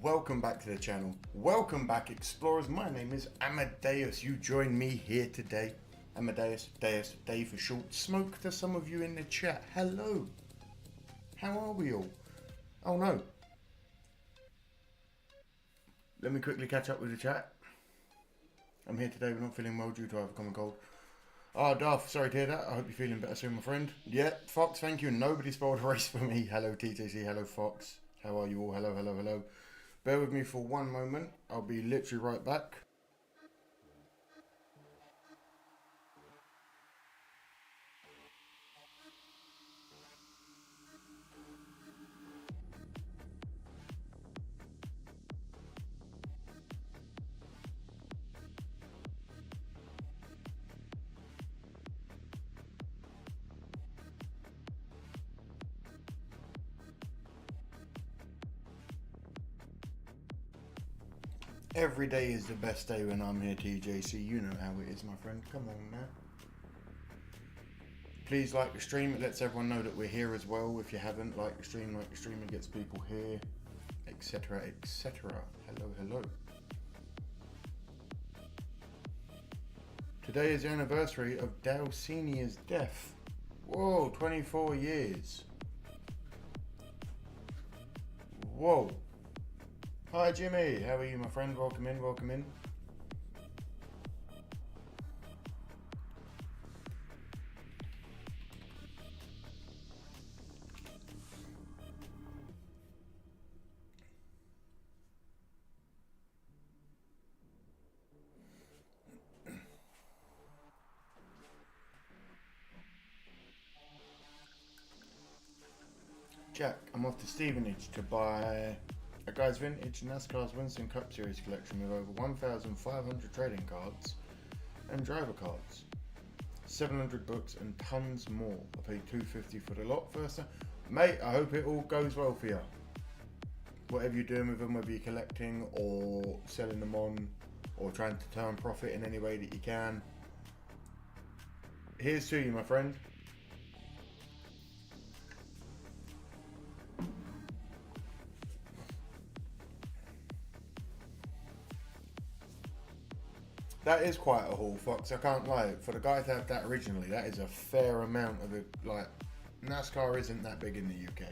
welcome back to the channel. Welcome back, explorers. My name is Amadeus. You join me here today. Amadeus, Dave for short. Smoke to some of you in the chat. Hello. How are we all? Oh no. Let me quickly catch up with the chat. I'm here today, but not feeling well due to I have a common cold. Oh, Duff, sorry to hear that. I hope you're feeling better soon, my friend. Yeah, Fox, thank you. Nobody spoiled a race for me. Hello, TTC. Hello, Fox. How are you all? Hello, hello, hello. Bear with me for one moment. I'll be literally right back. Every day is the best day when I'm here, TJC. You know how it is, my friend. Come on now. Please like the stream. It lets everyone know that we're here as well. If you haven't, like the stream, it gets people here, etc, etc. Hello, hello. Today is the anniversary of Dale Senior's death. Whoa, 24 years. Whoa. Hi Jimmy, how are you, my friend? Welcome in, welcome in. Jack, I'm off to Stevenage to buy a guy's vintage NASCAR's Winston Cup Series collection with over 1,500 trading cards and driver cards, 700 books and tons more. I paid $250 for the lot first time. Mate, I hope it all goes well for you. Whatever you're doing with them, whether you're collecting or selling them on or trying to turn profit in any way that you can. Here's to you, my friend. That is quite a haul, Fox. I can't lie. For the guy to have that originally, that is a fair amount of it. Like, NASCAR isn't that big in the UK.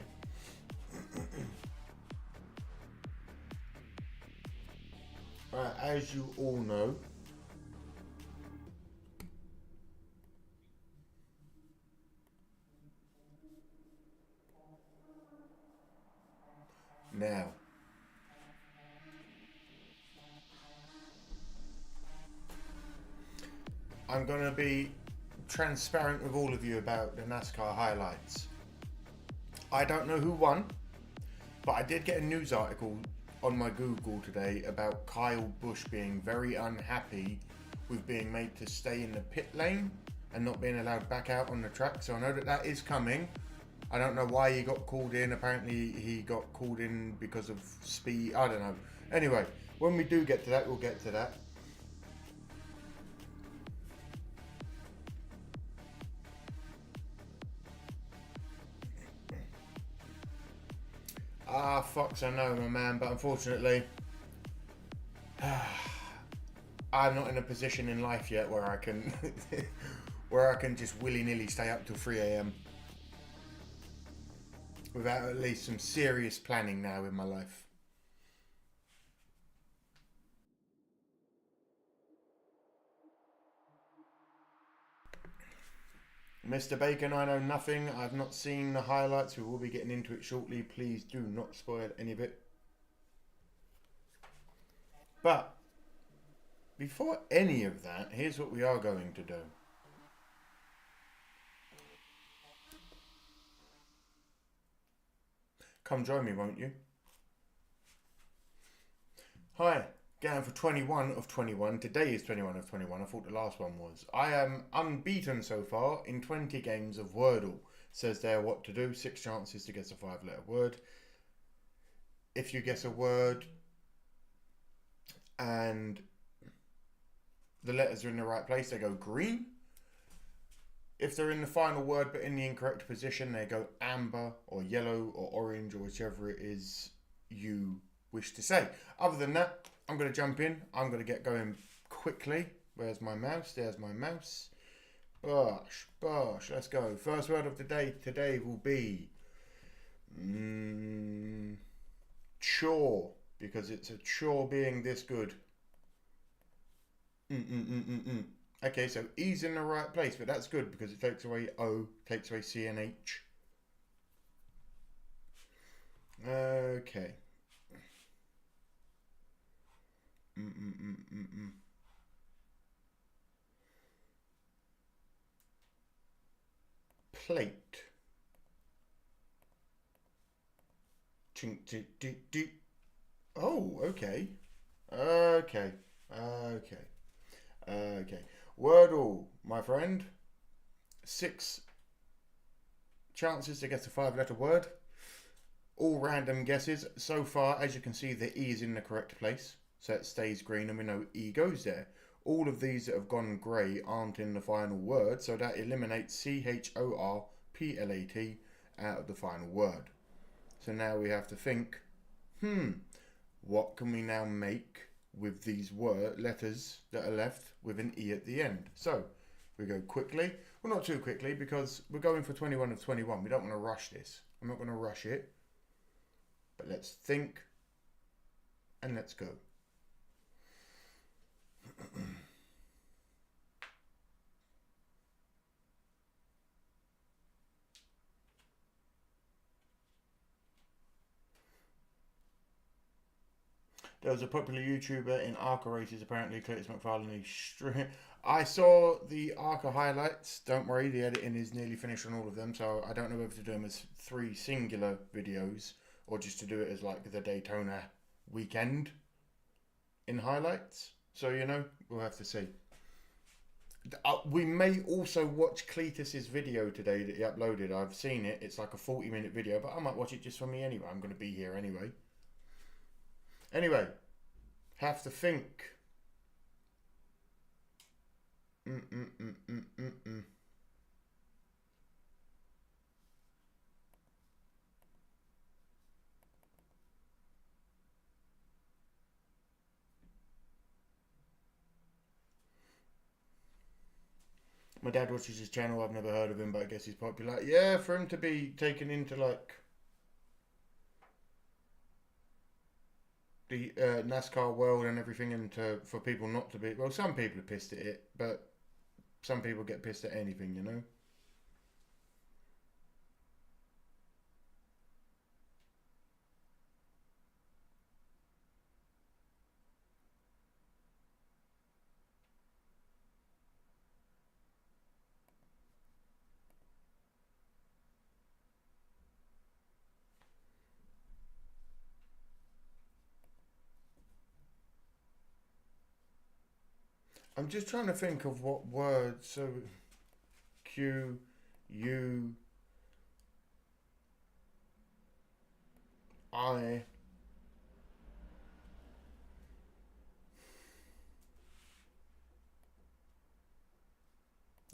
Right, as you all know, now, I'm going to be transparent with all of you about the NASCAR highlights. I don't know who won, but I did get a news article on my Google today about Kyle Busch being very unhappy with being made to stay in the pit lane and not being allowed back out on the track. So I know that that is coming. I don't know why he got called in. Apparently he got called in because of speed. I don't know. Anyway, when we do get to that, we'll get to that. Ah, Fox, I know, my man, but unfortunately, I'm not in a position in life yet where I can, where I can just willy-nilly stay up till 3 AM without at least some serious planning now in my life. Mr. Bacon, I know nothing. I've not seen the highlights. We will be getting into it shortly. Please do not spoil any of it. But before any of that, here's what we are going to do. Come join me, won't you? Hi. Going for 21 of 21. Today is 21 of 21. I thought the last one was. I am unbeaten so far in 20 games of Wordle. Says there what to do. 6 chances to guess a 5-letter word. If you guess a word and the letters are in the right place, they go green. If they're in the final word but in the incorrect position, they go amber or yellow or orange or whichever it is you wish to say. Other than that, I'm going to jump in. I'm going to get going quickly. Where's my mouse? There's my mouse. Bosh, bosh. Let's go. First word of the day today will be chore, because it's a chore being this good. Okay, so E's in the right place, but that's good because it takes away O, takes away C and H. Okay. Plate. Chink, chink, dee, dee. Oh, okay. Okay. Wordle, my friend. 6 chances to guess a 5-letter word. All random guesses. So far, as you can see, the E is in the correct place. So it stays green and we know E goes there. All of these that have gone grey aren't in the final word. So that eliminates CHORPLAT out of the final word. So now we have to think, what can we now make with these letters that are left with an E at the end? So we go quickly. Well, not too quickly because we're going for 21 of 21. We don't want to rush this. I'm not going to rush it. But let's think and let's go. There was a popular YouTuber in ARCA races, apparently Curtis McFarlane. I saw the ARCA highlights. Don't worry, the editing is nearly finished on all of them, so I don't know whether to do them as 3 singular videos or just to do it as like the Daytona weekend in highlights. So, you know, we'll have to see. We may also watch Cletus's video today that he uploaded. I've seen it. It's like a 40-minute video, but I might watch it just for me anyway. I'm going to be here anyway. Anyway, have to think. My dad watches his channel. I've never heard of him, but I guess he's popular. Yeah, for him to be taken into like the NASCAR world and everything, and for people not to be, well, some people are pissed at it, but some people get pissed at anything, you know. I'm just trying to think of what words. So Q, U, I.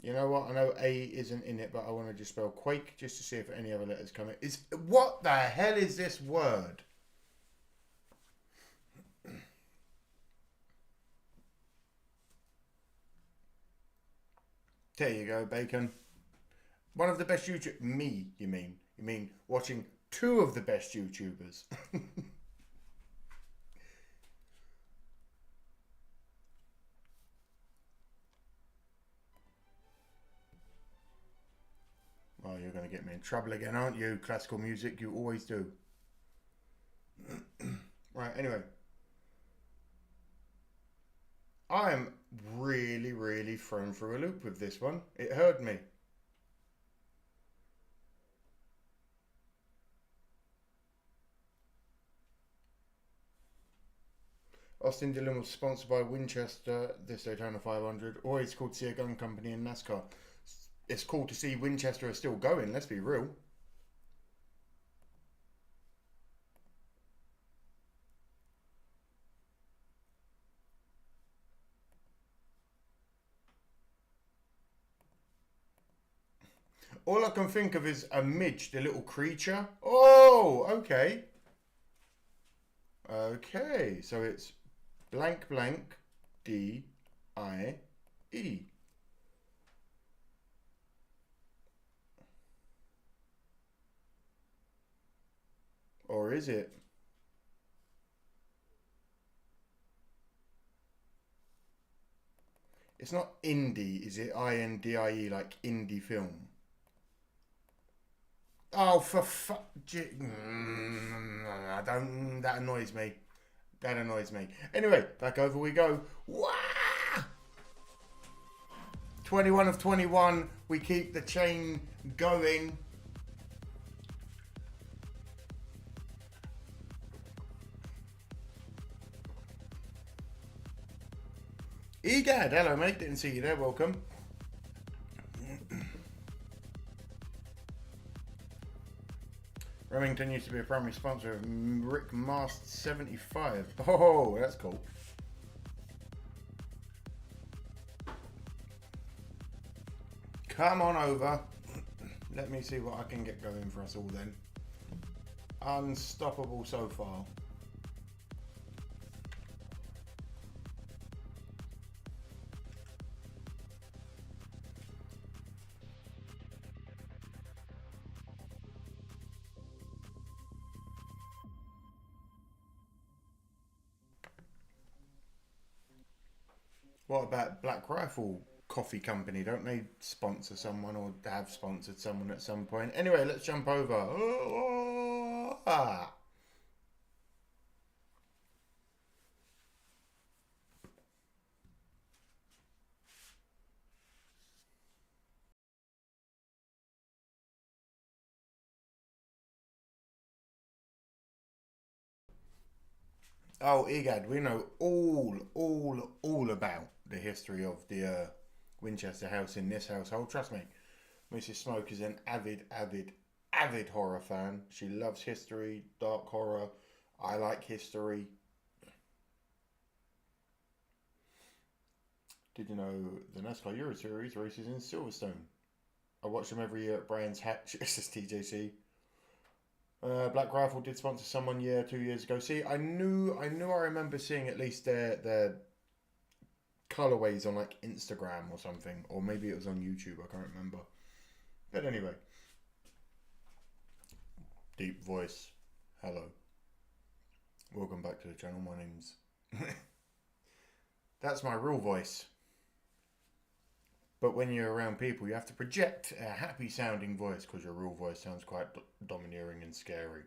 You know what? I know A isn't in it, but I want to just spell quake just to see if any other letters come in. What the hell is this word? There you go, Bacon. One of the best YouTubers. Me, you mean? You mean watching 2 of the best YouTubers? Well, you're going to get me in trouble again, aren't you? Classical music, you always do. Right, anyway. I am really, really thrown through a loop with this one. It heard me. Austin Dillon was sponsored by Winchester this Daytona 500, or it's called to see a gun company in NASCAR. It's cool to see Winchester are still going, let's be real. All I can think of is a midge, the little creature. Oh, okay. Okay, so it's blank blank D-I-E. Or is it? It's not indie, is it? I-N-D-I-E, like indie film. Oh, for fuck. That annoys me. That annoys me. Anyway, back over we go. Wah! 21 of 21. We keep the chain going. Egad, hello mate. Didn't see you there. Welcome. Remington used to be a primary sponsor of Rick Mast 75. Oh, that's cool. Come on over. Let me see what I can get going for us all then. Unstoppable so far. What about Black Rifle Coffee Company? Don't they sponsor someone or have sponsored someone at some point? Anyway, let's jump over. Oh, Egad, we know all about the history of the Winchester House in this household. Trust me, Mrs. Smoke is an avid horror fan. She loves history, dark horror. I like history. Did you know the NASCAR Euro Series races in Silverstone? I watch them every year at Brands Hatch. This is TJC. Black Rifle did sponsor someone 2 years ago. See, I remember seeing at least their colorways on like Instagram or something, or maybe it was on YouTube. I can't remember. But anyway, deep voice. Hello. Welcome back to the channel. My name's. That's my real voice. But when you're around people, you have to project a happy sounding voice because your real voice sounds quite domineering and scary.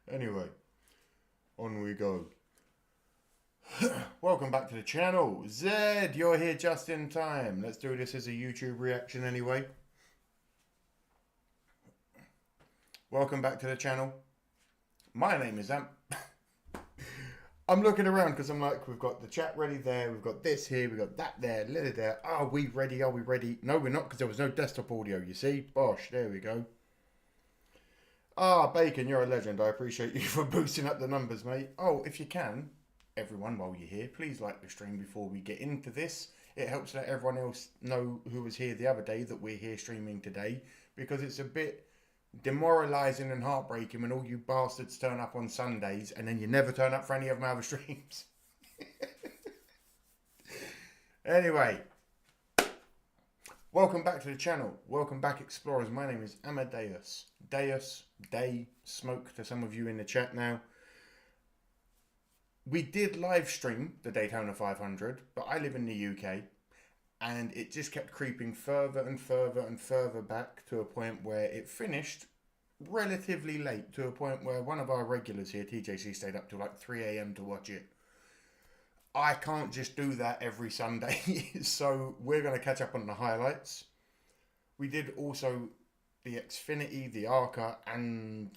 Anyway, on we go. Welcome back to the channel. Zed, you're here just in time. Let's do this as a YouTube reaction anyway. Welcome back to the channel. My name is Am. I'm looking around because I'm like, we've got the chat ready there, we've got this here, we've got that there, little there. Are we ready? Are we ready? No, we're not because there was no desktop audio, you see? Bosh, there we go. Ah, Bacon, you're a legend. I appreciate you for boosting up the numbers, mate. Oh, if you can, everyone, while you're here, please like the stream before we get into this. It helps let everyone else know who was here the other day that we're here streaming today, because it's a bit demoralising and heartbreaking when all you bastards turn up on Sundays and then you never turn up for any of my other streams. Anyway, welcome back to the channel. Welcome back, explorers. My name is Amadeus. Day, Smoke to some of you in the chat now. We did live stream the Daytona 500, but I live in the UK. And it just kept creeping further and further and further back to a point where it finished relatively late, to a point where one of our regulars here, TJC, stayed up till like 3 a.m. to watch it. I can't just do that every Sunday, so we're going to catch up on the highlights. We did also the Xfinity, the ARCA, and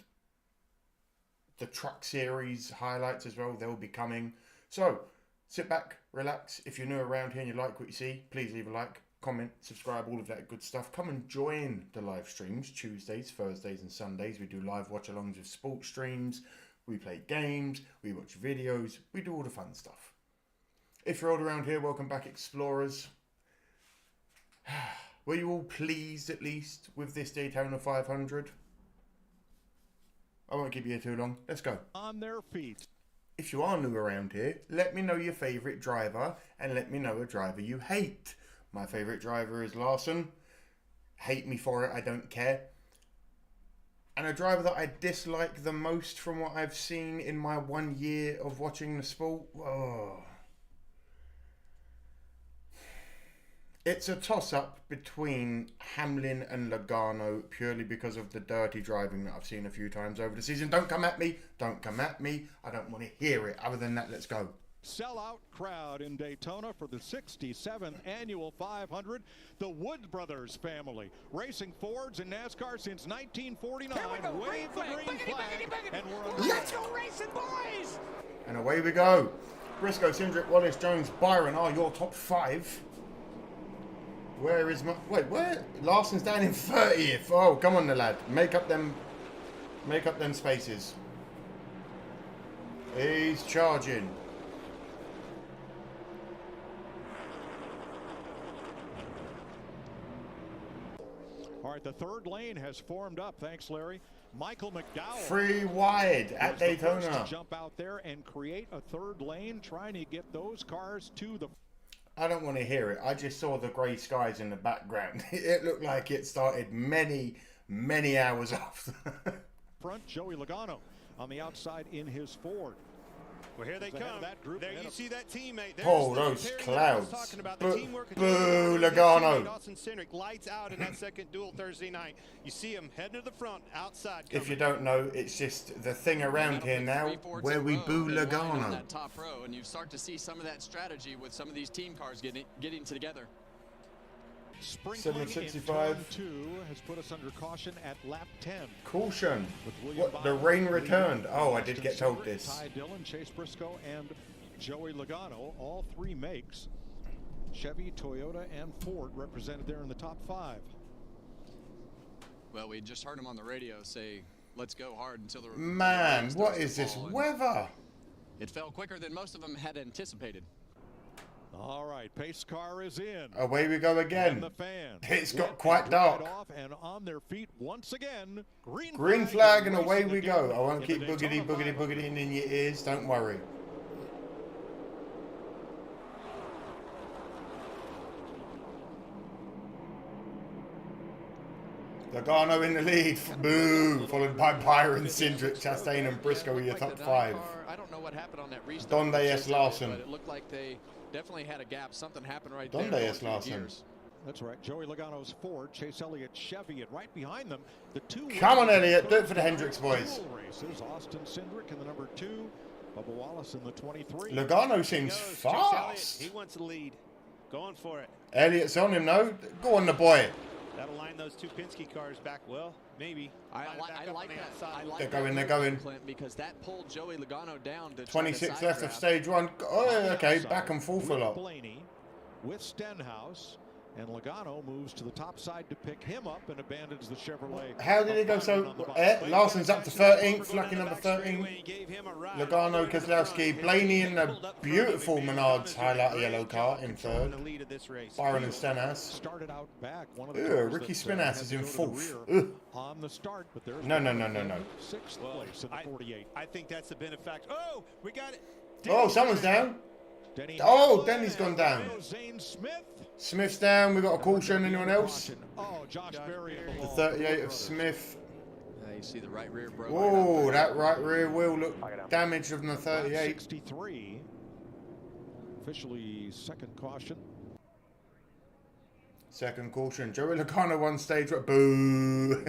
the Truck Series highlights as well. They'll be coming. So, sit back, relax. If you're new around here and you like what you see, please leave a like, comment, subscribe, all of that good stuff. Come and join the live streams Tuesdays, Thursdays and Sundays. We do live watch-alongs with sports streams. We play games. We watch videos. We do all the fun stuff. If you're old around here, welcome back, explorers. Were you all pleased, at least, with this Daytona 500? I won't keep you here too long. Let's go. On their feet. if you are new around here, let me know your favourite driver and let me know a driver you hate. My favourite driver is Larson. Hate me for it, I don't care. And a driver that I dislike the most from what I've seen in my 1 year of watching the sport. Oh. It's a toss-up between Hamlin and Logano purely because of the dirty driving that I've seen a few times over the season. Don't come at me. Don't come at me. I don't want to hear it. Other than that, let's go. Sellout crowd in Daytona for the 67th annual 500. The Wood Brothers family, racing Fords in NASCAR since 1949. Wave the green flag, and we're on. Let's go racing, boys! And away we go. Briscoe, Cindric, Wallace, Jones, Byron are your top 5. Where is my... Wait, where? Larson's down in 30th. Oh, come on, the lad. Make up them spaces. He's charging. All right, the third lane has formed up. Thanks, Larry. Michael McDowell. 3 wide at Daytona. The first to jump out there and create a third lane, trying to get those cars to the... I don't want to hear it. I just saw the grey skies in the background. It looked like it started many, many hours after. Front, Joey Logano on the outside in his Ford. Well, here they come. There you see that teammate. Oh, those clouds. Boo, Logano. Dawson Cindric lights out in that second duel Thursday night. You see him heading to the front, outside. If you don't know, it's just the thing around here now where we boo Logano. That top row, and you start to see some of that strategy with some of these team cars getting together. Sprinkling in 765 2 has put us under caution at lap 10. Caution. What? The rain returned. Oh, I did get told this. Ty Dillon, Chase Briscoe, and Joey Logano, all 3 makes. Chevy, Toyota, and Ford represented there in the top 5. Well, we just heard him on the radio say, "Let's go hard until the." Man, what is this weather? It fell quicker than most of them had anticipated. All right, pace car is in. Away we go again. The fans It's got quite dark. Off and on their feet once again. Green flag and away we go. I won't keep boogity in your ears. Don't worry. Logano in the lead. Boo. Followed by Byron, Cindric, Chastain, and Briscoe are your top 5. I don't know what happened on that restart. Donde S. Larson. But it looked like they definitely had a gap. Something happened right Donde there. S. Larson. That's right. Joey Logano's Ford, Chase Elliott Chevy, and right behind them, the 2. Come on, Elliott. Do it for the Hendricks boys. Races, Austin Cindric in the number 2, Bubba Wallace in the 23. Logano seems fast. He wants the lead. Going for it. Elliott's on him, no? Go on, the boy. That'll line those 2 Penske cars back. Well, maybe. I like that. They're going. Clint, because that pulled Joey Logano down to 26 left of stage 1. Oh, okay, back and forth a lot. Blaney with Stenhouse, and Logano moves to the top side to pick him up and abandons the Chevrolet. How did it go so? Larson's up to 13th, lucky number 13. Logano, Keselowski, Blaney in the beautiful Menards highlighter yellow car in 3rd. Byron and Stenhouse. Started out back. Ricky Spinass is in 4th. On the start, but there's No. 6th place in the 48. I think that's the benefactor. Oh, we got it. Oh, someone's down. Denny's gone down. Smith's down. We got a caution. Anyone else? Oh, Josh Berry. The 38 of Smith. You see the right rear broke. Oh, that right rear wheel looked damaged on the 38. 63. Officially second caution. Second caution. Joey Logano one stage. Boo.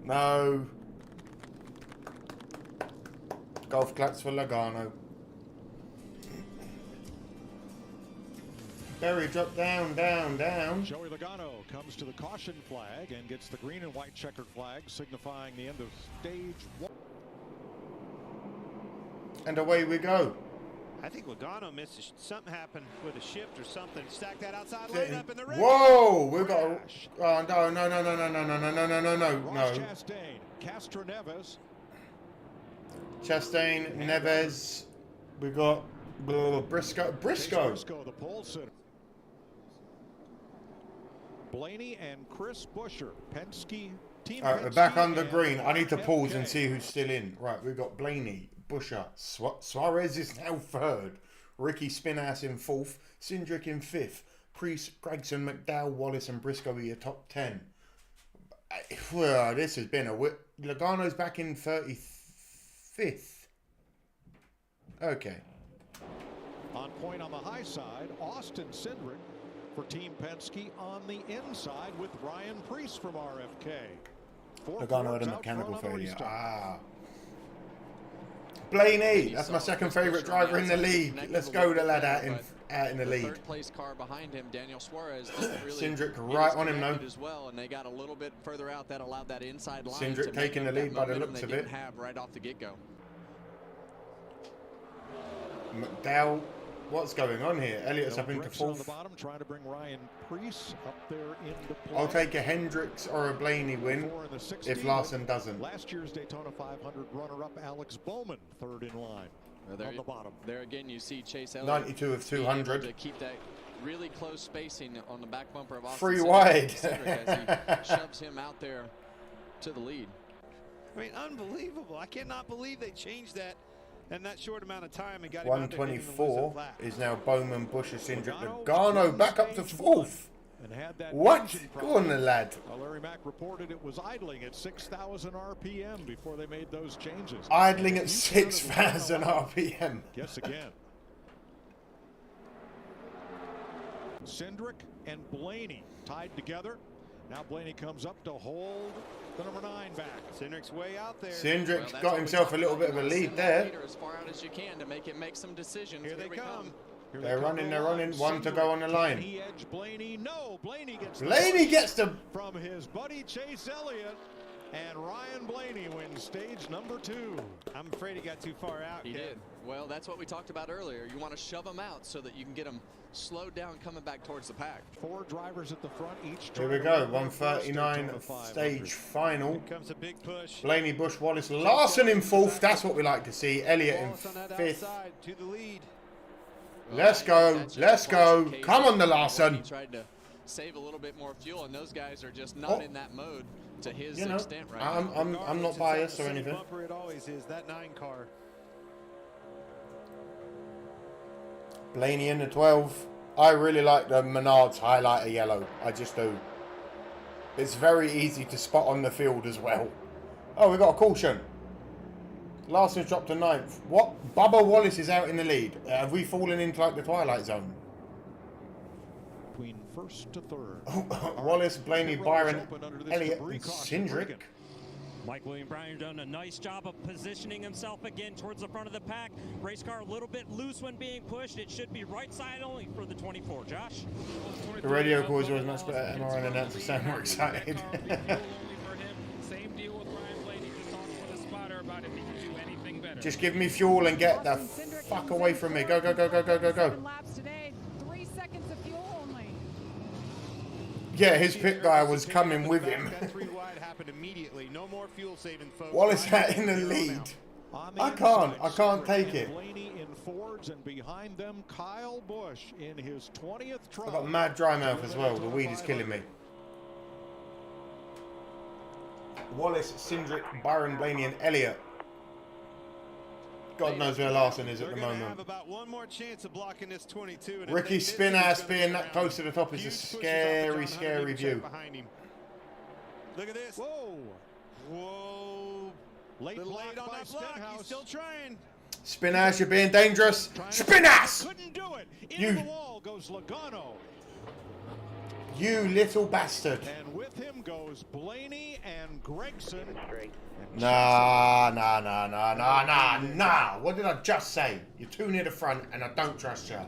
No. Golf claps for Logano. Berry drop down. Joey Logano comes to the caution flag and gets the green and white checkered flag, signifying the end of stage 1. And away we go. I think Logano missed. Something happened with a shift or something. Stack that outside lane up in the red. Whoa! We've got a... Oh, no. Ross Chastain, Castro Neves. Chastain, Neves. We got Briscoe. Briscoe, the pole sitter. Blaney and Chris Buescher, Penske Alright, we're back on the green. I need to pause and see who's still in. Right, we've got Blaney, Busher, Suarez is now third. Ricky Spinass in fourth. Cindric in fifth. Priest, Gregson, McDowell, Wallace and Briscoe are your top 10. Well, this has been a whip. Logano's back in 35th. Okay. On point on the high side, Austin Cindric for Team Penske on the inside with Ryan Preece from RFK. Logano had a mechanical failure. Blaney, that's my second favourite driver in the league. Let's go, the lad out in the lead. Third place car behind him, Daniel Suarez, didn't really Cindric right on him though. as well, and they got a little bit further out. That allowed that inside line. Cindric taking the lead by the looks of it. Have right off the get-go. McDowell, what's going on here? Elliott's up into fourth. On the bottom, trying to bring Ryan Preece up there into play. I'll take a Hendricks or a Blaney win if Larson doesn't. Last year's Daytona 500 runner-up Alex Bowman, third in line. On the bottom. There again, you see Chase Elliott 92 of 200. to keep that really close spacing on the back bumper of Austin. Free wide. As he shoves him out there to the lead. I mean, unbelievable. I cannot believe they changed that in that short amount of time and got 124 is now Bowman, Busher, Cindric, Logano back up to fourth. What? Go on, the lad. Larry Mack reported it was idling at 6,000 RPM before they made those changes. Idling at 6,000 RPM. Guess again. Cindric and Blaney tied together. Now Blaney comes up to hold the number 9 back. Cindric's way out there. Cindric's got himself a little bit of a lead there. As far out as you can to make him make some decisions. Here they come. They're running. One to go on the line. He edged Blaney. No, Blaney gets the from his buddy Chase Elliott, and Ryan Blaney wins stage number 2. I'm afraid he got too far out. He did. Well, that's what we talked about earlier. You want to shove them out so that you can get them slowed down coming back towards the pack. 4 drivers at the front each. Here we go. 139 stage final. Here comes a big push. Blaney, Bush, Wallace, Larson in fourth. That's what we like to see. Elliott in fifth. To the lead. Let's go. Let's go. Come on, the Larson. He tried to save a little bit more fuel, and those guys are just not in that mode to his extent right now. I'm not biased or anything. It always is that 9 car. Blaney in the 12. I really like the Menards highlighter yellow. I just do. It's very easy to spot on the field as well. Oh, we got a caution. Larson's dropped to 9th. What? Bubba Wallace is out in the lead. Have we fallen into like the Twilight Zone? Between first to third. Wallace, Blaney, Byron, Elliott, and Cindric. Mike William Brown done a nice job of positioning himself again towards the front of the pack. Race car a little bit loose when being pushed. It should be right side only for the 24. Josh? The radio calls always much better. MRN announcer sound more excited. Same deal with Ryan Blaney. Just talk with a spotter about if he can do anything better. Just give me fuel and get the fuck away from me. Go, go, go, go, go, go, go. Today, 3 seconds of fuel only. Yeah, his pit guy was coming with him. That 3 wide happened immediately. No more fuel saving, folks. Wallace out in the lead. I can't take it. Blaney in Fords, and behind them Kyle Busch in his 20th try. I've got mad dry mouth as well. The weed is killing me. Wallace, Cindric, Byron, Blaney, and Elliott. God knows where Larson is at the moment. Have about one more chance of blocking this 22. Ricky Spinass being that close to the top is a scary, scary view. Look at this. Whoa. Whoa. Late on that block. Stenhouse. He's still trying. Spinass, you're being dangerous. Spinass! Couldn't do it. Into the wall goes Logano. You little bastard. And with him goes Blaney and Gregson. Nah. What did I just say? You're too near the front and I don't trust you.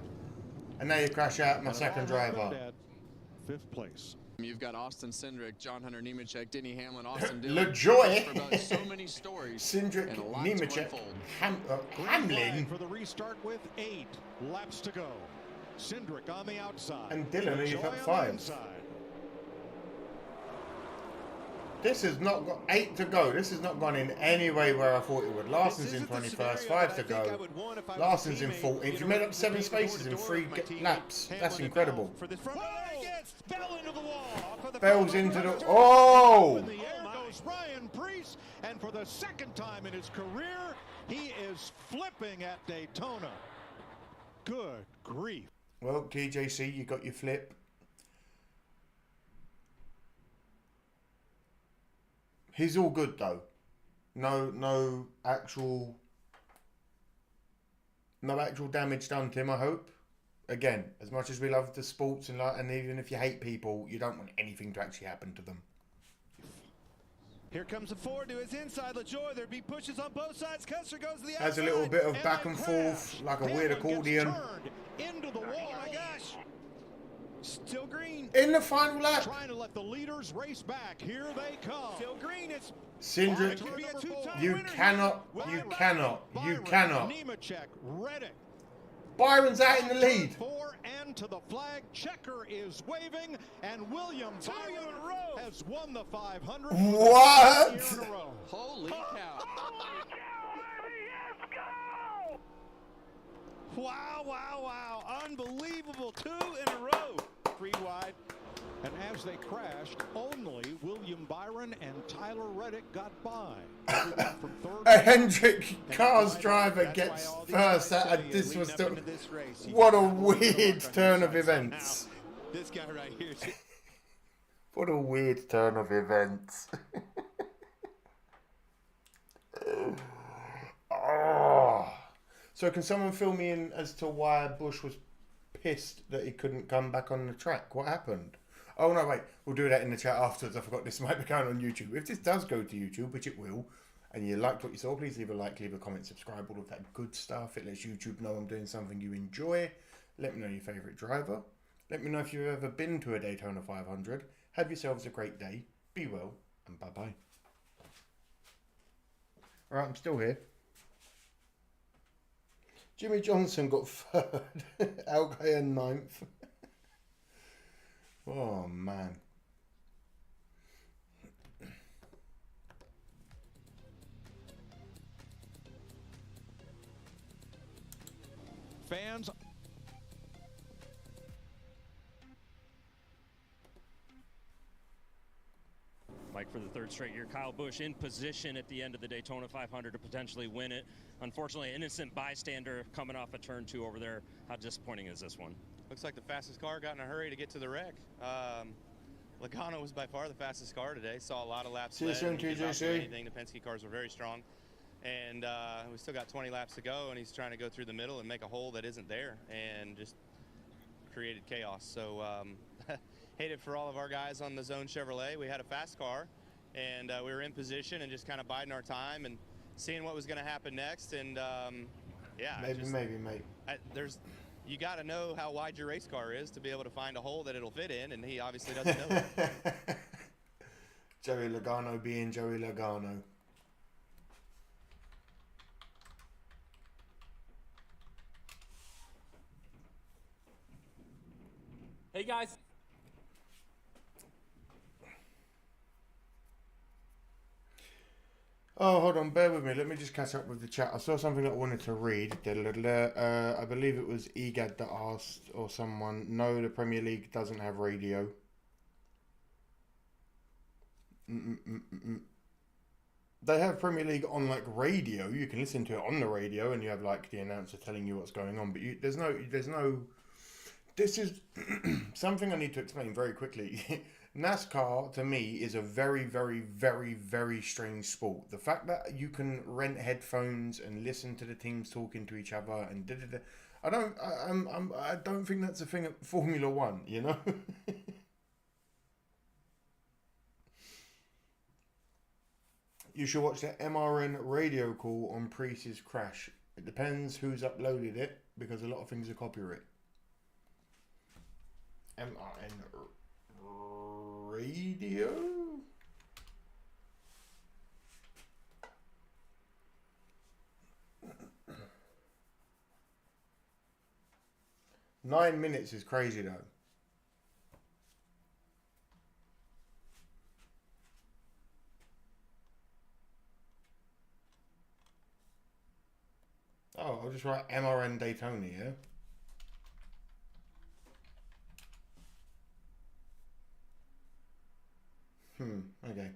And now you crash out my second driver. 5th place. You've got Austin Cindric, John Hunter Nemechek, Denny Hamlin, Austin Dillon. LaJoy. So many stories. Cindric, Nemechek, Hamlin. For the restart with 8 laps to go. Cindric on the outside. And Dillon, who's up 5. This has not got 8 to go. This has not gone in any way where I thought it would. Larson's in 21st, 5 to go. Larson's in 14th. You made up 7 spaces in 3 laps. That's incredible. For the front. Bell into the wall. Bell's into the... Oh! Here's Ryan Preece, and for the second time in his career, he is flipping at Daytona. Good grief. Well, TJC, you got your flip. He's all good though. No actual damage done to him, I hope. Again, as much as we love the sports and even if you hate people, you don't want anything to actually happen to them. Here comes the Ford to his inside. LaJoy, there be pushes on both sides. Custer goes to the outside. Has a little bit of back and forth, like a weird accordion. Into the wall. Oh my gosh. Still green. In the final lap. Trying to let the leaders race back. Here they come. Still green. It's Cindric, you cannot. Nemechek, Reddick. Byron's out in the lead. 4 and to the flag. Checker is waving, and William Byron has won the 500. What? Holy cow. Wow. Unbelievable. 2 in a row. 3 wide. And as they crashed, only William Byron and Tyler Reddick got by. From third A Hendrick Cars driver gets first. This was what a weird turn of events. This guy right here. What a weird turn of events. Oh. So can someone fill me in as to why Bush was pissed that he couldn't come back on the track? What happened? Oh no, wait, we'll do that in the chat afterwards. I forgot this might be going on YouTube. If this does go to YouTube, which it will, and you liked what you saw, please leave a like, leave a comment, subscribe, all of that good stuff. It lets YouTube know I'm doing something you enjoy. Let me know your favourite driver. Let me know if you've ever been to a Daytona 500. Have yourselves a great day. Be well, and bye-bye. Alright, I'm still here. Jimmy Johnson got 3rd. Al Kayan 9th. Oh, man. Fans. Mike, for the 3rd straight year, Kyle Busch in position at the end of the Daytona 500 to potentially win it. Unfortunately, innocent bystander coming off a turn 2 over there. How disappointing is this one? Looks like the fastest car got in a hurry to get to the wreck. Logano was by far the fastest car today. Saw a lot of laps. See you soon, TJC. The Penske cars were very strong. And we still got 20 laps to go, and he's trying to go through the middle and make a hole that isn't there and just created chaos. So hate it for all of our guys on the Zone Chevrolet. We had a fast car, and we were in position and just kind of biding our time and seeing what was going to happen next. And, yeah. Maybe, mate. You got to know how wide your race car is to be able to find a hole that it'll fit in, and he obviously doesn't know it. Joey Logano being Joey Logano. Hey, guys. Oh, hold on, bear with me. Let me just catch up with the chat. I saw something that I wanted to read. I believe it was EGAD that asked, or someone, no, the Premier League doesn't have radio. They have Premier League on, like, radio. You can listen to it on the radio, and you have, like, the announcer telling you what's going on. But there's no... This is something I need to explain very quickly. NASCAR, to me, is a very, very, very, very strange sport. The fact that you can rent headphones and listen to the teams talking to each other and I don't think that's a thing at Formula One, you know? You should watch the MRN radio call on Preece's crash. It depends who's uploaded it, because a lot of things are copyright. MRN radio? Nine minutes is crazy though. Oh, I'll just write MRN Daytona, yeah? Okay.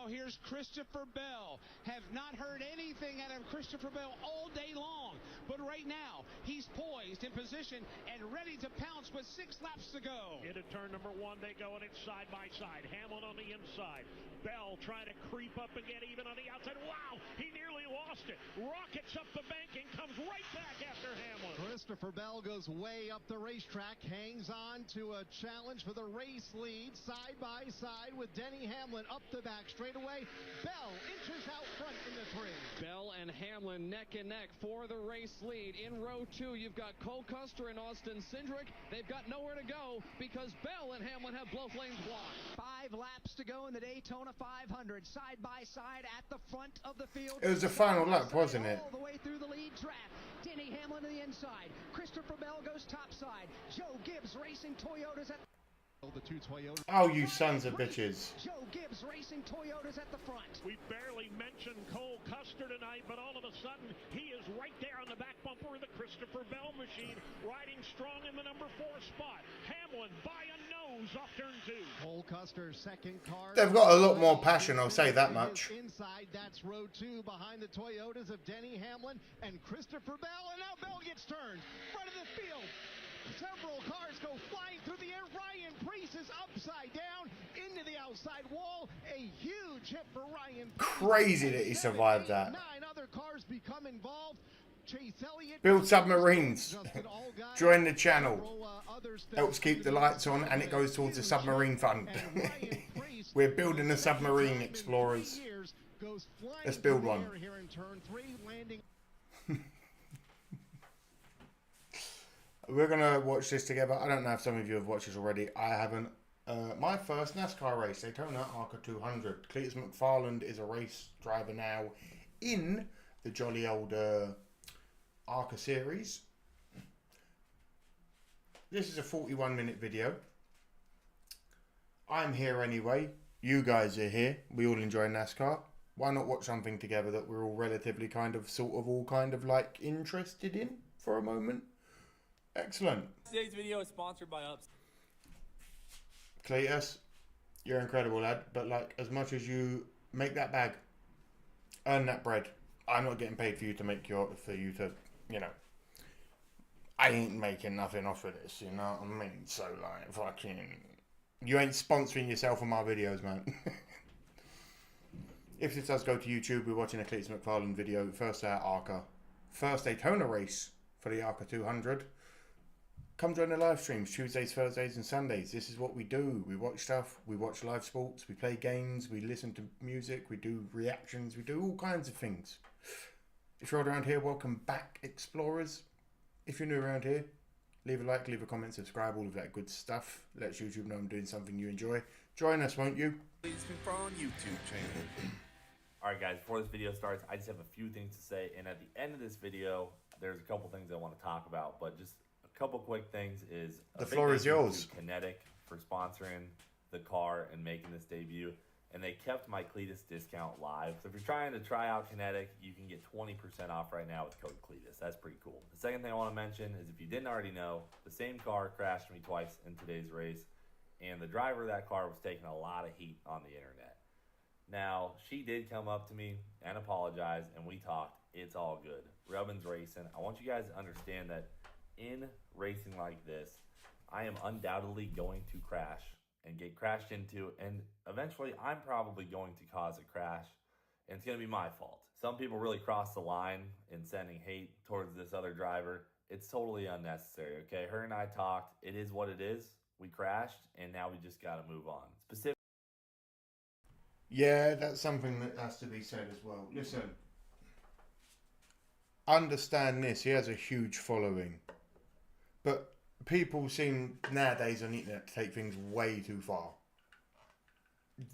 now here's Christopher Bell. Have not heard anything out of Christopher Bell all day long, but right now he's poised in position and ready to pounce with 6 laps to go. Into turn number 1, they go, and it's side by side. Hamlin on the inside. Bell trying to creep up and get even on the outside. Wow, he nearly lost it. Rockets up the bank and comes right back after Hamlin. Christopher Bell goes way up the racetrack, hangs on to a challenge for the race lead, side by side with Denny Hamlin up the back straightaway. Bell inches out front in the 3. Bell and Hamlin neck and neck for the race lead. In row 2, you've got Cole Custer and Austin Cindric. They've got nowhere to go because Bell and Hamlin have both lanes blocked. 5 laps to go in the Daytona 500, side by side at the front of the field. It was the final lap, wasn't it? All the way through the lead track. Denny Hamlin to the inside. Christopher Bell goes topside. Joe Gibbs racing Toyotas at the 2 Toyotas. Oh, you sons of bitches. Joe Gibbs racing Toyotas at the front. We barely mentioned Cole Custer tonight, but all of a sudden he is right there on the back bumper of the Christopher Bell machine, riding strong in the number 4 spot. Hamlin by a nose off turn 2. Cole Custer, second car. They've got a lot more passion, I'll say that much. Inside, that's row 2 behind the Toyotas of Denny Hamlin and Christopher Bell, and now Bell gets turned. Front of the field. Several cars go flying through the air. Ryan Preece is upside down into the outside wall. A huge hit for Ryan Preece. Crazy that he survived that. 9 other cars become involved. Chase Elliott. Build submarines. Join the channel. Helps keep the lights on and it goes towards the submarine fund. We're building a submarine, explorers. Let's build one. We're going to watch this together. I don't know if some of you have watched this already. I haven't. My first NASCAR race, Daytona ARCA 200. Cletus McFarland is a race driver now in the jolly old ARCA series. This is a 41-minute video. I'm here anyway. You guys are here. We all enjoy NASCAR. Why not watch something together that we're all relatively like interested in for a moment? Excellent. Today's video is sponsored by Ups. Cletus, you're incredible, lad. But like, as much as you make that bag, earn that bread. I'm not getting paid for you to make you know. I ain't making nothing off of this, you know what I mean? So like, fucking, you ain't sponsoring yourself on my videos, man. If this does go to YouTube, we're watching a Cletus McFarland video. First ARCA, first Daytona race for the ARCA 200. Come join the live streams Tuesdays, Thursdays and Sundays. This is what we do. We watch stuff, we watch live sports, we play games, we listen to music, we do reactions, we do all kinds of things. If you're around here, welcome back, explorers. If you're new around here, leave a like, leave a comment, subscribe, all of that good stuff. Lets YouTube know I'm doing something you enjoy. Join us, won't you? Please confirm on YouTube channel. Alright guys, before this video starts, I just have a few things to say, and at the end of this video, there's a couple things I want to talk about, but just a couple quick things is the floor is yours. Kinetic for sponsoring the car and making this debut, and they kept my Cletus discount live. So if you're trying to try out Kinetic, you can get 20% off right now with code Cletus. That's pretty cool. The second thing I want to mention is, if you didn't already know, the same car crashed me twice in today's race, and the driver of that car was taking a lot of heat on the internet. Now, she did come up to me and apologize, and we talked. It's all good. Rubbin's Racing. I want you guys to understand that in racing like this, I am undoubtedly going to crash and get crashed into, and eventually I'm probably going to cause a crash, and it's going to be my fault. Some people really cross the line in sending hate towards this other driver. It's totally unnecessary, okay? Her and I talked. It is what it is. We crashed, and now we just got to move on. Yeah, that's something that has to be said as well. Listen, understand this. He has a huge following. But people seem nowadays on the internet to take things way too far.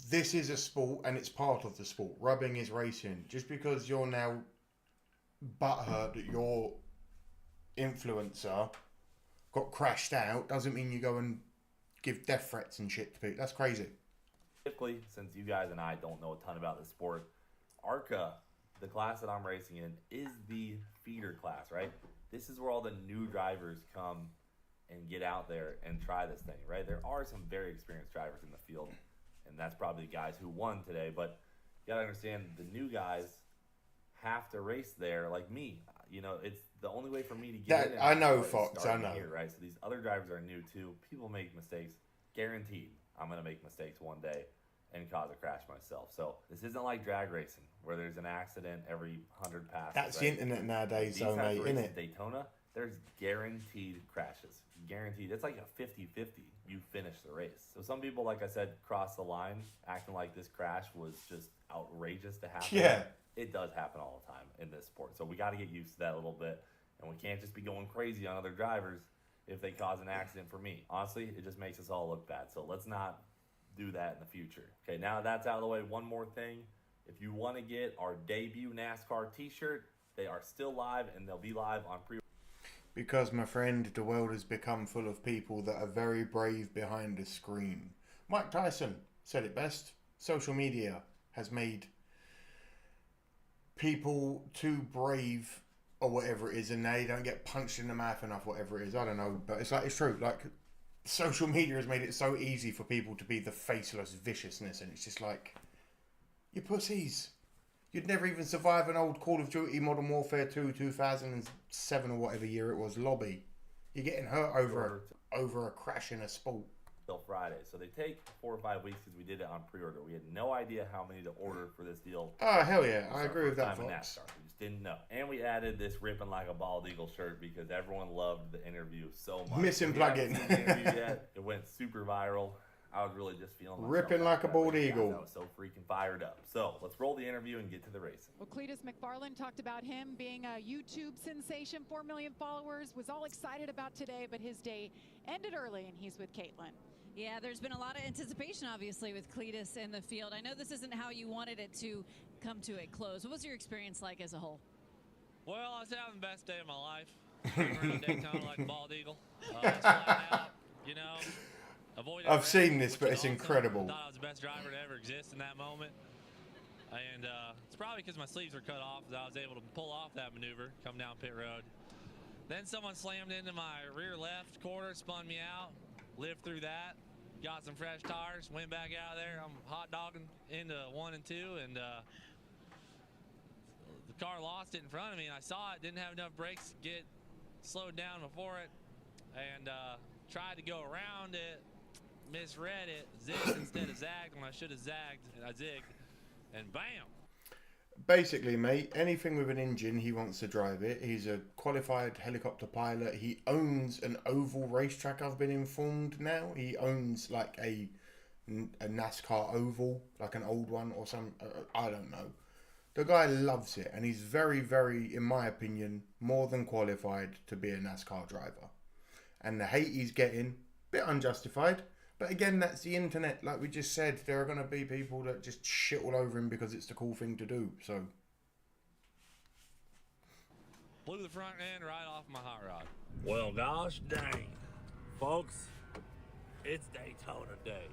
This is a sport and it's part of the sport. Rubbing is racing. Just because you're now butthurt that your influencer got crashed out doesn't mean you go and give death threats and shit to people. That's crazy. Specifically, since you guys and I don't know a ton about the sport, ARCA, the class that I'm racing in, is the feeder class, right? This is where all the new drivers come and get out there and try this thing, right? There are some very experienced drivers in the field, and that's probably the guys who won today, but You gotta understand the new guys have to race there, like me. You know, it's the only way for me to get in. I know, Fox. I know. Here, right? So these other drivers are new too. People make mistakes. Guaranteed, I'm gonna make mistakes one day and cause a crash myself. So this isn't like drag racing where there's an accident every 100 passes. That's the internet nowadays, though, mate, isn't it? Daytona, there's guaranteed crashes. Guaranteed. It's like a 50-50. You finish the race. So some people, like I said, cross the line acting like this crash was just outrageous to happen. Yeah. It does happen all the time in this sport. So we got to get used to that a little bit. And we can't just be going crazy on other drivers if they cause an accident for me. Honestly, it just makes us all look bad. So let's not do that in the future. Okay, now that's out of the way, one more thing. If you want to get our debut NASCAR t-shirt, they are still live and they'll be live on pre. Because, my friend, the world has become full of people that are very brave behind a screen. Mike Tyson said it best. Social media has made people too brave or whatever it is, and they don't get punched in the mouth enough, whatever it is. I don't know, but it's like, it's true. Like, social media has made it so easy for people to be the faceless viciousness, and it's just like, you pussies. You'd never even survive an old Call of Duty Modern Warfare 2 2007 or whatever year it was lobby. You're getting hurt over a crash in a sport. Till Friday. So they take 4 or 5 weeks because we did it on pre-order. We had no idea how many to order for this deal. Oh, hell yeah. I agree with that, Fox. We just didn't know. And we added this ripping like a bald eagle shirt because everyone loved the interview so much. Missing plugin. The interview yet. It went super viral. I was really just feeling myself. Ripping like a bald eagle. I was so freaking fired up. So let's roll the interview and get to the racing. Well, Cletus McFarland talked about him being a YouTube sensation, 4 million followers, was all excited about today, but his day ended early, and he's with Caitlin. Yeah, there's been a lot of anticipation, obviously, with Cletus in the field. I know this isn't how you wanted it to come to a close. What was your experience like as a whole? Well, I was having the best day of my life. Around Daytona like a bald eagle. Out, you know. I've seen this, but it's incredible. I thought I was the best driver to ever exist in that moment. And it's probably because my sleeves were cut off that I was able to pull off that maneuver, come down pit road. Then someone slammed into my rear left quarter, spun me out, lived through that, got some fresh tires, went back out there. I'm hot dogging into 1 and 2, and the car lost it in front of me. And I saw it, didn't have enough brakes to get slowed down before it, and tried to go around it. Misread it, zigged instead of zagged when I should have zagged, and I zigged, and bam. Basically, mate, anything with an engine, he wants to drive it. He's a qualified helicopter pilot. He owns an oval racetrack, I've been informed now. He owns like a NASCAR oval, like an old one or some, I don't know. The guy loves it, and he's very, very, in my opinion, more than qualified to be a NASCAR driver. And the hate he's getting, bit unjustified. But again, that's the internet. Like we just said, there are going to be people that just shit all over him because it's the cool thing to do. So, blew the front end right off my hot rod. Well, gosh dang. Folks, it's Daytona Day.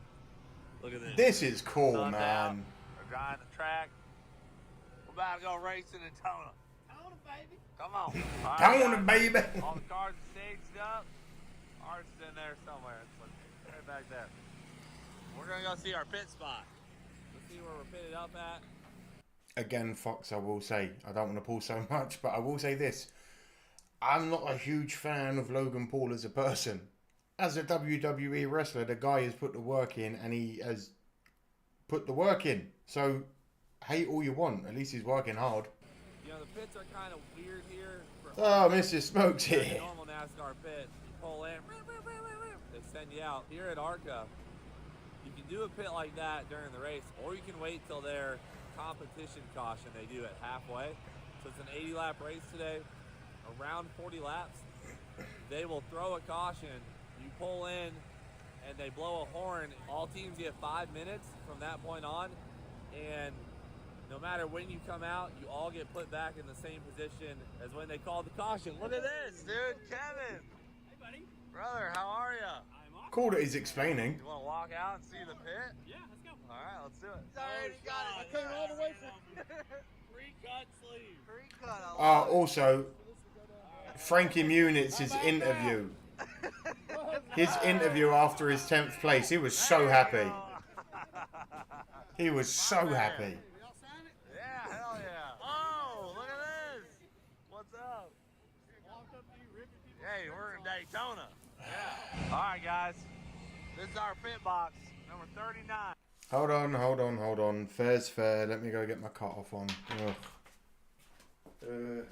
Look at this. This is cool, Sun's man. out. We're driving the track. We're about to go racing in Daytona. Daytona, baby. Come on. Daytona, baby. All the cars are staged up. Ours is in there somewhere. It's right back there. We're going to go see our pit spot. Let's see where we're pitted up at. Again, Fox, I will say, I don't want to pull so much, but I will say this. I'm not a huge fan of Logan Paul as a person. As a WWE wrestler, the guy has put the work in, and he has put the work in. So, hate all you want. At least he's working hard. You know, the pits are kind of weird here. Oh, Mrs. Smokes here. Normal NASCAR pit. You pull in. They send you out. Here at ARCA, you can do a pit like that during the race, or you can wait till their competition caution they do it halfway. So it's an 80-lap race today, around 40 laps. They will throw a caution. You pull in, and they blow a horn. All teams get 5 minutes from that point on, and no matter when you come out, you all get put back in the same position as when they called the caution. Look at this, dude, Kevin. Hey, buddy. Brother, how are you? Cool that he's explaining. You want to walk out and see the pit? Yeah, let's go. All right, let's do it. He's already got it. I came all the way from Pre-cut sleeve. Pre-cut. Also, Frankie Munitz's interview. His interview after his 10th place, he was so happy. He was so happy. Hey, we're in Daytona. Yeah. All right, guys. This is our pit box, number 39. Hold on. Fair's fair. Let me go get my cutoff on. Ugh.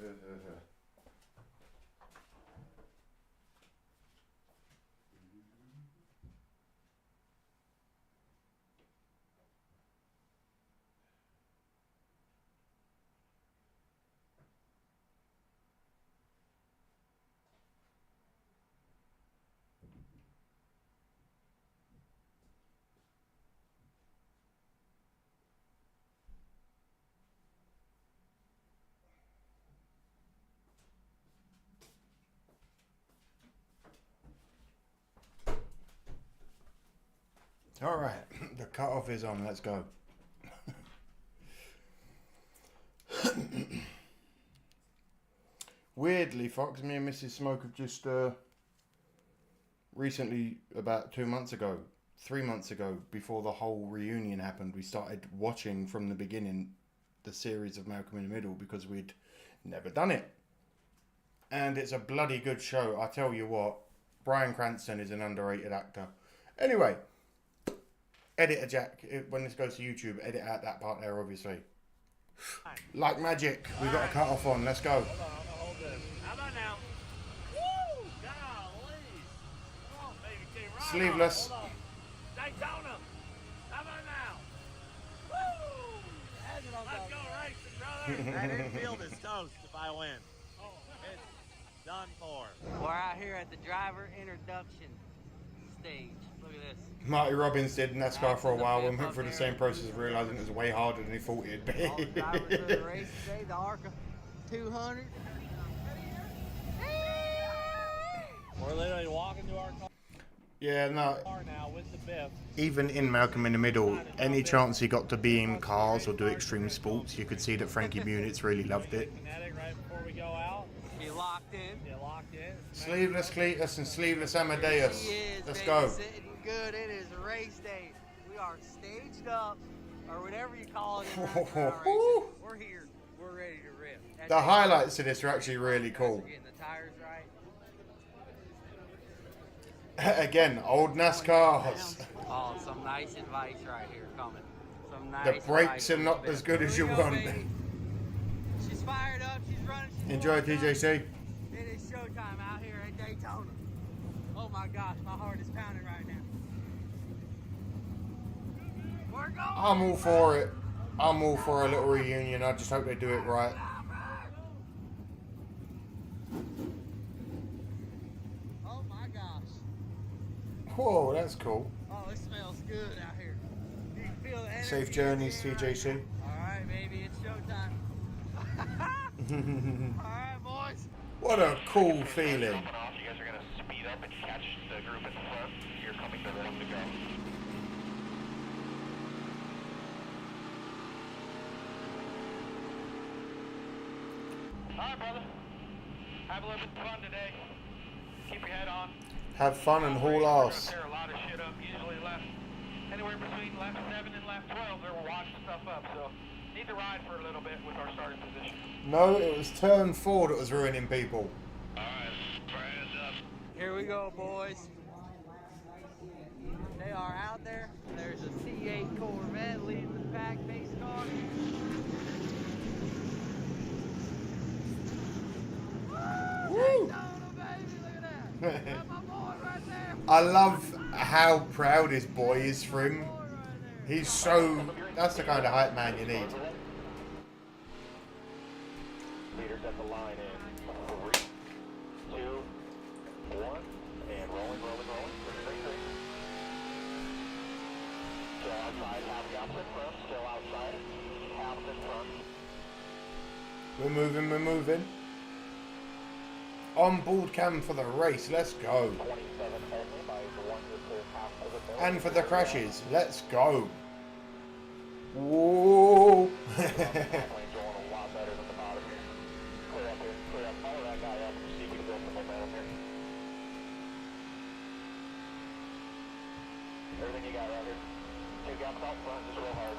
All right, the cutoff is on. Let's go. Weirdly, Fox, me and Mrs. Smoke have just recently, about 2 months ago, 3 months ago, before the whole reunion happened, we started watching from the beginning the series of Malcolm in the Middle because we'd never done it. And it's a bloody good show. I tell you what, Bryan Cranston is an underrated actor. Anyway, Editor Jack, when this goes to YouTube, edit out that part there, obviously. Like magic, we got a cut off on. Let's go. Hold on, I'm gonna hold this. How about now? Woo! Golly! Come on, baby, King Ron. Sleeveless. Hold on. Daytona. How about now? Woo! Let's go racing, brother. That infield is toast if I win. It's done for. We're out here at the driver introduction stage. Look at this. Marty Robbins did NASCAR for a while and went through the same process of realising it was way harder than he thought it'd be. All the drivers of the race today, the ARCA 200. We're literally walking to our Yeah, no. car now with the Biff. Even in Malcolm in the Middle, any chance he got to be in cars or do extreme sports, you could see that Frankie Muniz really loved it. Right before we go out. Get locked in. Get locked in. Sleeveless Cletus and Sleeveless Amadeus. Let's go. Sitting good. It is race day. We are staged up, or whatever you call it. In NASCAR racing. We're here. We're ready to rip. The highlights to this are actually really cool. Getting the tires right. Again, old NASCARs. Oh, some nice advice right here coming. Some nice The brakes are not as good as you want. Baby. She's fired up. She's running. She's Enjoy warmed up. TJC. It is showtime out here at Daytona. Oh my gosh, my heart is pounding right now. We're going. I'm all for it. I'm all for a little reunion. I just hope they do it right. Oh my gosh. Whoa, that's cool. Oh, it smells good out here. You can feel the energy. Safe journeys, TJC. Alright, baby, it's showtime. Alright, boys. What a cool feeling. You guys are going to speed up and catch the group in front. You're coming to them to go. Alright, brother. Have a little bit of fun today. Keep your head on. Have fun and haul ass. Tear a lot of shit up. Usually left anywhere between left 7 and left 12. They're washing stuff up. So need to ride for a little bit with our starting position. No, it was turn 4 that was ruining people. Alright, hands up. Here we go, boys. They are out there. There's a C8 Corvette leading the pack pace car. Woo! That's my boy right there. I love how proud his boy is for him. He's so... That's the kind of hype man you need. Leaders at the line in 3, 2, 1, and rolling. Still outside, half gaps in front, still outside, half in front. We're moving. On board cam for the race, let's go. 27 only by the one who cleared half of the field. And for the crashes, let's go. Whoa. Everything you got right here. 2 gaps out front, just roll hard.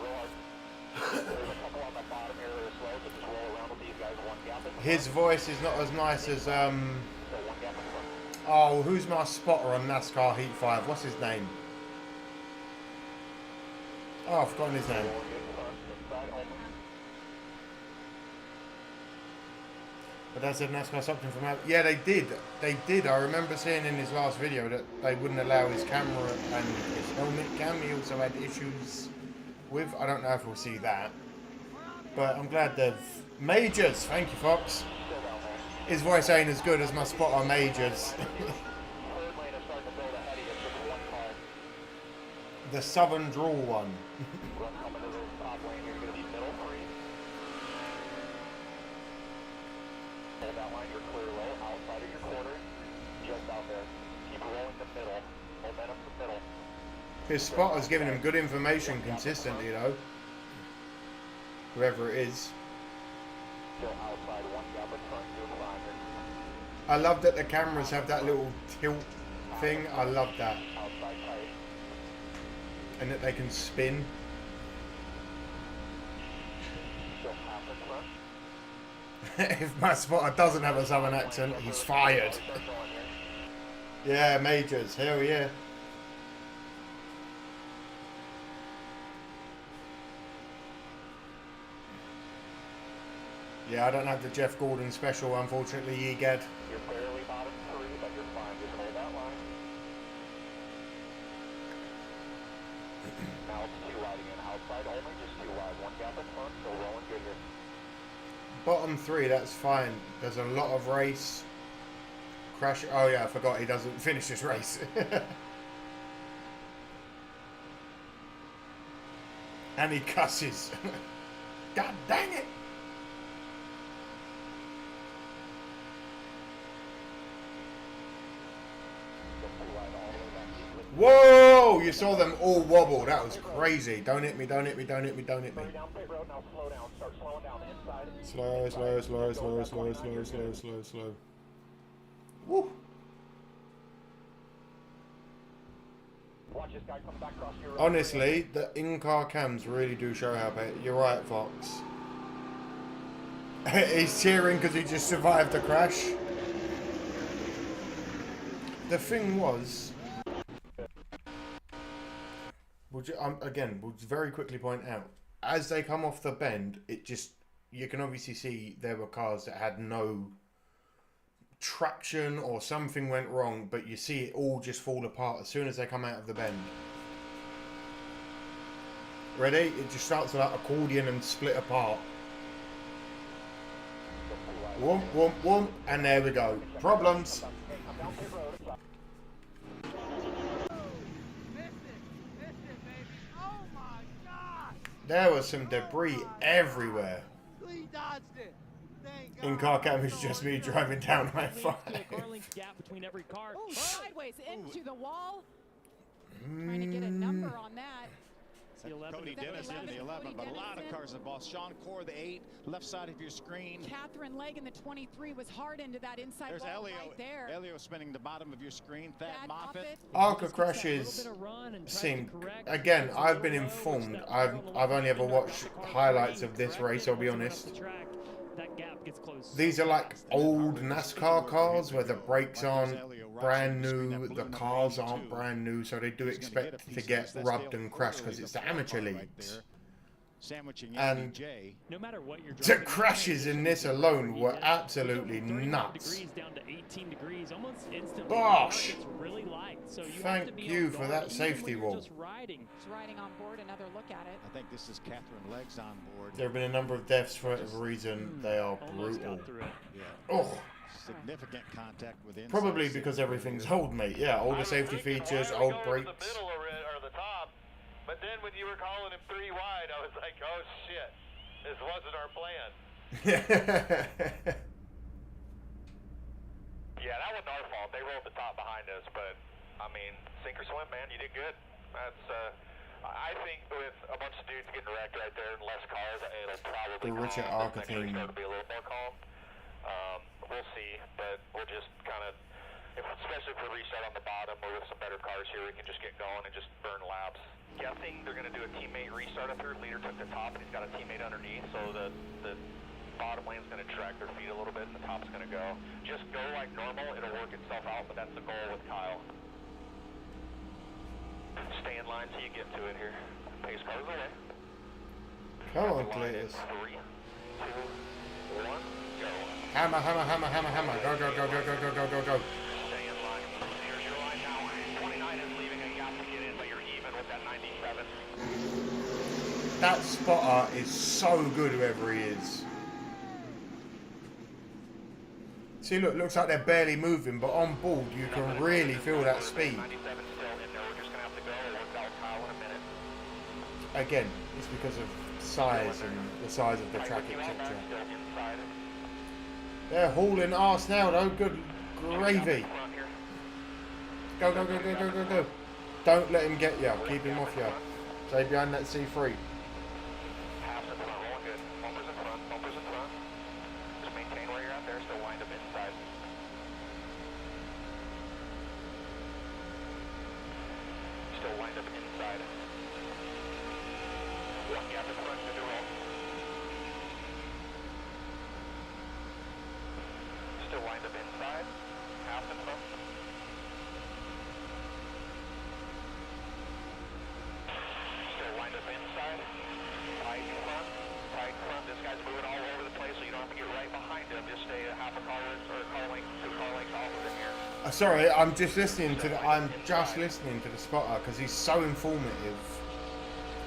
There's a couple on the bottom here that are slow, so just roll around with these guys 1 gap. His voice is not as nice as Oh, who's my spotter on NASCAR Heat 5? What's his name? Oh, I've forgotten his name. But that's a NASCAR something from out. Yeah, they did. They did. I remember seeing in his last video that they wouldn't allow his camera and his helmet cam. He also had issues with. I don't know if we'll see that. But I'm glad they've... Majors! Thank you, Fox. His voice ain't as good as my spot on Majors. The Southern Drawl one. His spotter's giving him good information consistently, though. Whoever it is. I love that the cameras have that little tilt thing. I love that. And that they can spin. If my spotter doesn't have a southern accent, he's fired. Yeah, Majors. Hell yeah. Yeah, I don't have the Jeff Gordon special, unfortunately, Egad. You're barely bottom 3, but you're fine. Just hold that line. Now it's 2 wide again. Outside only, just 2 wide. 1 gap in front, so rolling good here. Bottom 3, that's fine. There's a lot of race. Crash. Oh yeah, I forgot he doesn't finish this race. And he cusses. God dang it! Whoa! You saw them all wobble. That was crazy. Don't hit me, don't hit me, don't hit me, don't hit me. Slow, slow, slow, slow, slow, slow, slow, slow, slow. Woo! Honestly, the in-car cams really do show how bad. You're right, Fox. He's cheering because he just survived the crash. The thing was... Again, we'll very quickly point out, as they come off the bend, it just, you can obviously see there were cars that had no traction or something went wrong, but you see it all just fall apart as soon as they come out of the bend. Ready? It just starts like accordion and split apart. Whoomp, whoomp, whoomp, and there we go. Problems. There was some debris everywhere. In-car cam is just me driving down I-5. Oh, sideways into the wall. Trying to get a number on that. Cody Dennis in the 11, but a lot of cars involved. Sean Core, the 8, left side of your screen. Catherine Legg in the 23 was hard into that inside There's ball Elio, right there. Elio spinning the bottom of your screen. Thad Moffitt. Arca crashes seem... Again, I've been informed. I've only ever watched highlights of this race, I'll be honest. These are like old NASCAR cars where the brakes aren't brand new, the cars aren't brand new, so they do expect to get rubbed and crashed because it's the amateur leagues. And the crashes in this alone were absolutely nuts. Gosh! Thank you for that safety wall. Just riding on board, another look at it. I think this is Catherine Legg's on board. There have been a number of deaths for whatever reason. They are brutal. Oh! Significant contact with inside. Probably because everything's old, mate. Yeah, all the safety features, old brakes. The middle or the top, but then when you were calling him 3 wide, I was like, oh shit, this wasn't our plan. Yeah, that wasn't our fault. They rolled the top behind us, but I mean, sink or swim, man. You did good. That's I think with a bunch of dudes getting wrecked right there and less cars, it'll probably The Richard Arca thing. start to be a little more calm. We'll see, but we'll just kind of, especially if we restart on the bottom or with some better cars here, we can just get going and just burn laps. Guessing they're going to do a teammate restart up here. Leader took the top and he's got a teammate underneath, so the bottom lane's going to drag their feet a little bit and the top's going to go. Just go like normal, it'll work itself out, but that's the goal with Kyle. Stay in line till you get to it here. Pace cars away. Come on, Cletus. 3, 2, 1, go. Hammer, hammer, hammer, hammer, hammer. Go, go, go, go, go, go, go, go, go. Stay in line. Here's your line now. 29 is leaving a gap to get in, but you're even with that 97. That spotter is so good, whoever he is. See, look, looks like they're barely moving, but on board you can really feel that speed. 97 still in there. We're just going to have to go work out Kyle in a minute. Again, it's because of size and the size of the track, etc. They're hauling arse now, though. Good gravy. Go, go, go, go, go, go, go. Don't let him get you. Keep him off you. Stay behind that C3. Half in front, rolling good. Bumpers in front, bumpers in front. Just maintain where you're at there, still wind up inside. Still wind up inside. One gap in front, good to roll. Still wind up inside. Half in front. Still wind up inside. Tight in front. Tight in front. This guy's moving all over the place, so you don't have to get right behind him. Just stay a half a car or car length, 2 car lengths off of him here. Sorry, I'm just listening to the spotter because he's so informative.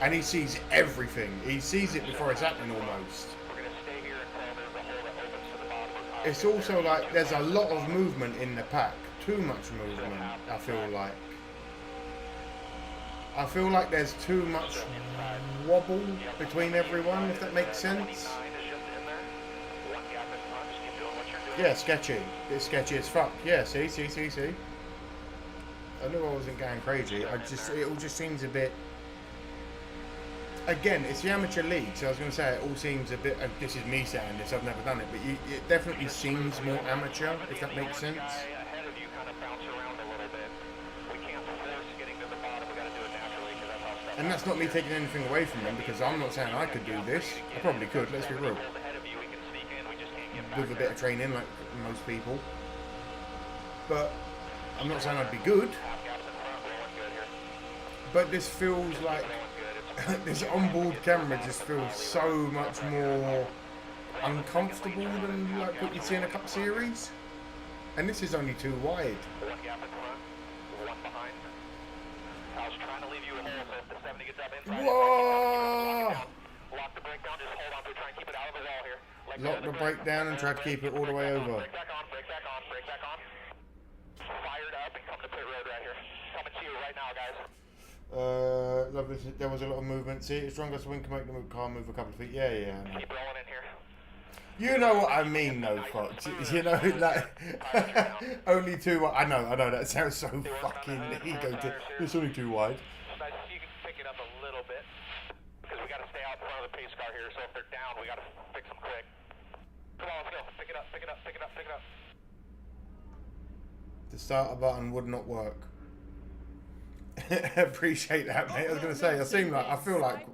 And he sees everything. He sees it before it's happening almost. It's also like there's a lot of movement in the pack. Too much movement, I feel like. I feel like there's too much wobble between everyone, if that makes sense. Yeah, sketchy. It's sketchy as fuck. Yeah, see. I knew I wasn't going crazy. It all just seems a bit... Again, it's the amateur league, so I was going to say it all seems a bit... this is me saying this, I've never done it, but it definitely seems more amateur, if that makes sense. And that's not me taking anything away from them, because I'm not saying I could do this. I probably could, let's be real. With a bit of training, like most people. But I'm not saying I'd be good. But this feels like... this onboard camera just feels so much more uncomfortable than like what you see in a Cup Series. And this is only too wide. One gap in front, one behind. I was trying to leave you in there, so if the 70 gets up inside... Whoa! Lock the brake down, just hold on to it, try and keep it out of the wall here. Lock the brake down and try to keep it all the way over. Brake back on, brake back on, brake back on. Fired up and come to pit road right here. Coming to you right now, guys. Lovely. There was a lot of movement. See, it's strongest wind can make the car move a couple of feet. Yeah. Keep rolling in here. You know what I mean, though, Fox. You know, like only too. I know. That sounds so fucking ego. It's only too wide. Nice if you can pick it up a little bit, because we got to stay out in front of the pace car here. So if they're down, we got to fix them quick. Come on, let's go. Pick it up. The starter button would not work. Appreciate that, mate. I was going to say, I feel like.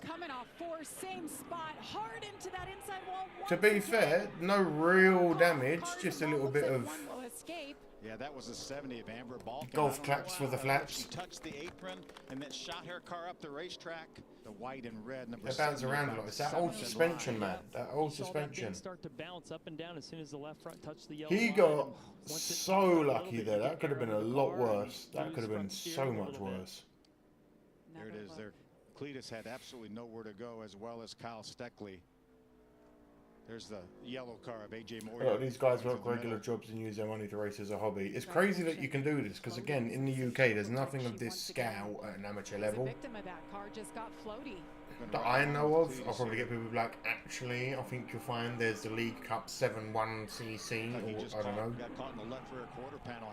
Coming off 4, same spot, hard into that inside wall. To be fair, no real damage, just a little bit of. Yeah, that was a 70 of Amber Ball. Golf claps for the flaps. She touched the apron and then shot her car up the racetrack. The white and red number. They bounce around a lot. It's that old suspension, man. That old suspension. Start to bounce up and down as soon as the left front touched the yellow. He got so lucky there. That could have been a lot worse. That could have been so much worse. There it is. There, Cletus had absolutely nowhere to go, as well as Kyle Steckley. There's the yellow car of AJ Moore. A lot of these guys work regular jobs and use their money to race as a hobby. It's crazy that you can do this, because again, in the UK, there's nothing of this scale at an amateur level. That I know of. I'll probably get people like, actually, I think you'll find there's the League Cup 7-1cc, or I don't know.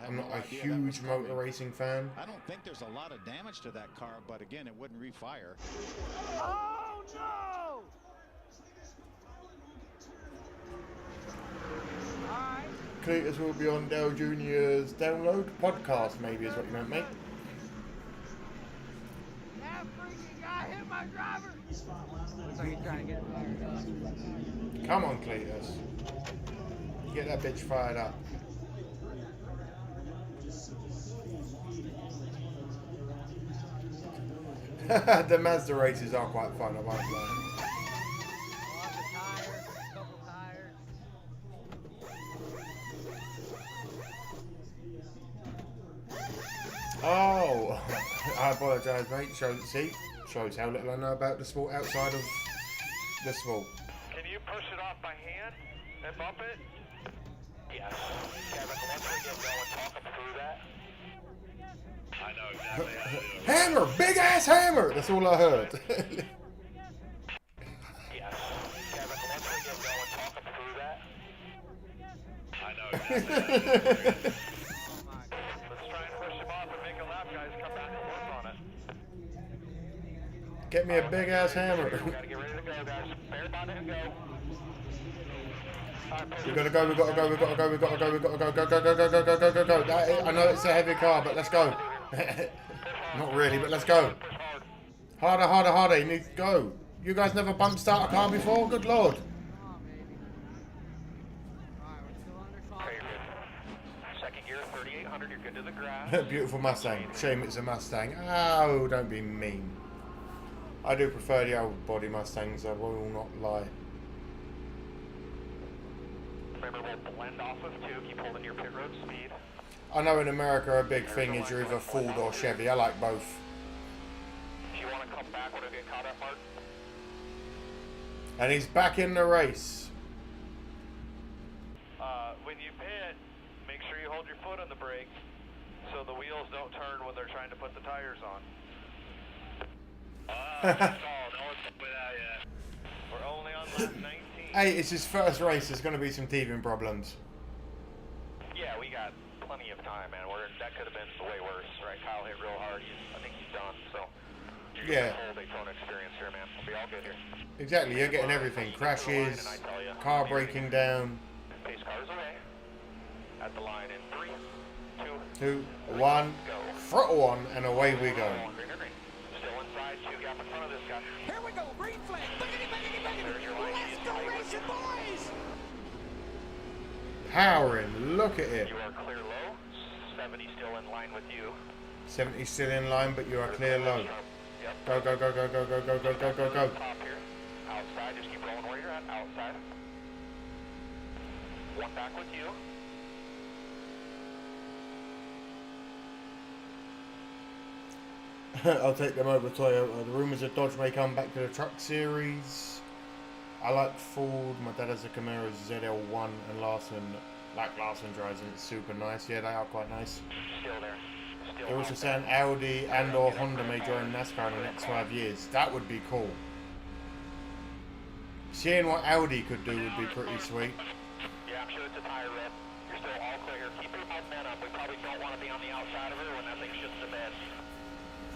I'm not a huge motor racing fan. I don't think there's a lot of damage to that car, but again, it wouldn't refire. Oh no! Cletus will be on Dale Jr.'s download podcast, maybe is what you meant, mate. That freaking guy hit my Come on, Cletus. Get that bitch fired up. The Mazda races are quite fun, I won't lie. Oh, I apologise, mate. Shows how little I know about the sport outside of the sport. Can you push it off by hand and bump it? Yes. Kevin, once we get going, talk them through that. I know exactly how to do it. Hammer! Big ass hammer! That's all I heard. Yes. Kevin, once we get going, talk them through that. I know exactly how to do it. Let's try and push him off and make a lap, guys. Come back and work on it. Get me a big ass hammer. We gotta get ready to go, guys. Bear down and go. We gotta go, we gotta go, we gotta go, we gotta go, we gotta go, go, go, go, go, go, go, go, go, go. I know it's a heavy car, but let's go. Not really, but let's go. Harder, harder, harder. You need to go. You guys never bump start a car before? Good lord. Second gear, 3800. You're good to the grass. Beautiful Mustang. Shame it's a Mustang. Oh, don't be mean. I do prefer the old body Mustangs, I will not lie. Remember, we'll blend off of two. Keep holding your pit road speed. I know in America a big thing is you're either Ford or Chevy. I like both. If you want to come back when I get caught up, Mark. And he's back in the race. When you pit, make sure you hold your foot on the brake so the wheels don't turn when they're trying to put the tires on. We're only on lap 19. Hey, it's his first race. There's going to be some teething problems. Yeah, we got plenty of time, man. That could have been way worse, right? Kyle hit real hard. I think he's done, so you're Yeah. getting a full Daytona experience here, man. We'll be all good here. Exactly, you're getting everything. Crashes, car breaking down. Pace cars away. At the line in 3, 2, 2, 1, throttle on, and away we go. Still inside, 2 gap in front of this guy. Here we go, green flag. There's your line. Let's go racing, boys. Powering, look at it. You are clear low. 70 still in line with you. 70 still in line, but you are clear low. Go, go, go, go, go, go, go, go, go, go, go. Top here. Outside, just keep rolling where you're at. Outside. One back with you. I'll take them over Toyota. The rumours of Dodge may come back to the truck series. I like Ford. My dad has a Camaro ZL1 and Larson. Like Larson drives and it's super nice. Yeah, they are quite nice. Still there. They're also saying Audi and or Honda may join NASCAR in the next 5 years. That would be cool. Seeing what Audi could do would be pretty sweet. Yeah, I'm sure it's a tire rip. You're still all clear. Keep your momentum. We probably don't want to be on the outside of her when that thing shits the bed.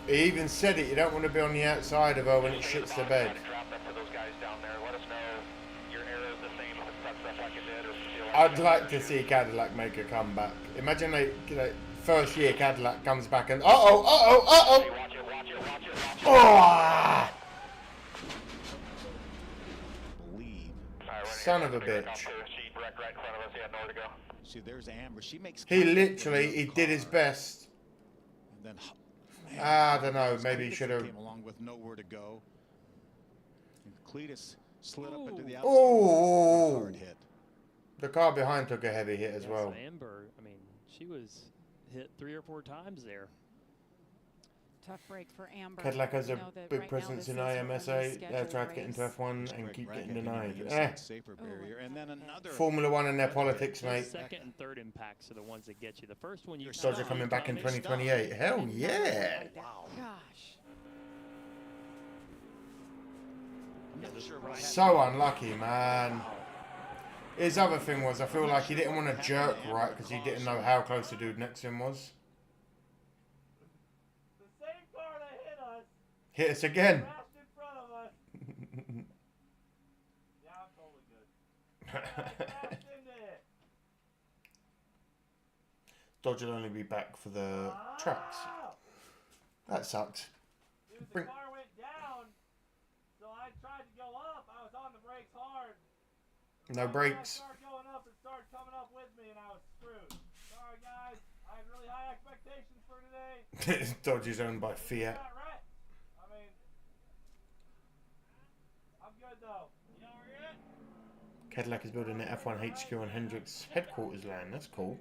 He even said it, you don't want to be on the outside of her when it shits the bed. Drop that for those guys down there. Let us know your arrow's the same if it sucks up like it did or feel like I'd like to see Cadillac make a comeback. Imagine they, first year Cadillac comes back and oh! Son of a bitch. See, there's Amber. She makes. He did his best. And then, I don't know. Maybe he should have. Came along with nowhere to go. And Cletus slid up into the outside. Oh! Hard hit. The car behind took a heavy hit as well. So Amber, I mean, she was hit 3 or 4 times there. Tough break for Amber. Cadillac has a You know that big right now presence this in is her IMSA. only They scheduled tried to get into race. F1 and keep getting denied. Safer barrier. And then another Formula One and their politics, mate. Second and third impacts are the ones that get you. The first one you Dodger coming back in 2028. Hell yeah! Wow. Gosh. So unlucky, man. His other thing was, I feel like he didn't want to jerk right because he didn't know how close the dude next to him was. The same car that hit us. Hit us again. Crashed in front of us. Yeah, I'm totally good. Crashed into it. Dodge will only be back for the tracks. That sucks. Dude, the car went down brakes hard. No brakes. I started going up and started coming up with me, and I was screwed. Sorry, guys. I had really high expectations for today. Dodge is owned by Fiat. I mean, I'm good though. You all right? Cadillac is building the F1 HQ on Hendrick's headquarters land. That's cool.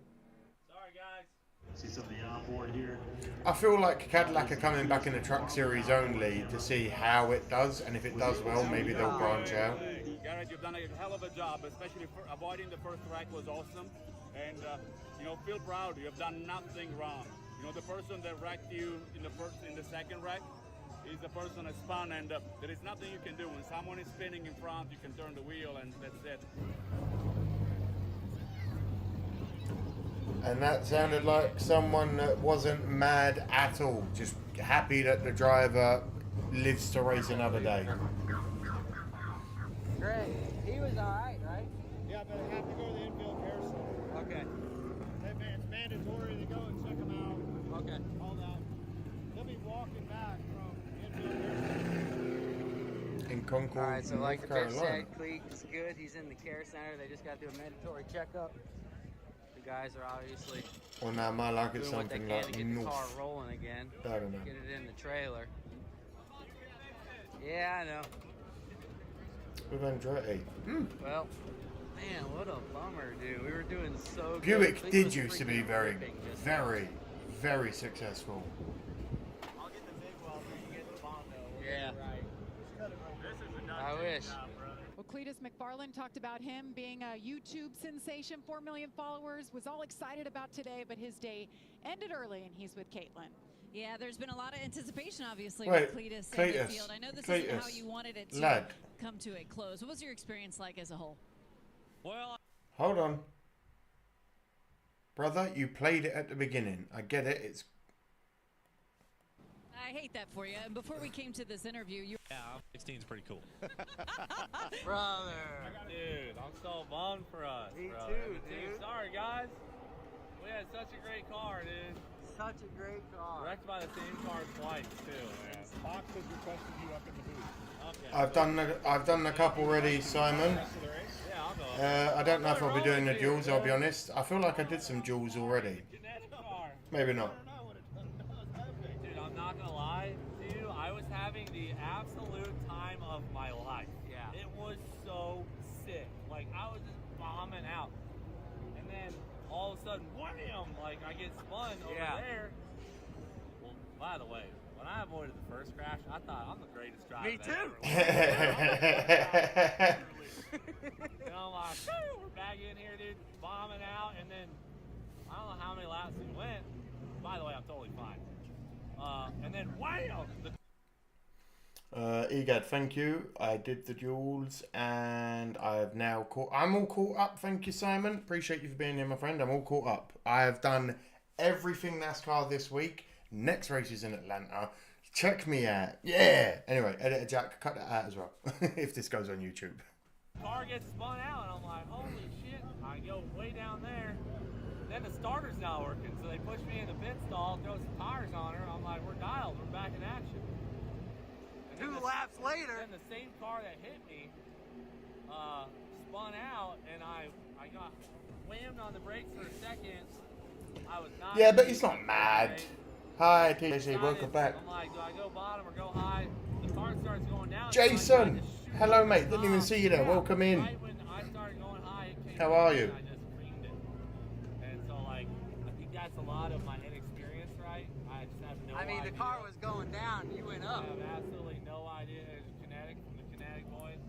Sorry, guys. See some of the onboard here. I feel like Cadillac are coming back in the truck series only to see how it does, and if it does well, maybe they'll branch out. Garrett, you've done a hell of a job, especially for avoiding the first wreck was awesome. And, you know, feel proud. You have done nothing wrong. You know, the person that wrecked you in the second wreck is the person that spun, and there is nothing you can do. When someone is spinning in front, you can turn the wheel, and that's it. And that sounded like someone that wasn't mad at all, just happy that the driver lives to race another day. Great. He was all right, right? Yeah, but I have to go to the infield carousel. Okay. It's mandatory to go and check him out. Okay. All that. He'll be walking back from the infield carousel. In Concord, All right, so like North the bitch Carolina. said, Cleek is good. He's in the care center. They just got to do a mandatory checkup. The guys are obviously Well, now my luck is doing what they something can to like get the car north. rolling again. I don't know. Get it in the trailer. Yeah, I know. With Andretti. Well, man, what a bummer, dude. We were doing so good. Buick Cleek did was used to be freaking very, ripping just very, very successful. I'll get the big well so you get the Bondo. Yeah. Right. This is a I wish. Well, Cletus McFarland talked about him being a YouTube sensation, 4 million followers, was all excited about today, but his day ended early, and he's with Caitlin. Yeah, there's been a lot of anticipation, obviously, Wait, with Cletus in the field. I know this isn't how Cletus, you wanted it to lad. come to a close. What was your experience like as a whole? Well, Hold on. Brother, you played it at the beginning. I get it. It's I hate that for you. And before we came to this interview, you... Yeah, 16 is pretty cool. Brother. Dude, I'm so bummed for us. Me brother. too, Team, dude. sorry, guys. We had such a great car, dude. Such a great car. Wrecked by the same car twice, too, man. Fox has requested you up in the booth. Okay. I've done a couple already, Simon. Yeah, I'll go. I don't know if I'll be doing the duels. I'll be honest. I feel like I did some duels already. Maybe not. Dude, I'm not gonna lie to you. I was having the absolute time of my life. Yeah. It was so sick. Like, I was just bombing out. And then all of a sudden, wham! Like, I get spun over there. Well, by the way, when I avoided the first crash, I thought I'm the greatest driver. Me too. And I'm like, "Woo, we're back in here, dude, bombing out." And then I don't know how many laps we went. By the way, I'm totally fine. And then wham! Egad, thank you. I did the duels and I've now I'm all caught up. Thank you, Simon. Appreciate you for being here, my friend. I'm all caught up. I have done everything NASCAR this week. Next race is in Atlanta. Check me out. Yeah. Anyway, Editor Jack, cut that out as well if this goes on YouTube. Car gets spun out, and I'm like, holy shit. I go way down there. Then the starter's not working, so they push me in the pit stall, throw some tires on her. I'm like, we're dialed. We're back in action. And 2 laps later. Then the same car that hit me spun out, and I got whammed on the brakes for a second. I was not. Yeah, but he's not mad. Hi, TJ. Welcome back. I'm like, do I go bottom or go high? The car starts going down. Jason. Hello, mate. Didn't even see you there. Welcome in. Right when I started going high, it came How are you? and I just creamed it. And so, like, I think that's a lot of my inexperience, right? I just have no idea. I mean, the car was going down. You went up. I have absolutely no idea. There's a kinetic from the kinetic boys.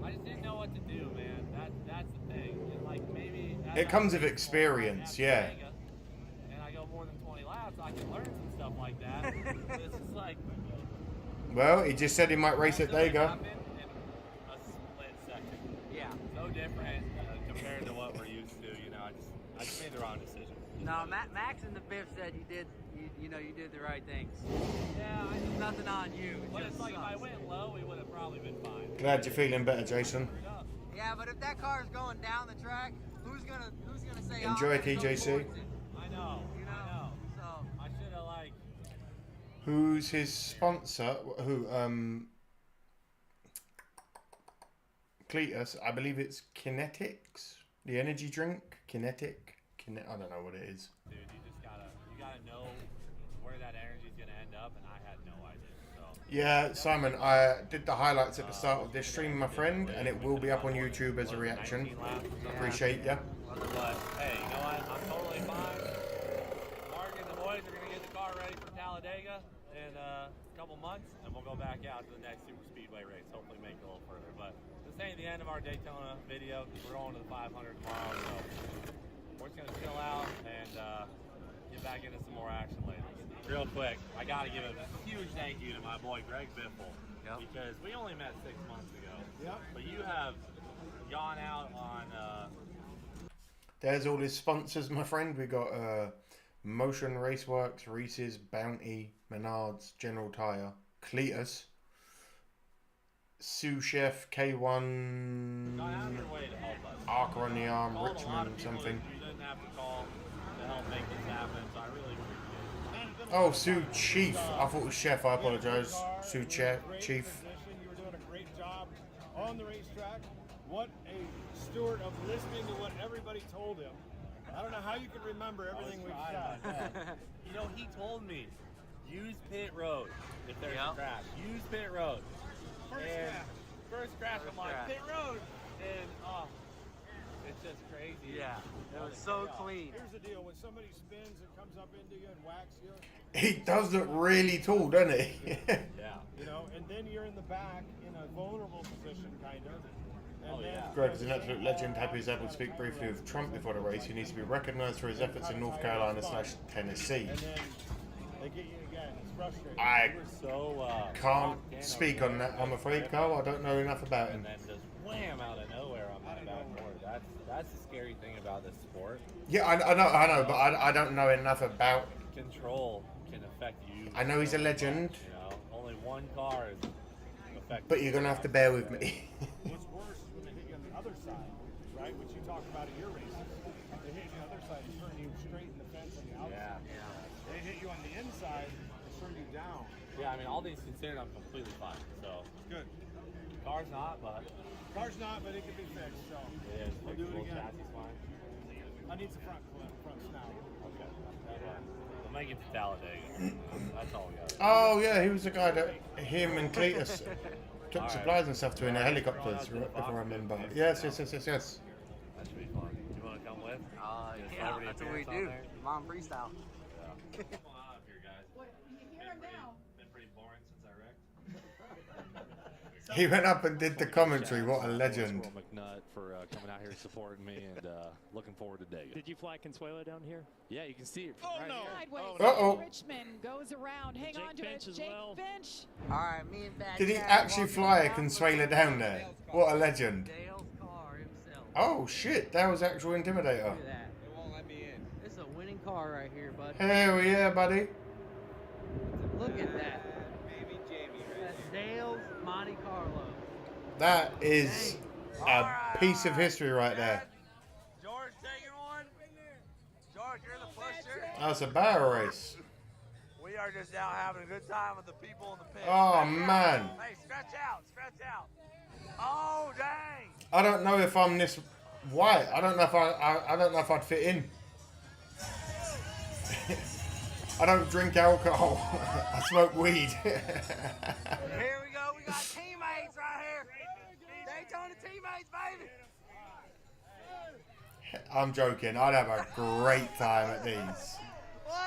I just didn't know what to do, man. That's the thing. And, like, maybe It comes with experience, yeah. And I go more than 20 laps, I can learn some stuff like that. But it's just like, Well, he just said he might race at Dega. a split second. Yeah. So different compared to what we're used to. You know, I just made the wrong decision. No, Max in the fifth said you did the right things. Yeah, nothing on you. But Just it's like if I sucks. went low, we would have probably been fine. Glad you're feeling better, Jason. Yeah, but if that car is going down the track, who's gonna say? Enjoy, I'm gonna go TJC. towards it? I know. You know. So I should have like. Who's his sponsor? Who? Cletus. I believe it's Kinetics, the energy drink. Kinetic. I don't know what it is. Dude, you gotta know where that energy is gonna end up, and I had no idea. So. Yeah, Simon, I did the highlights at the start of this stream, my friend, and it will be up on YouTube as a reaction. Appreciate ya. But hey, you know what? I'm totally fine. Mark and the boys are gonna get the car ready for Talladega in a couple months, and we'll go back out to the next super speedway race. Hopefully, make it a little further. But this ain't the end of our Daytona video because we're going to the 500 tomorrow. So we're just gonna chill out and get back into some more action later. Real quick, I gotta give a huge thank you to my boy Greg Biffle because we only met 6 months ago. But you have gone out on. There's all his sponsors, my friend. We got Motion Raceworks, Reese's, Bounty, Menards, General Tire, Cletus, Sous Chef, K1, Arca on the Arm, Richmond, something. You didn't have to call to help make this happen, so I really appreciate it. Oh, Sue Chief. I thought it was Chef. I apologize. Sue Chief. You were doing a great job on the racetrack. What a steward of listening to what everybody told him. I don't know how you can remember everything we've said. You know, he told me, use pit road if there's a crash. Use pit road. First crash, I'm like, pit road. And, it's just crazy. Yeah, it was so clean. Here's the deal. When somebody spins and comes up into you and whacks you. He does look really tall, doesn't he? Yeah. You know, and then you're in the back in a vulnerable position, kind of. Greg is an absolute legend. Happy he's able to speak briefly with Trump before the race. He needs to be recognised for his efforts in North Carolina/Tennessee. And then they get you again. It's frustrating. I can't speak on that, I'm afraid, Carl. I don't know enough about him. And then just wham out of nowhere on my backboard. That's the scary thing about this sport. Yeah, I know, but I don't know enough about. Control can affect you. I know he's a legend. You know, only one car is affected. But you're gonna have to bear with me. What's worse is when they hit you on the other side, right? Which you talk about in your races. They hit you on the other side and turn you straight in the fence on the outside. Yeah. They hit you on the inside and turn you down. Yeah, I mean, all these considered, I'm completely fine. So good. Car's not, but it can be fixed. So it is. We'll do it again. Chassis fine. I need some front snout. Okay. We'll make it to Talladega. That's all we got. Oh yeah, he was the guy that him and Cletus took supplies and stuff to in the helicopters, if I remember. Yes. That should be fun. You want to come with? Yeah, that's what we do. Mom freestyle. Yeah. Come on up here, guys. Been pretty boring since I wrecked. He went up and did the commentary. What a legend. McNutt for coming out here supporting me and looking forward to Dega. Did you fly Consuelo down here? Yeah, you can see it. Oh, right no. Here. Sideways. Richmond goes around. Hang on to it. Jake Finch. All right, me and Bad Did he Cat actually walking fly a around Consuelo down there? What a legend. Dale's car himself. Oh shit, that was actual Intimidator. Look at that. It won't let me in. This is a winning car right here, bud. Hell yeah, buddy. Look at that. Baby Jamie right That's Dale's Monte Carlo. That is a piece of history right there. George taking one. George, you're the pusher. That's a barrel race. We are just out having a good time with the people in the pit. Oh man. Hey, stretch out, stretch out. Oh dang. I don't know if I'm this white. I don't know if I don't know if I'd fit in. I don't drink alcohol. I smoke weed. Here we go. We got teammates right here. Daytona teammates, baby. I'm joking. I'd have a great time at these.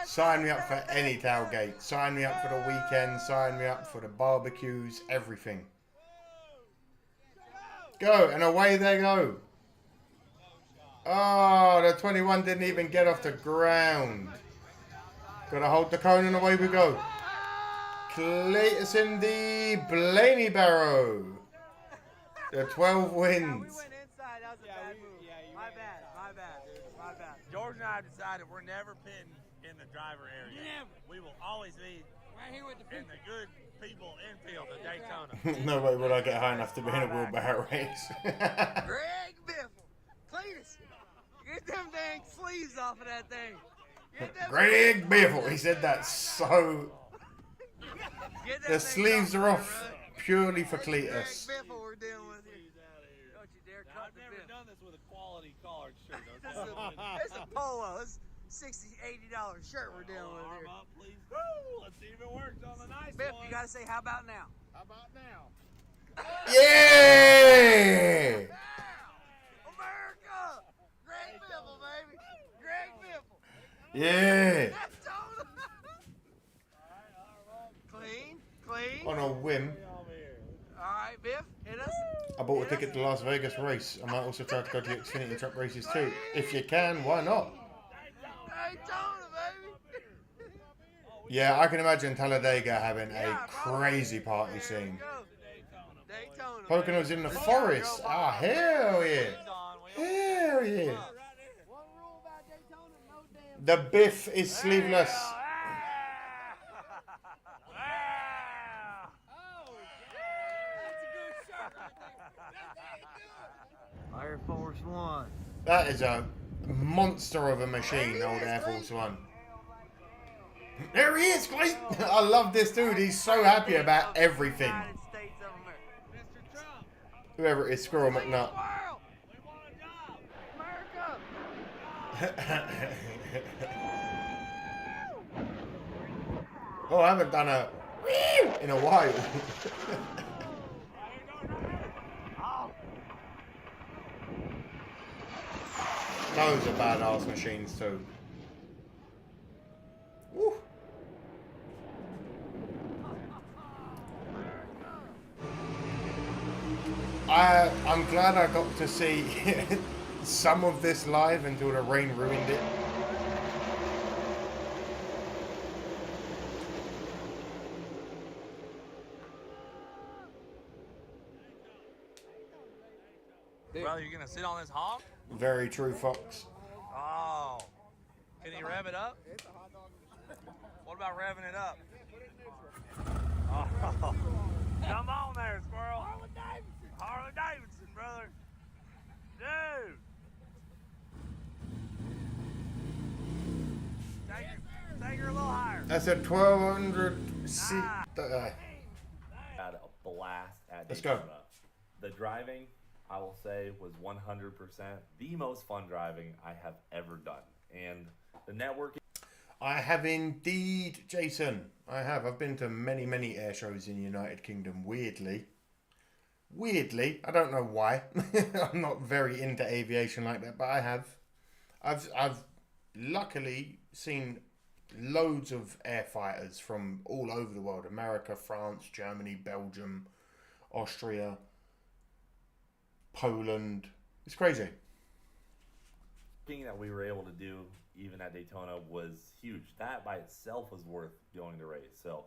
Sign me up for any tailgate. Sign me up for the weekend. Sign me up for the barbecues. Everything. Go, and away they go. Oh, the 21 didn't even get off the ground. Gotta hold the cone and away we go. Cletus in the Blaney Barrow. The 12 wins. We went inside. That was a bad move. My bad, dude. My bad. George and I have decided we're never pitting in the driver area. Never. We will always be right here with the good people infield at Daytona. No way would I get high enough to be in a wheelbarrow race. Greg Biffle. Cletus, get them dang sleeves off of that thing. Greg Biffle. He said that so... The sleeves are off purely for Cletus. Greg Biffle we're dealing with here. I've never done this with a quality collared shirt. Okay? It's a polo. It's $60, $80 shirt we're dealing with here. Arm up, please. Woo! Let's see if it works on the nice Biff, one. you gotta say, how about now? How about now? Yeah! America! Greg Biffle, baby! Greg Biffle! Yeah! Clean, clean. On a whim, Alright, Biff, hit us. I bought a ticket to the Las Vegas race. I might also try to go to the Xfinity truck races too. If you can, why not? Daytona, baby! Yeah, I can imagine Talladega having a crazy party scene. Daytona. Pocono's in the forest. Ah, hell yeah. Hell yeah. The Biff is sleeveless. Air Force One. That is a monster of a machine, old Air Force One. There he is, Clayton. I love this dude. He's so happy about everything. Whoever it is, Squirrel McNutt. Oh, I haven't done a in a while. Those are badass machines too. Woo. I'm glad I got to see some of this live until the rain ruined it. Brother, you gonna sit on this hog? Very true, Fox. Oh. Can he rev it up? What about revving it up? Oh. Come on there, squirrel. Harley Davidson, brother. Dude. Take her a little higher. That's a 1200 seat. Had a blast at Let's go. Daytona. The driving, I will say, was 100% the most fun driving I have ever done. And the networking. I have indeed, Jason. I have. I've been to many, many air shows in the United Kingdom, weirdly. Weirdly. I don't know why. I'm not very into aviation like that, but I have. I've luckily seen loads of air fighters from all over the world. America, France, Germany, Belgium, Austria, Poland. It's crazy. Thing that we were able to do even at Daytona was huge. That by itself was worth going to race. So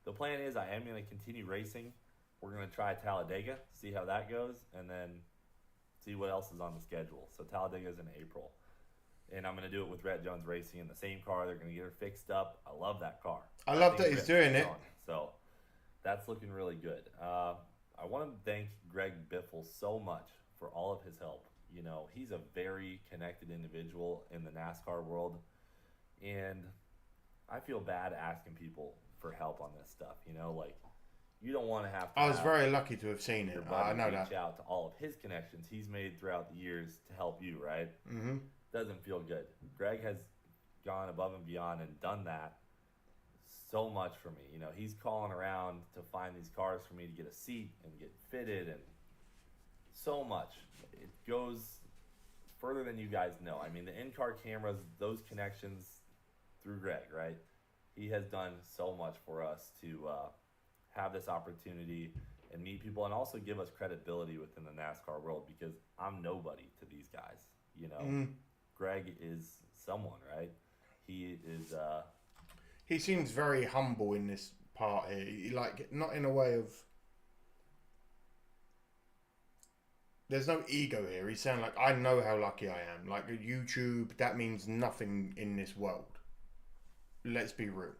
the plan is I am going to continue racing. We're going to try Talladega, see how that goes, and then see what else is on the schedule. So Talladega is in April. And I'm going to do it with Rhett Jones Racing in the same car. They're going to get her fixed up. I love that car. I love that he's doing it. So that's looking really good. I want to thank Greg Biffle so much for all of his help. You know, he's a very connected individual in the NASCAR world. And I feel bad asking people for help on this stuff. You know, like, you don't want to have to. I was very lucky to have seen it. I know that. Reach out to all of his connections he's made throughout the years to help you, right? Mm-hmm. Doesn't feel good. Greg has gone above and beyond and done that so much for me. You know, he's calling around to find these cars for me to get a seat and get fitted and so much. It goes further than you guys know. I mean, the in-car cameras, those connections through Greg, right? He has done so much for us to have this opportunity and meet people and also give us credibility within the NASCAR world because I'm nobody to these guys, you know? Greg is someone, right? He is... He seems very humble in this part here. Like, not in a way of... There's no ego here. He's saying, like, I know how lucky I am. Like, YouTube, that means nothing in this world. Let's be real.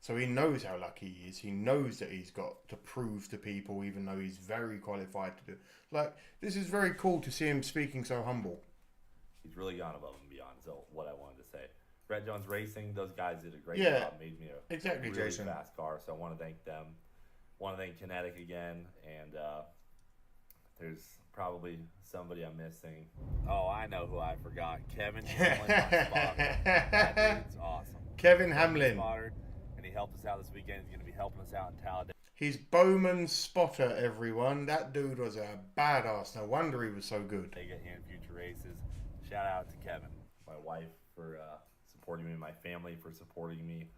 So he knows how lucky he is. He knows that he's got to prove to people, even though he's very qualified to do. Like, this is very cool to see him speaking so humble. He's really gone above and beyond. So what I wanted to say, Rhett Jones Racing, those guys did a great job. Made me a exactly, really Jason. fast car. So I want to thank them. Want to thank Kinetic again, and there's probably somebody I'm missing. Oh, I know who I forgot. Kevin Hamlin, my spotter. That dude's awesome. Kevin Hamlin. Spotter, and he helped us out this weekend. He's going to be helping us out in Talladega. He's Bowman's spotter, everyone. That dude was a badass. No wonder he was so good. They get here in future races. Shout out to Kevin, my wife, for supporting me, my family for supporting me.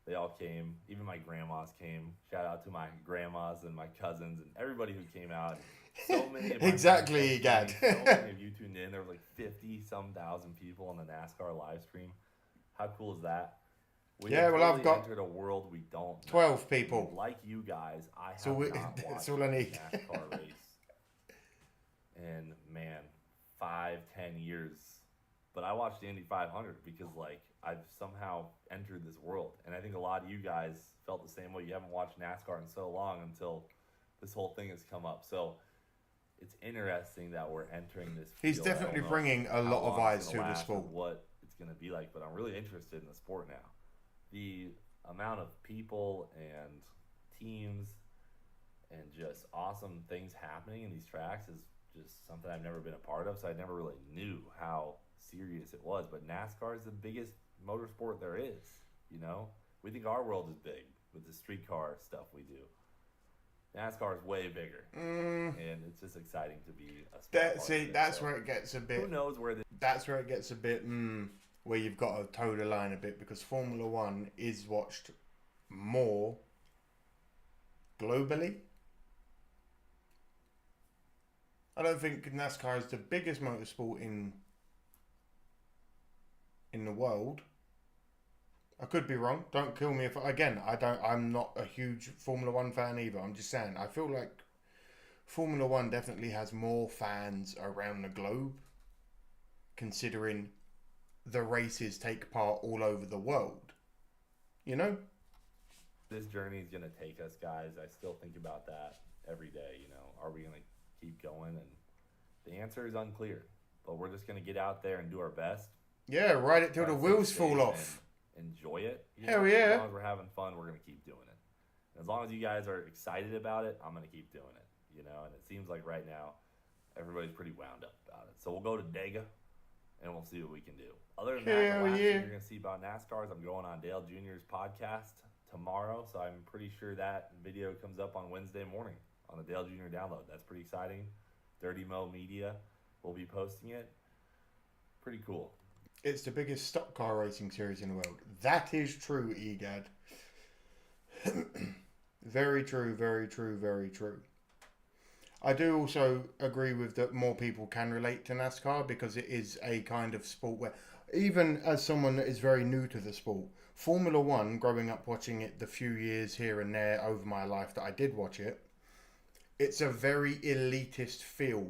They all came. Even my grandmas came. Shout out to my grandmas and my cousins and everybody who came out. So many of my exactly, Gad. So many of you tuned in. There was like 50-some thousand people on the NASCAR live stream. How cool is that? We yeah, well, I've got entered a world we don't know. 12 people. Like you guys, I have not that's watched all I need. a NASCAR race. And man, 5-10 years. But I watched the Indy 500 because like I've somehow entered this world. And I think a lot of you guys felt the same way. You haven't watched NASCAR in so long until this whole thing has come up. So it's interesting that we're entering this field. He's definitely bringing a lot of eyes to the sport. What it's going to be like, but I'm really interested in the sport now. The amount of people and teams and just awesome things happening in these tracks is just something I've never been a part of, so I never really knew how serious it was. But NASCAR is the biggest motorsport there is, you know? We think our world is big with the streetcar stuff we do. NASCAR is way bigger, and it's just exciting to be a sport. That's where it gets a bit... Who knows where this... That's where it gets a bit... where you've got to toe the line a bit, because Formula One is watched more globally. I don't think NASCAR is the biggest motorsport in the world. I could be wrong. Don't kill me if I'm not a huge Formula One fan either. I'm just saying I feel like Formula One definitely has more fans around the globe, considering the races take part all over the world. You know? This journey is going to take us, guys. I still think about that every day, you know. Are we going to keep going? And the answer is unclear. But we're just going to get out there and do our best. Yeah, ride it till the wheels fall off. Enjoy it. Hell yeah. As long as we're having fun, we're going to keep doing it. And as long as you guys are excited about it, I'm going to keep doing it. You know, and it seems like right now, everybody's pretty wound up about it. So we'll go to Dega, and we'll see what we can do. Other than that, the last thing you're going to see about NASCAR is I'm going on Dale Jr.'s podcast tomorrow, so I'm pretty sure that video comes up on Wednesday morning on the Dale Jr. download. That's pretty exciting. Dirty Mo Media will be posting it. Pretty cool. It's the biggest stock car racing series in the world. That is true, Egad. Very true, very true, very true. I do also agree with that more people can relate to NASCAR because it is a kind of sport where, even as someone that is very new to the sport, Formula One, growing up watching it the few years here and there over my life that I did watch it, it's a very elitist feel.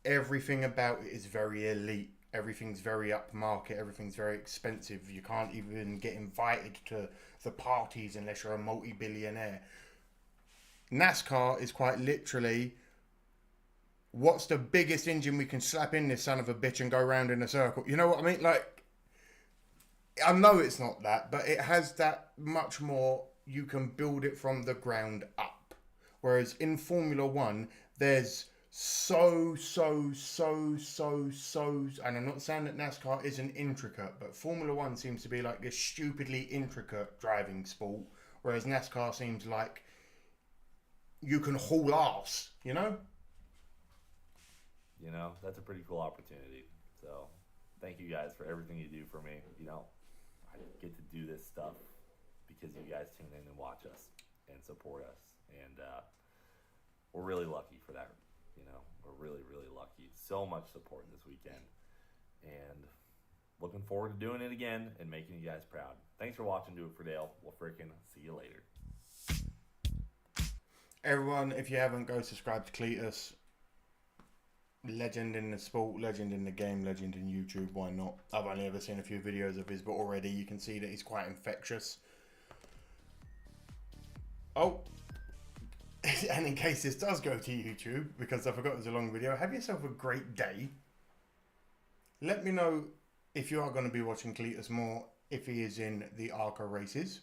Everything about it is very elite. Everything's very upmarket. Everything's very expensive. You can't even get invited to the parties unless you're a multi-billionaire. NASCAR is quite literally, what's the biggest engine we can slap in this son of a bitch and go round in a circle? You know what I mean? Like, I know it's not that, but it has that much more. You can build it from the ground up. Whereas in Formula One, there's so, and I'm not saying that NASCAR isn't intricate, but Formula One seems to be like this stupidly intricate driving sport, whereas NASCAR seems like you can haul ass, you know? You know, that's a pretty cool opportunity. So, thank you guys for everything you do for me. You know, I get to do this stuff because you guys tune in and watch us and support us. And we're really lucky for that. You know, we're really, really lucky. So much support this weekend. And looking forward to doing it again and making you guys proud. Thanks for watching Do It For Dale. We'll freaking see you later. Everyone, if you haven't, go subscribe to Cletus. Legend in the sport, legend in the game, legend in YouTube. Why not? I've only ever seen a few videos of his, but already you can see that he's quite infectious. Oh, and in case this does go to YouTube, because I forgot it was a long video, have yourself a great day. Let me know if you are going to be watching Cletus more, if he is in the ARCA races.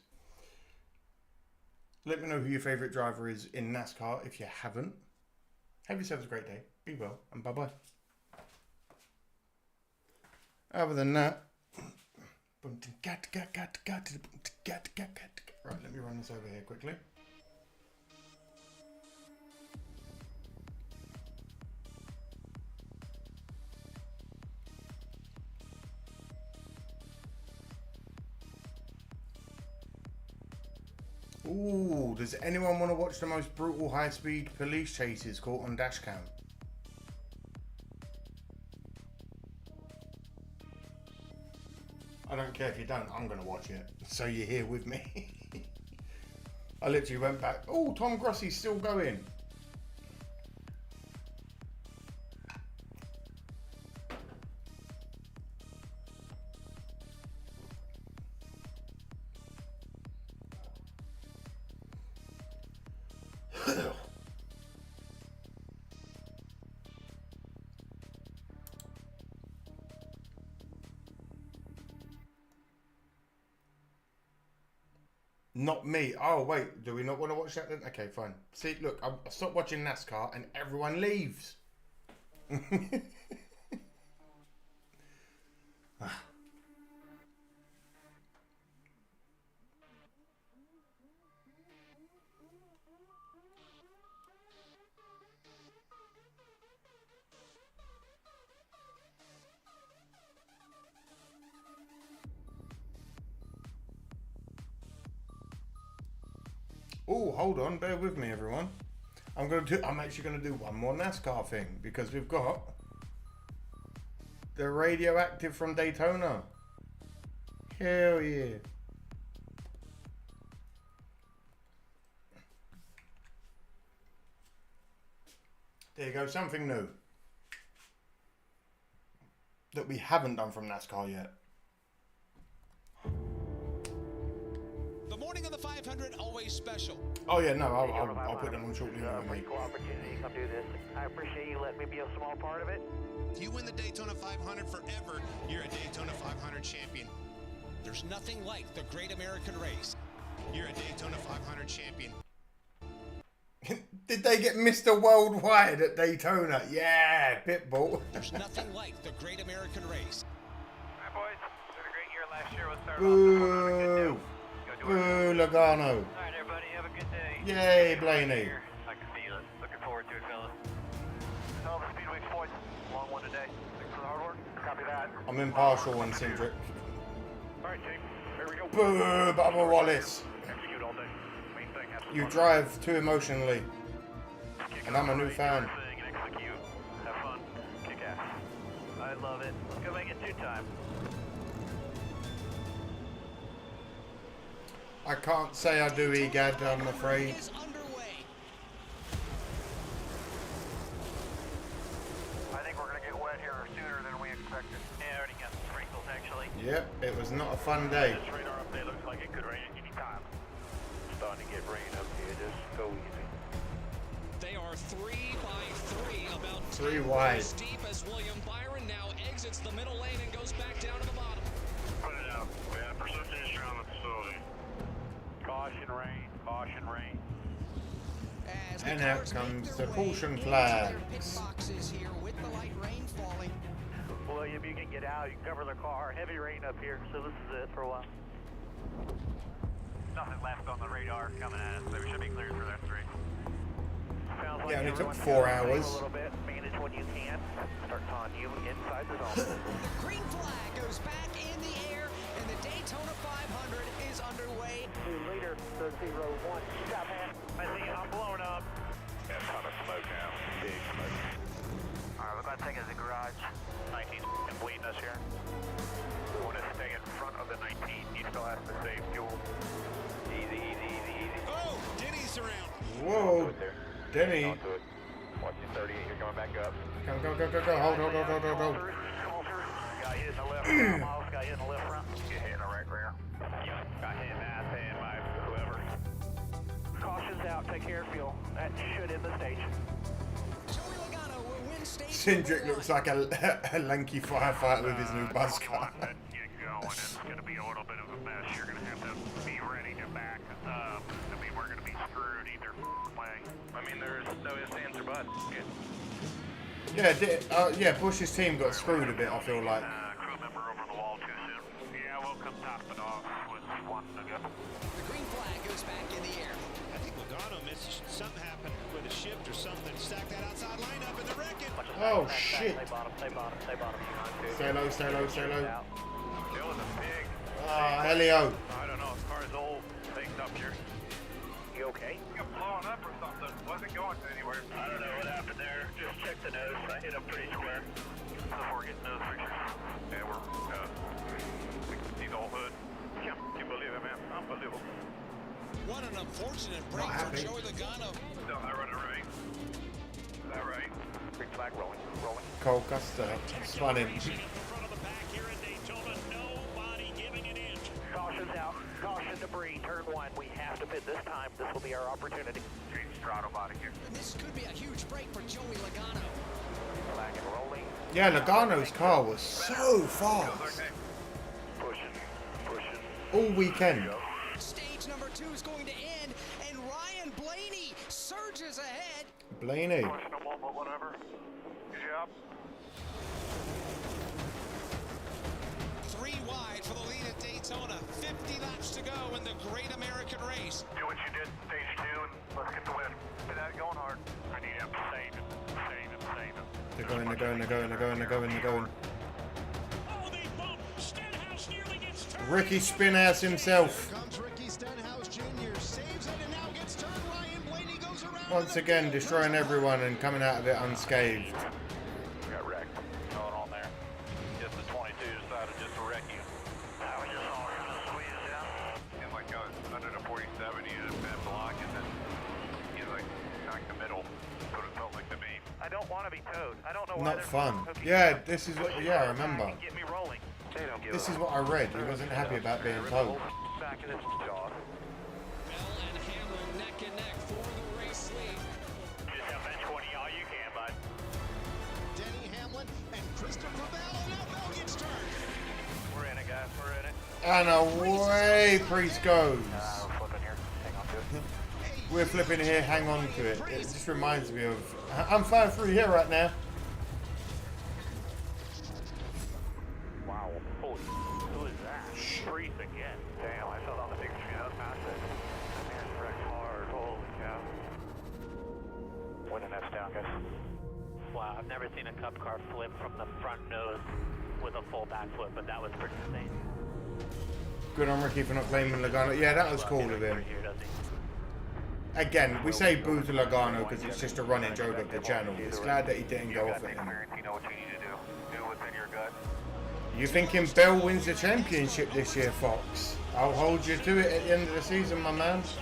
Let me know who your favourite driver is in NASCAR if you haven't. Have yourselves a great day. Be well, and bye-bye. Other than that, right, let me run this over here quickly. Ooh, does anyone want to watch the most brutal high-speed police chases caught on dashcam? I don't care if you don't, I'm going to watch it. So you're here with me. I literally went back. Oh, Tom Grossi's still going. Not me. Oh, wait. Do we not want to watch that then? Okay, fine. See, look, I stopped watching NASCAR and everyone leaves. Oh, hold on, bear with me, everyone. I'm actually gonna do one more NASCAR thing because we've got the radioactive from Daytona. Hell yeah! There you go, something new that we haven't done from NASCAR yet. The morning of the 500 always special. Oh yeah, no, I'll put them on shortly. Cool opportunity to come do this. I appreciate you letting me be a small part of it. You win the Daytona 500 forever. You're a Daytona 500 champion. There's nothing like the Great American Race. You're a Daytona 500 champion. Did they get Mr. Worldwide at Daytona? Yeah, Pitbull. There's nothing like the Great American Race. All right, boys. Had a great year last year. Let's start off. Boo, Logano. All right, everybody. Have a good day. Yay, Blaney. I can feel it. Looking forward to it, fellas. All the Speedway points. Long one today. Thanks for the hard work. Copy that. I'm impartial on Cindric. All right, team. Here we go. Boo, Bubba Wallace. Execute all day. Main thing. Have some You fun. drive too emotionally. Kick And I'm a new off, fan. do your thing and execute. Have fun. Kick ass. I love it. Let's go make it 2-time. I can't say I do, Egad, I'm afraid. I think we're going to get wet here sooner than we expected. Yeah, I already got some sprinkles, actually. Yep, it was not a fun day. This radar update looks like it could rain at any time. It's starting to get rain up here. Just go easy. They are 3 by 3, about 3 10 wide. rows deep as William Byron now exits the middle lane and goes back down to the bottom. Put it out. We had a persistent issue on the facility. Caution rain. Caution rain. And out comes the caution flags. Boxes here with the light rain falling. William, you can get out. You can cover the car. Heavy rain up here, so this is it for a while. Nothing left on the radar coming at us, so we should be cleared for that 3. Sounds like Yeah, and it took everyone's 4 got to hours. A little bit. Manage when you can. Starts on you inside the zone. The green flag goes back in the air, and the Daytona 500 is underway. 2 liter, 001. Stop, man. I see I'm blowing up. Got a ton of smoke now. Big smoke. Alright, we're about to take it to the garage. 19's bleeding us here. We want to stay in front of the 19. He still has to save fuel. Easy, easy, easy, easy. Oh, Denny's around. Whoa, Denny. Onto it. Watching 38, you're coming back up. Go, go, go, go, go. Hold. Got hit in the left front. Miles got hit in the left front. Get hit in the right rear. Got hit in the ass and by whoever. Caution's out. Take care of fuel. That should end the stage. Joey Logano will win stage Cindric looks like a lanky firefighter with his new buzz car. Get going. It's going to be a little bit of a mess. You're going to have to be ready to back up. I mean, we're going to be screwed either way. I mean, there's no ifs, ands, or buts. Yeah, Bush's team got screwed a bit, I feel like. Crew member over the wall too soon. Yeah, we'll come top it off with one to go. The green flag goes back in the air. I think Logano missed something happened with a shift or something. Stack that outside lineup and they're wrecking. Oh shit! Stay bottom. Stay low. It was a big. Helio. I don't know. As far as old things up here. You okay? You got blown up or something. Wasn't going anywhere. I don't know what happened there. Just check the nose. I hit him pretty square. Before getting nose pictures. Yeah, we can see the whole hood. Can't believe it, man. Unbelievable. What an unfortunate break for Joey Logano. No, I run it right. Is that right? Green flag rolling. Cole Custer. Spun him. Caution's out. Caution debris. Turn one. We have to pit this time. This will be our opportunity. Change throttle body here. This could be a huge break for Joey Logano. Flag and rolling. Yeah, Logano's car was so fast. Pushing. All weekend. Stage number 2 is going to end, and Ryan Blaney surges ahead. Blaney. Questionable, but whatever. Yep. 3 wide for the lead at Daytona. 50 laps to go in the Great American Race. Do what you did, stage 2, and let's get the win. Get that going hard. I need him saving. They're going. Oh, they bump. Stenhouse nearly gets turned. Ricky Spinhouse himself. Here comes Ricky Stenhouse Jr. Saves it and now gets turned. Ryan Blaney goes around. Once again, destroying everyone and coming out of it unscathed. Got wrecked. Going on there. Just the 22 decided just to wreck you. I was just all going to squeeze it down. And like I was under the 47, he had a bad block, and then he like knocked the middle. So it felt like to me. I don't want to be towed. I don't know why. Not fun. Yeah, this is what. Yeah, I remember. Get me rolling. They don't give This up. is what I read. He wasn't happy about being told. Back in his jaw. Bell and Hamlin neck and neck for the race lead. Just have bench 20 all you can, bud. Denny Hamlin and Christopher Bell. And now Bell gets turned. We're in it, guys. We're in it. And away Priest goes. We're flipping here. Hang on to it. We're flipping here, hang on to it. It just reminds me of... I'm flying through here right now. Wow. Holy. Who is that? Priest again. Damn, I fell down the big street. That was massive. That man's wrecked hard. Holy cow. Winning that's down, guys. Wow, I've never seen a Cup car flip from the front nose with a full backflip, but that was pretty insane. Good on Ricky for not claiming Logano. Yeah, that was cool of him. Again, we say boo to Logano because it's just a running joke of the channel. It's glad that he didn't go off at him. You know what you need to do. Do what's in your gut. You thinking Bell wins the championship this year, Fox? I'll hold you to it at the end of the season, my man. He's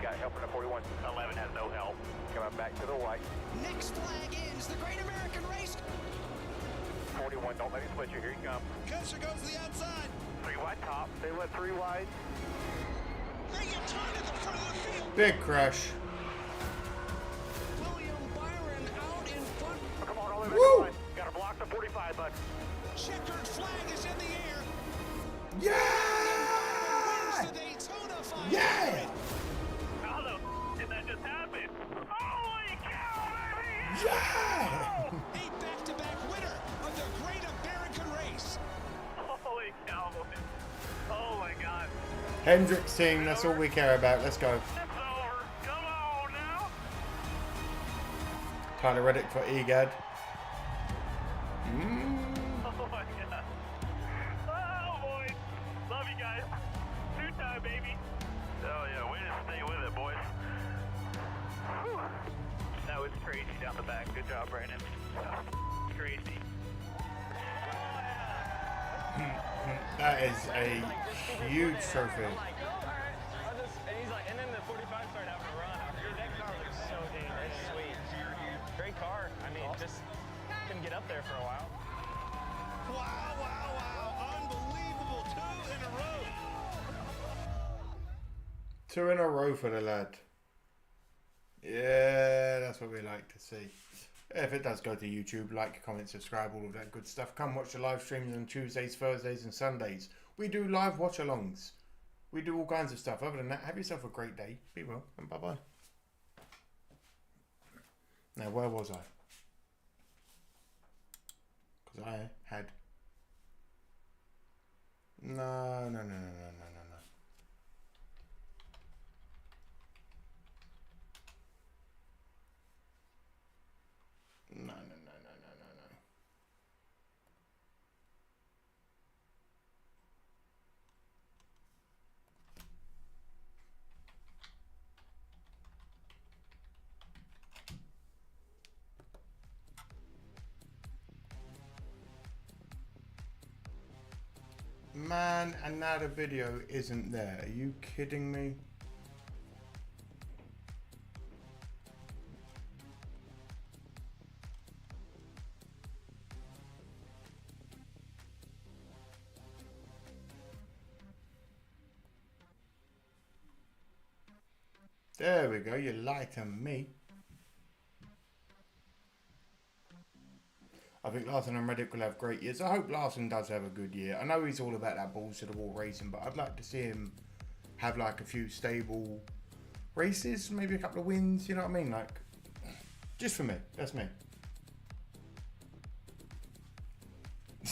got help in the 41. 11 has no help. Coming back to the white. Next flag ends the Great American Race. 41, don't let him split you. Here you come. Custer goes to the outside. 3 wide top. They went 3 wide. They get turned at the front of the field. Big crash. William Byron out in front. Oh, come on, all the way Woo! back. Got to block the 45, bud. Checkered flag is in the air. Yeah! Wins the Daytona 500. Yeah! How the did that just happen? Holy cow, baby! Yeah! A back-to-back winner of the Great American Race. Holy cow, boys. Oh my God. Hendrick's team, that's all we care about. Let's go. It's over. Come on now. Tyler Reddick for EGAD. Oh my God. Oh boy. Love you guys. 2-time, baby. Oh yeah, way to stay with it, boys. Whew. That was crazy down the back. Good job, Brandon. Crazy. That is a huge trophy. And he's like, and then the 45 started having a run. That car looks so dangerous. Sweet. Great car. I mean, just couldn't get up there for a while. Wow. Unbelievable. 2 in a row. 2 in a row for the lad. Yeah, that's what we like to see. If it does go to YouTube, like, comment, subscribe, all of that good stuff. Come watch the live streams on Tuesdays, Thursdays and Sundays. We do live watch-alongs. We do all kinds of stuff. Other than that, have yourself a great day. Be well and bye-bye. Now, where was I? Because I had... No. Man, and now the video isn't there. Are you kidding me? There we go, you lied to me. I think Larson and Reddick will have great years. I hope Larson does have a good year. I know he's all about that balls to the wall racing, but I'd like to see him have like a few stable races, maybe a couple of wins, you know what I mean? Like, just for me, that's me.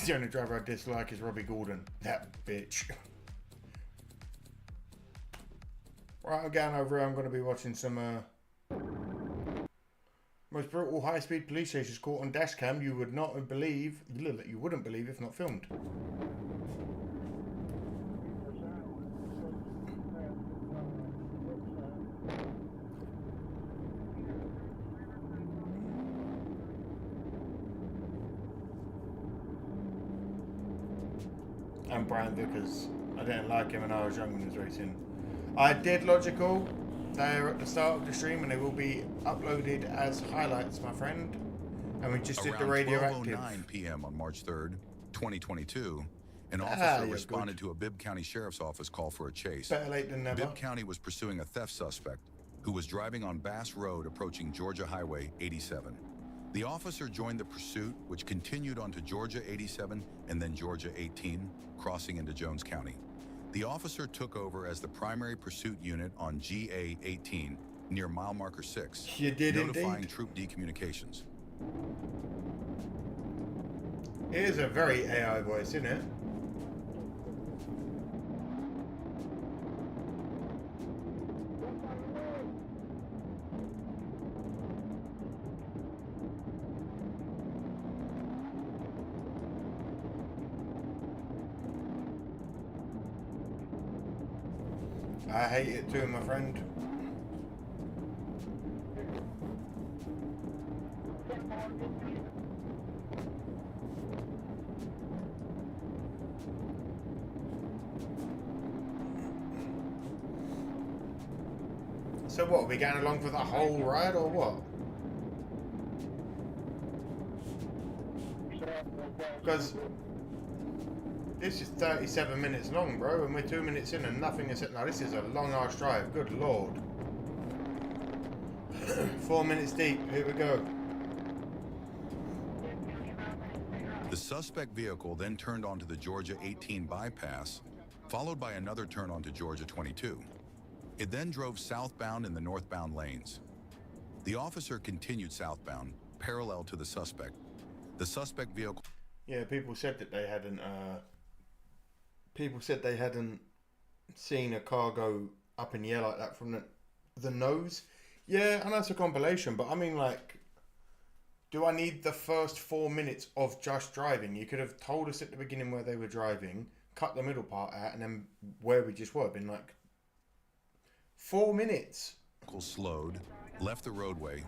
The only driver I dislike is Robbie Gordon, that bitch. Right, I'm going over here, I'm going to be watching some most brutal high-speed police chases caught on dash cam you would not believe, you wouldn't believe if not filmed. And Brian Vickers. I didn't like him when I was young when he was racing. I did Logical. They're at the start of the stream and they will be uploaded as highlights, my friend. And we just did the radioactive. Around 12:09 p.m. on March 3rd, 2022, an officer responded to a Bibb County Sheriff's Office call for a chase. Better late than never. Bibb County was pursuing a theft suspect who was driving on Bass Road approaching Georgia Highway 87. The officer joined the pursuit, which continued onto Georgia 87 and then Georgia 18, crossing into Jones County. The officer took over as the primary pursuit unit on GA 18 near mile marker 6, you did notifying indeed. troop D communications. It is a very AI voice, isn't it? I hate it too, my friend. So what, are we going along for the whole ride or what? Because this is 37 minutes long, bro, and we're 2 minutes in and nothing is... Now, this is a long-ass drive, good lord. 4 minutes deep, here we go. The suspect vehicle then turned onto the Georgia 18 bypass, followed by another turn onto Georgia 22. It then drove southbound in the northbound lanes. The officer continued southbound, parallel to the suspect. The suspect vehicle... Yeah, people said that they hadn't... People said they hadn't seen a car go up in the air like that from the nose. Yeah, I know it's a compilation, but I mean, like, do I need the first 4 minutes of just driving? You could have told us at the beginning where they were driving, cut the middle part out, and then where we just were. Been like 4 minutes. Slowed, left the roadway,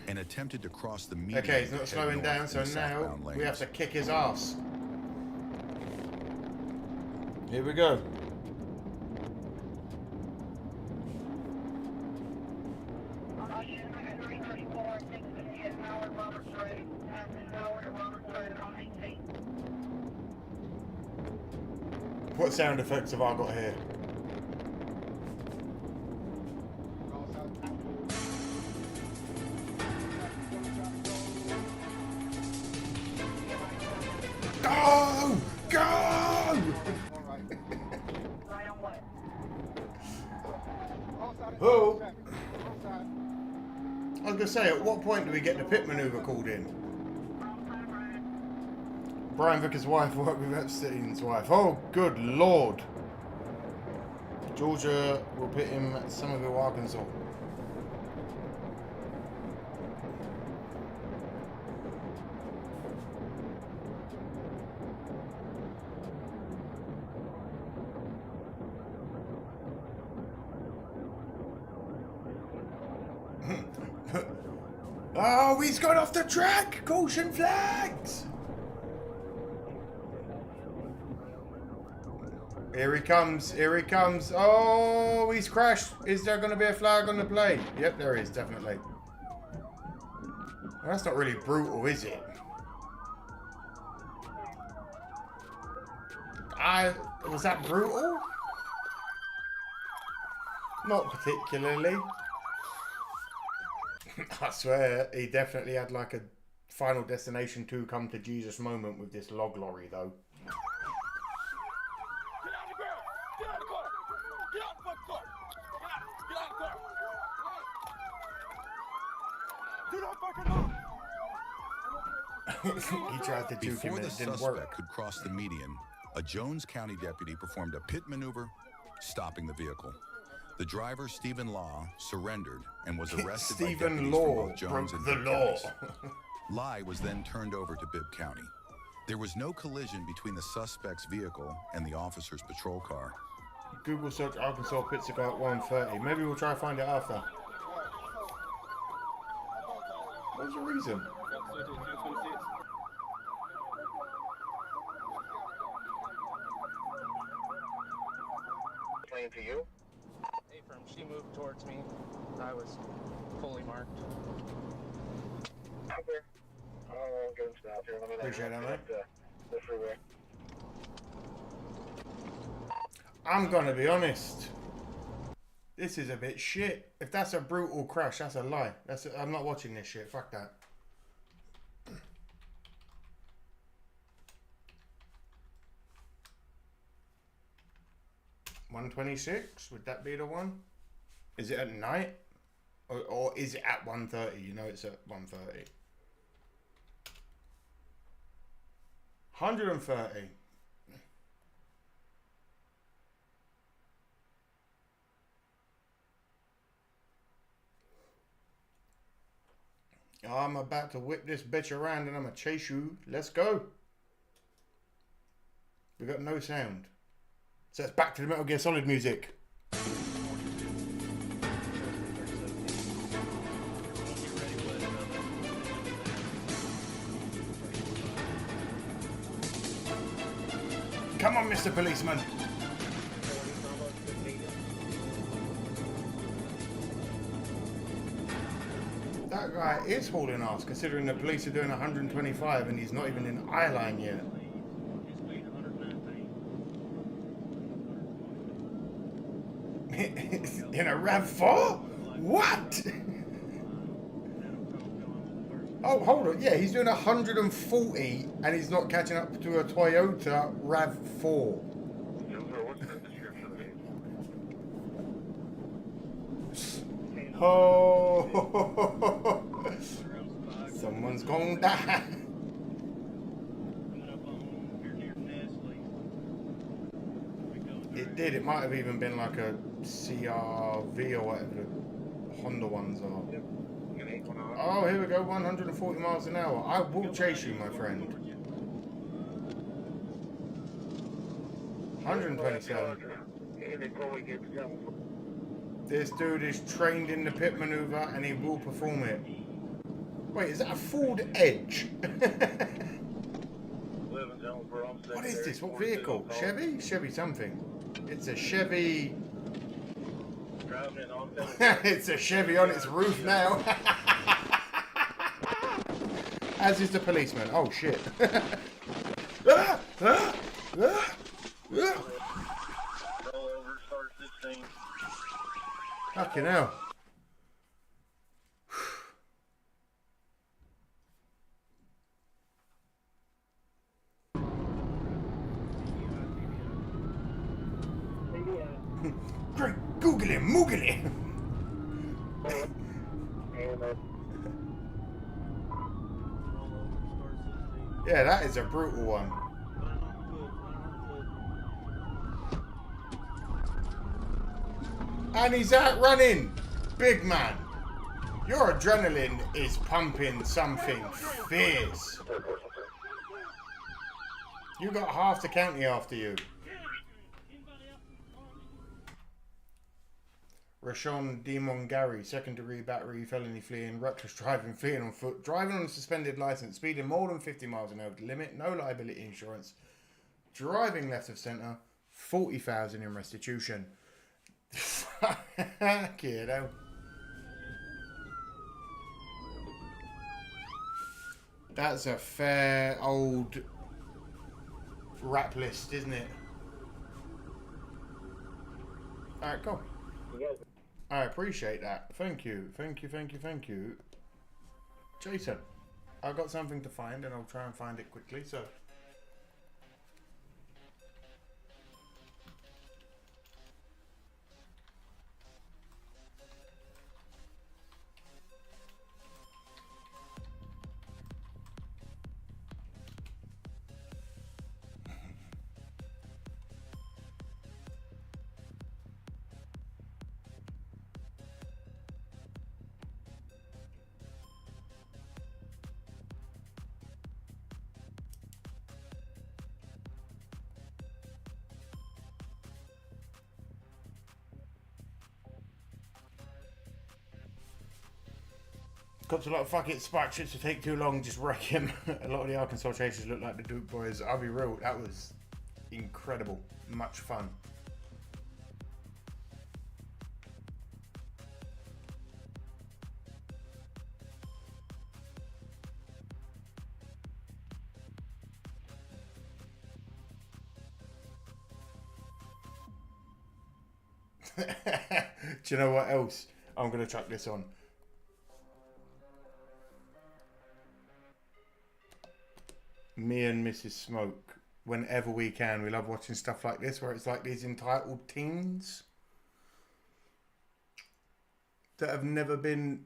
and attempted to cross the median. Okay, he's not slowing down, so now we have to kick his ass. Here we go. What sound effects have I got here? Go! Go! Oh! I was going to say, at what point do we get the pit maneuver called in? Brian Vickers' wife worked with Epstein's wife. Oh, good lord. Georgia will pit him at Somerville, Arkansas. Oh, he's gone off the track! Caution flags! Here he comes, here he comes. Oh, he's crashed. Is there going to be a flag on the play? Yep, there is, definitely. Well, that's not really brutal, is it? Was that brutal? Not particularly. I swear, he definitely had like a Final Destination 2 come to Jesus moment with this log lorry, though. He tried to juke him and it didn't work. Before the suspect could cross the median, a Jones County deputy performed a pit maneuver, stopping the vehicle. The driver, Stephen Law, surrendered and was arrested by deputies from both Jones and Bibb counties. Lai was then turned over to Bibb County. There was no collision between the suspect's vehicle and the officer's patrol car. Google search Arkansas pit cigar at 1:30. Maybe we'll try to find it after. What was the reason? Playing to you? Hey, from she moved towards me. I was fully marked. Okay. I'll get him stopped here. Let me Appreciate that, mate. The freeway. I'm gonna be honest. This is a bit shit. If that's a brutal crash, that's a lie. I'm not watching this shit. Fuck that. $126. Would that be the one? Is it at night, or is it at 1:30? You know, it's at 1:30. 130. I'm about to whip this bitch around and I'm gonna chase you. Let's go. We got no sound. So it's back to the Metal Gear Solid music. Come on, Mr. Policeman. That guy is hauling ass, considering the police are doing 125 and he's not even in eye line yet. In a RAV4? What? Oh, hold on. Yeah, he's doing 140 and he's not catching up to a Toyota RAV4. Oh, someone's gonna die. It did. It might have even been like a CRV or whatever the Honda ones are. Oh, here we go. 140 miles an hour. I will chase you, my friend. 127. This dude is trained in the pit maneuver and he will perform it. Wait, is that a Ford Edge? What is this? What vehicle? Chevy? Chevy something. It's a Chevy. It's a Chevy on its roof now. As is the policeman. Oh shit. Fucking hell. Great googly moogly. Yeah, that is a brutal one. And he's out running. Big man. Your adrenaline is pumping something fierce. You got half the county after you. Rashawn Demon Gary, second-degree battery, felony fleeing, reckless driving, fleeing on foot, driving on a suspended license, speeding more than 50 miles an hour to limit, no liability insurance, driving left of centre, 40,000 in restitution. Kiddo. That's a fair old rap list, isn't it? Alright, cool. I appreciate that. Thank you. Thank you, thank you, thank you. Jason, I've got something to find and I'll try and find it quickly, so. Got a lot of fuck it, spark trips to take too long, just wreck him. A lot of the Arkansas chasers look like the Duke boys. I'll be real, that was incredible. Much fun. Do you know what else? I'm going to chuck this on. Me and Mrs. Smoke, whenever we can, we love watching stuff like this where it's like these entitled teens that have never been,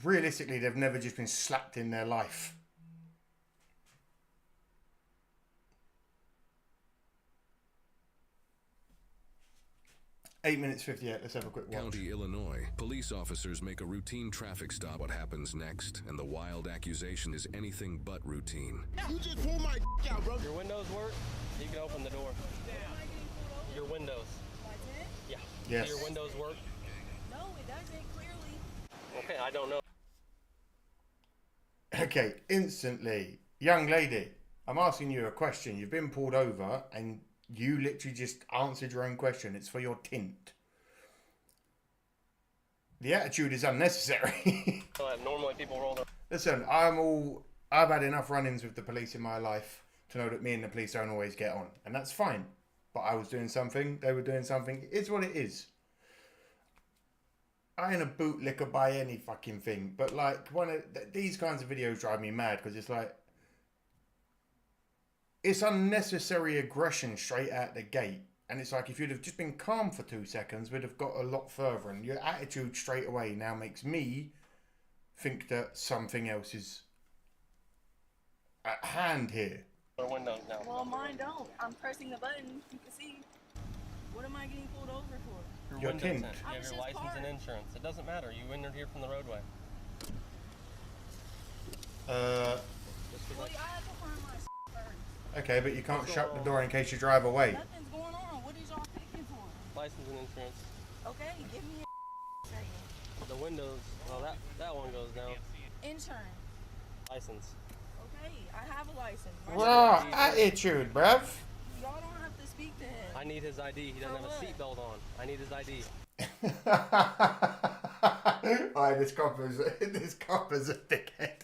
realistically, they've never just been slapped in their life. Eight minutes 58, let's have a quick watch. County, Illinois. Police officers make a routine traffic stop. What happens next? And the wild accusation is anything but routine. You just pulled my out, bro. Your windows work? You can open the door. Your windows. Yeah. Yes. Do your windows work? No, it doesn't clearly. Okay, I don't know. Okay, instantly. Young lady, I'm asking you a question. You've been pulled over and you literally just answered your own question. It's for your tint. The attitude is unnecessary. Normally people roll their... Listen, I've had enough run-ins with the police in my life to know that me and the police don't always get on. And that's fine. But I was doing something, they were doing something. It's what it is. I ain't a bootlicker by any fucking thing. But like, these kinds of videos drive me mad because it's like, it's unnecessary aggression straight out the gate. And it's like, if you'd have just been calm for 2 seconds, we'd have got a lot further. And your attitude straight away now makes me think that something else is at hand here. Windows now. Well, mine don't. I'm pressing the button. You can see. What am I getting pulled over for? Your tint. You have your license and insurance. It doesn't matter. You entered here from the roadway. Well, I have to find my first. Okay, but you can't shut the door in case you drive away. Nothing's going on. What is y'all picking for? License and insurance. Okay, give me a second. The windows, well, that one goes down. Insurance. License. Okay, I have a license. Raw attitude, bruv. Y'all don't have to speak to him. I need his ID. He doesn't have a seatbelt on. I need his ID. Alright, this copper's a dickhead.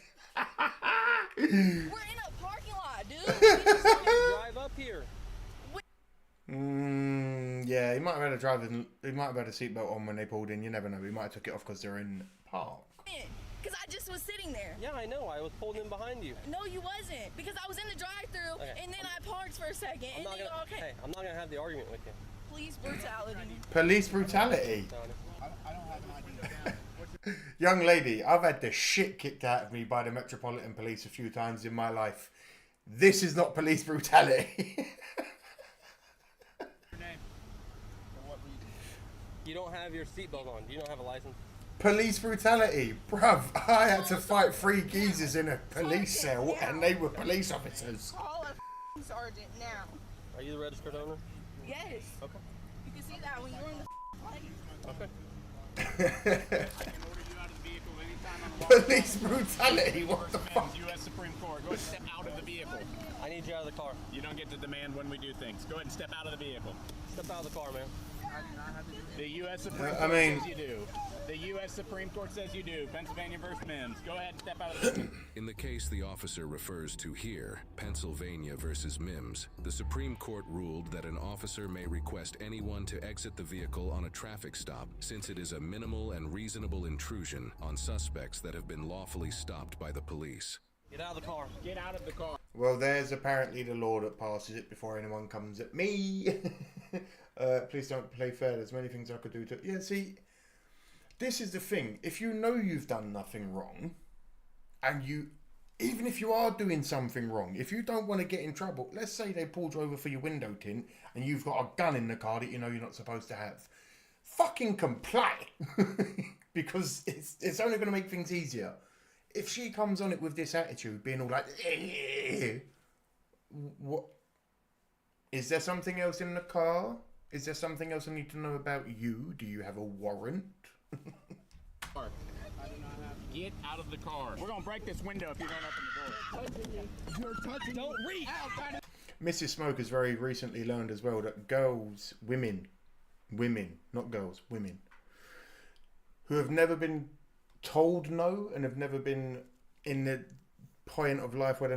We're in a parking lot, dude. Drive up here. Yeah, he might have had a seatbelt on when they pulled in. You never know. He might have took it off because they're in park. Because I just was sitting there. Yeah, I know. I was pulled in behind you. No, you wasn't. Because I was in the drive-thru, and then I parked for a second, and then y'all came. Hey, I'm not going to have the argument with you. Police brutality. Police brutality? I don't have an ID. Young lady, I've had the shit kicked out of me by the Metropolitan Police a few times in my life. This is not police brutality. Your name? For what reason? You don't have your seatbelt on. You don't have a license. Police brutality. Bruv, I had to fight 3 geezers in a police cell and they were police officers. Call a sergeant now. Are you the registered owner? Yes. Okay. You can see that when you're in the plate. Okay. Police brutality, what the fuck? U.S. Supreme Court, go ahead and step out of the vehicle. I need you out of the car. You don't get to demand when we do things. Go ahead and step out of the vehicle. Step out of the car, man. The U.S. Supreme Court says you do. The U.S. Supreme Court says you do. Pennsylvania versus Mims. Go ahead and step out of the vehicle. In the case the officer refers to here, Pennsylvania versus Mims, the Supreme Court ruled that an officer may request anyone to exit the vehicle on a traffic stop since it is a minimal and reasonable intrusion on suspects that have been lawfully stopped by the police. Get out of the car. Get out of the car. Well, there's apparently the law that passes it before anyone comes at me. Please don't play fair. There's many things I could do to... Yeah, see, this is the thing. If you know you've done nothing wrong, and you... Even if you are doing something wrong, if you don't want to get in trouble, let's say they pulled you over for your window tint, and you've got a gun in the car that you know you're not supposed to have. Fucking comply. Because it's only going to make things easier. If she comes on it with this attitude, being all like... What? Is there something else in the car? Is there something else I need to know about you? Do you have a warrant? Get out of the car. We're going to break this window if you don't open the door. You're touching me. Don't reach. Mrs. Smoke has very recently learned as well that women, not girls, women, who have never been told no and have never been in the point of life where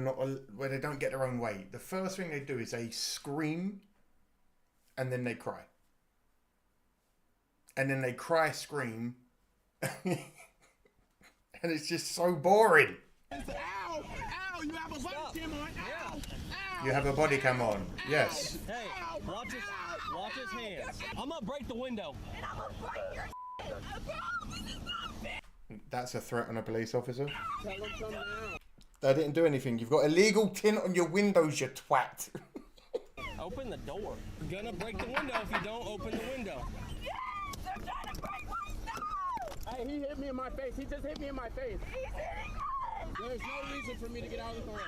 they don't get their own way. The first thing they do is they scream and then they cry. And then they cry, scream. And it's just so boring. Ow! Ow! You have a body cam on. Ow! Ow! You have a body cam on. Yes. Hey, watch his hands. I'm gonna break the window. And I'm gonna break your... That's a threat on a police officer. Tell him come now. They didn't do anything. You've got illegal tint on your windows, you twat. Open the door. You're gonna break the window if you don't open the window. Yes! They're trying to break my nose! Hey, he hit me in my face. He just hit me in my face. He's hitting us! There's no reason for me to get out of the car.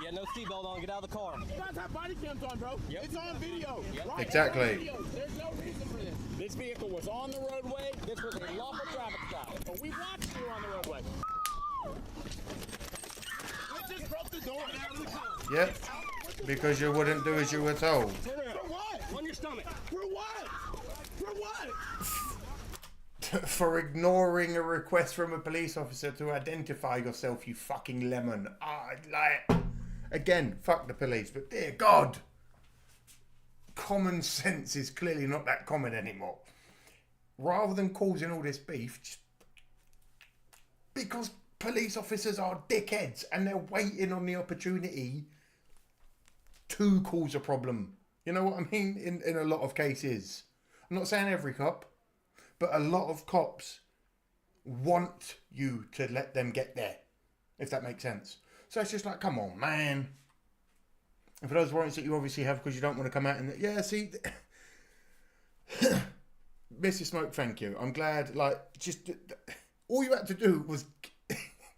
Yeah, no seatbelt on. Get out of the car. You guys have body cams on, bro. Yep. It's on video. Yep. Right? Exactly. Video. There's no reason for this. This vehicle was on the roadway. This was a lawful traffic stop. But we watched you on the roadway. We just broke the door and out of the car. Yep. Because you wouldn't do as you were told. For what? On your stomach. For what? For what? For ignoring a request from a police officer to identify yourself, you fucking lemon. Again, fuck the police, but dear God, common sense is clearly not that common anymore. Rather than causing all this beef, just because police officers are dickheads and they're waiting on the opportunity to cause a problem. You know what I mean? In a lot of cases. I'm not saying every cop, but a lot of cops want you to let them get there, if that makes sense. So it's just like, come on, man. And for those warrants that you obviously have because you don't want to come out and... Yeah, see... Mrs. Smoke, thank you. I'm glad, like, just... All you had to do was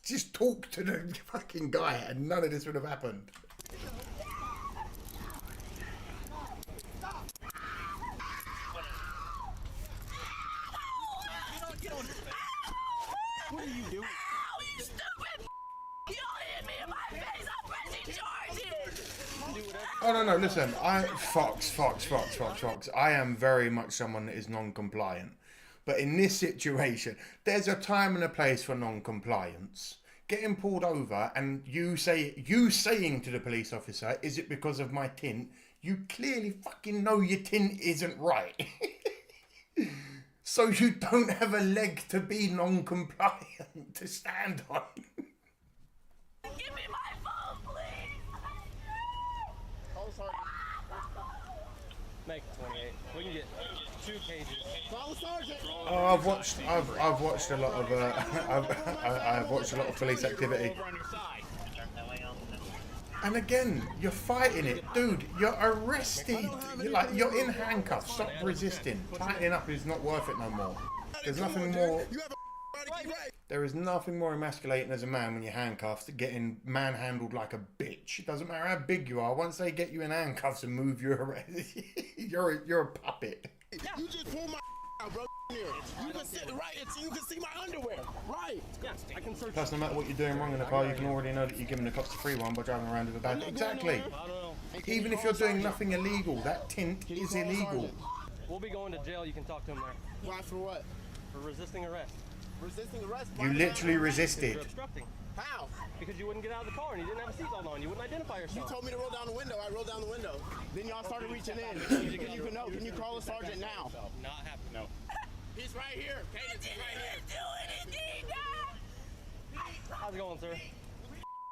just talk to the fucking guy and none of this would have happened. What are you doing? Ow, you stupid! You hit me in my face! I'm pressing charges! Oh, no, listen. Fox. I am very much someone that is non-compliant. But in this situation, there's a time and a place for non-compliance. Getting pulled over and you saying to the police officer, is it because of my tint? You clearly fucking know your tint isn't right. So you don't have a leg to be non-compliant to stand on. Give me my phone, please! Make it 28. We can get 2 cages. Call the sergeant. Oh, I've watched a lot of I've watched a lot of police activity. And again, you're fighting it, dude. You're arrested. You're in handcuffs. Stop resisting. Tightening up is not worth it no more. There's nothing more. There is nothing more emasculating as a man when you're handcuffed, getting manhandled like a bitch. It doesn't matter how big you are. Once they get you in handcuffs and move you around, you're a puppet. You just pull my out, bro. You can sit right until you can see my underwear. Right. Yeah, I can search. Plus, no matter what you're doing wrong in the car, you can already know that you're giving the cops a free one by driving around with a bad. Exactly. Even if you're doing nothing illegal, that tint is illegal. We'll be going to jail. You can talk to him there. Why, for what? For resisting arrest. Resisting arrest? You literally resisted. You're obstructing. How? Because you wouldn't get out of the car and you didn't have a seatbelt on. You wouldn't identify yourself. You told me to roll down the window. I rolled down the window. Then y'all started reaching in. Can you call the sergeant now? Not happening. No. He's right here. Cadence is right here. Do anything, Dad. How's it going, sir?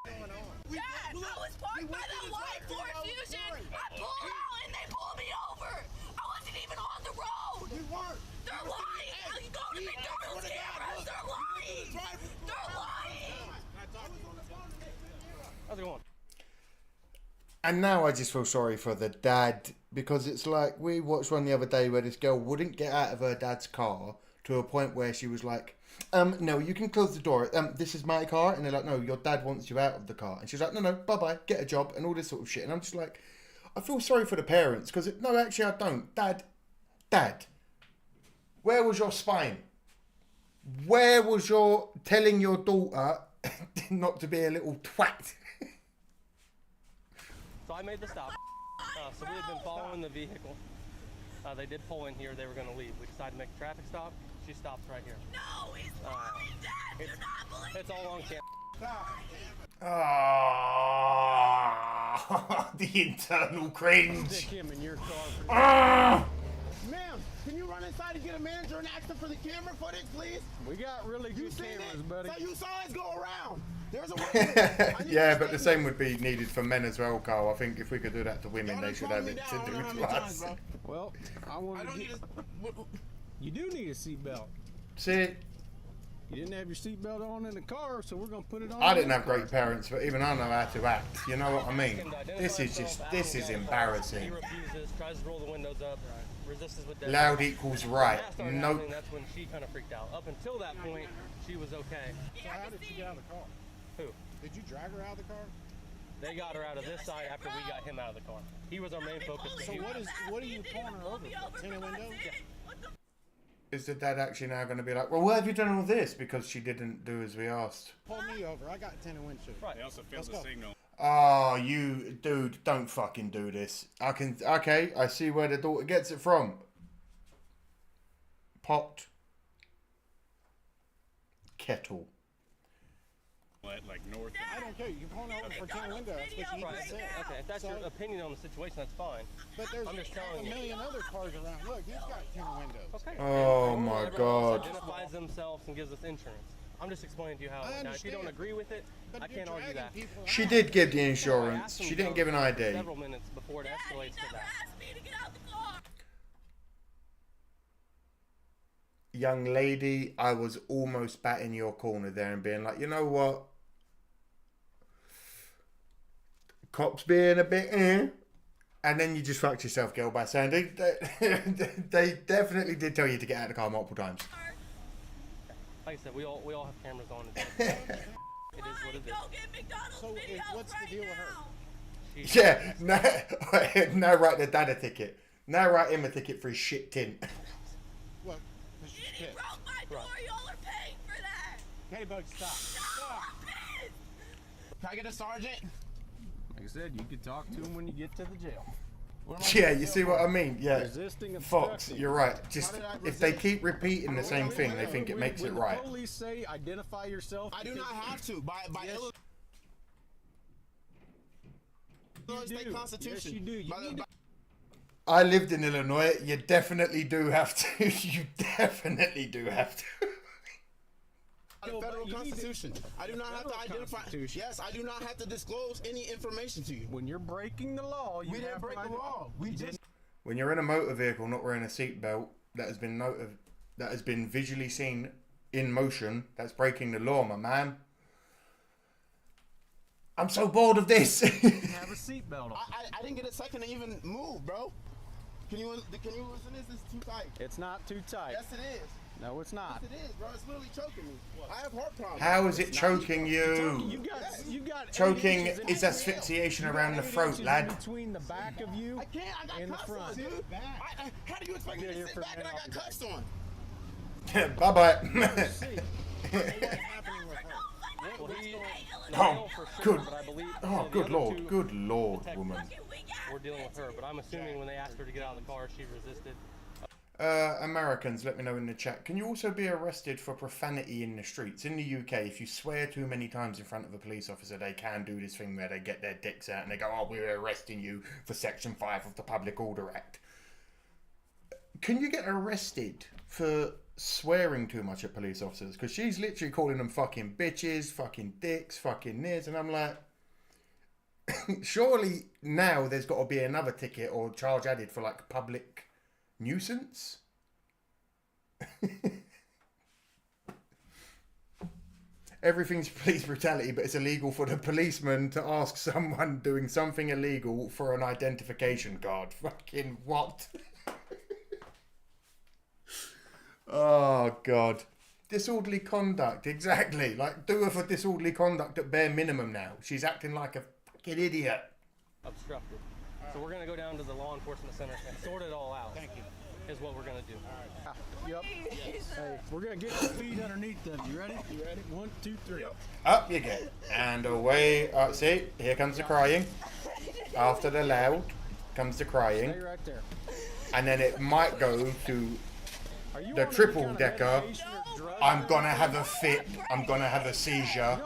Dad, I was parked by the white Ford Fusion. I pulled out and they pulled me over. I wasn't even on the road. You weren't. They're lying. You go to McDonald's cameras. They're lying. They're lying. How's it going? And now I just feel sorry for the dad, because it's like, we watched one the other day where this girl wouldn't get out of her dad's car to a point where she was like, no, you can close the door. This is my car. And they're like, no, your dad wants you out of the car. And she's like, no, bye-bye, get a job, and all this sort of shit. And I'm just like, I feel sorry for the parents, because, no, actually I don't. Dad, where was your spine? Where was your telling your daughter not to be a little twat? So I made the stop. So we had been following the vehicle. They did pull in here. They were going to leave. We decided to make a traffic stop. She stops right here. No, he's lying, Dad. Do not believe It's all on camera. Ah, the internal cringe. Stick him in your car. Ma'am, can you run inside and get a manager and ask them for the camera footage, please? We got really good cameras, buddy. So you saw us go around. There's a way. Yeah, but the same would be needed for men as well, Carl. I think if we could do that to women, they should have it to do to us. Well, you do need a seatbelt. See? You didn't have your seatbelt on in the car, so we're going to put it on. I didn't have great parents, but even I know how to act. You know what I mean? This is embarrassing. He refuses, tries to roll the windows up, resists with that. Loud equals right. Nope. That's when she kind of freaked out. Up until that point, she was okay. So how did she get out of the car? Who? Did you drag her out of the car? They got her out of this side after we got him out of the car. He was our main focus. So what are you pulling her over for? Tinted windows? Yeah. Is the dad actually now going to be like, well, why have you done all this? Because she didn't do as we asked. Pull me over. I got tinted windshield. Right. They also failed the signal. Oh, you, dude, don't fucking do this. Okay, I see where the daughter gets it from. Pot. Kettle. Like north. I don't care. You can pull her over for tinted windows. That's what you just said. Okay, if that's your opinion on the situation, that's fine. But there's I'm just telling a million other cars around. Look, he's got tinted windows. Okay. Oh my God. Identifies themselves and gives us insurance. I'm just explaining to you how. Now, if you don't agree with it, I can't argue that. She did give the insurance. She didn't give an ID. Several minutes before it escalates to that. Young lady, I was almost batting your corner there and being like, you know what? Cops being a bit, and then you just fucked yourself, girl, by saying they definitely did tell you to get out of the car multiple times. Like I said, we all have cameras on. It is what it is. So what's the deal with her? Yeah, now write the dad a ticket. Now write him a ticket for his shit tint. What? He broke my door. Y'all are paying for that. Hey, bud, stop. Can I get a sergeant? Like I said, you can talk to him when you get to the jail. Yeah, you see what I mean? Yeah. Resisting Fox, you're right. Just if they keep repeating the same thing, they think it makes it right. When the police say identify yourself, I do not have to. By Illinois State Constitution. Yes, you do. I lived in Illinois. You definitely do have to. You definitely do have to. The federal constitution. I do not have to identify. Yes, I do not have to disclose any information to you. When you're breaking the law, you didn't break the law. We didn't. When you're in a motor vehicle not wearing a seatbelt that has been visually seen in motion, that's breaking the law, my man. I'm so bored of this. Have a seatbelt on. I didn't get a second to even move, bro. Can you listen to this? It's too tight. It's not too tight. Yes, it is. No, it's not. Yes, it is, bro. It's literally choking me. I have heart problems. How is it choking you? You got choking is asphyxiation around the throat, lad. Between the back of you and the front. Dude. How do you expect me to sit back and I got cuffs on? Bye-bye. Good lord. Good lord, woman. We're dealing with her, but I'm assuming when they asked her to get out of the car, she resisted. Americans, let me know in the chat. Can you also be arrested for profanity in the streets? In the UK, if you swear too many times in front of a police officer, they can do this thing where they get their dicks out and they go, oh, we're arresting you for Section 5 of the Public Order Act. Can you get arrested for swearing too much at police officers? Because she's literally calling them fucking bitches, fucking dicks, fucking this, and I'm like, surely now there's got to be another ticket or charge added for like public nuisance. Everything's police brutality, but it's illegal for the policeman to ask someone doing something illegal for an identification card. Fucking what? Oh god. Disorderly conduct, exactly. Like, do her for disorderly conduct at bare minimum now. She's acting like a fucking idiot. Obstructed. So we're going to go down to the law enforcement center and sort it all out. Thank you. Is what we're going to do. All right. Yep. Hey, we're going to get your feet underneath them. You ready? You ready? 1, 2, 3. Up you get. And away. See, here comes the crying. After the loud comes the crying. Stay right there. And then it might go to the triple decker. I'm going to have a fit. I'm going to have a seizure.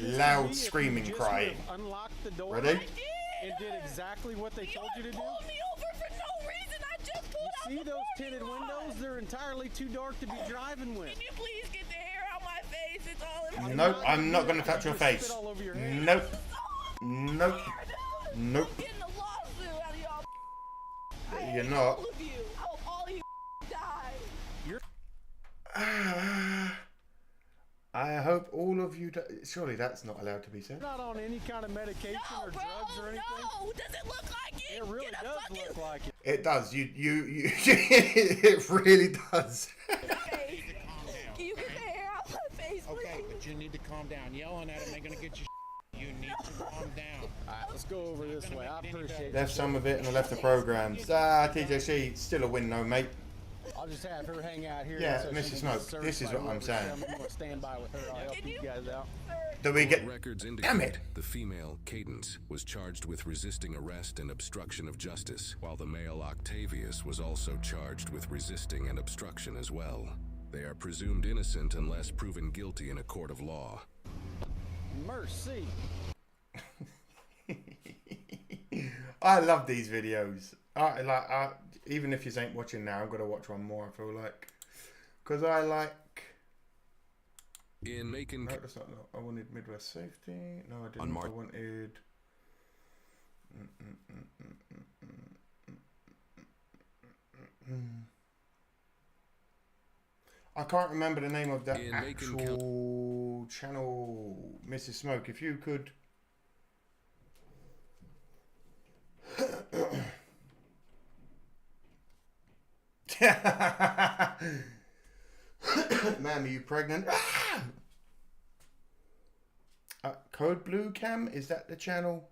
Loud screaming crying. Ready? And did exactly what they told you to do? Pulled me over for no reason. I just pulled out See the those tinted windows? They're entirely too dark to be driving with. Can you please get the hair out my face? It's all in my Nope, I'm not going to touch your face. Nope. Nope. Nope. I'm getting a lawsuit out of y'all. You're not. All of you. I hope all of you die. I hope all of you... Surely that's not allowed to be said. Not on any kind of medication or drugs or anything? No, does it look like it? It really does look like it. It does. You it really does. Hey, can you get the hair out my face, please? Okay, but you need to calm down. Yelling at them ain't gonna get you. You need to calm down. All right, let's go over this way. I appreciate it. Left some of it and I left the programs. TJC, still a win though, mate. I'll just have her hang out here. Yeah, Mrs. Smoke, this is what I'm saying. I'm going to stand by with her. I'll help you guys out. Do we get... Records Damn indicate it! the female, Cadence, was charged with resisting arrest and obstruction of justice, while the male, Octavius, was also charged with resisting and obstruction as well. They are presumed innocent unless proven guilty in a court of law. Mercy. I love these videos. Even if you ain't watching now, I'm going to watch one more, I feel like. Because I like... In Macon... No, that's not... I wanted Midwest safety. No, I didn't. I wanted... I can't remember the name of that actual channel. Mrs. Smoke, if you could... Ma'am, are you pregnant? Code Blue Cam, is that the channel?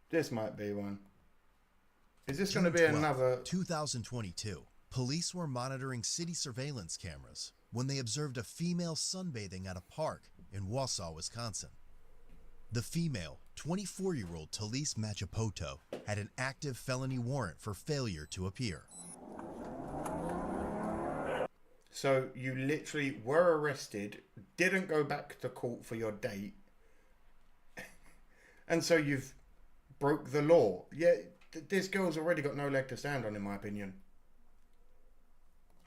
This might be one. Is this going to be another? 2022. Police were monitoring city surveillance cameras when they observed a female sunbathing at a park in Wausau, Wisconsin. The female, 24-year-old Talise Machapoto, had an active felony warrant for failure to appear. So you literally were arrested, didn't go back to court for your date, and so you've broke the law. Yeah, this girl's already got no leg to stand on, in my opinion.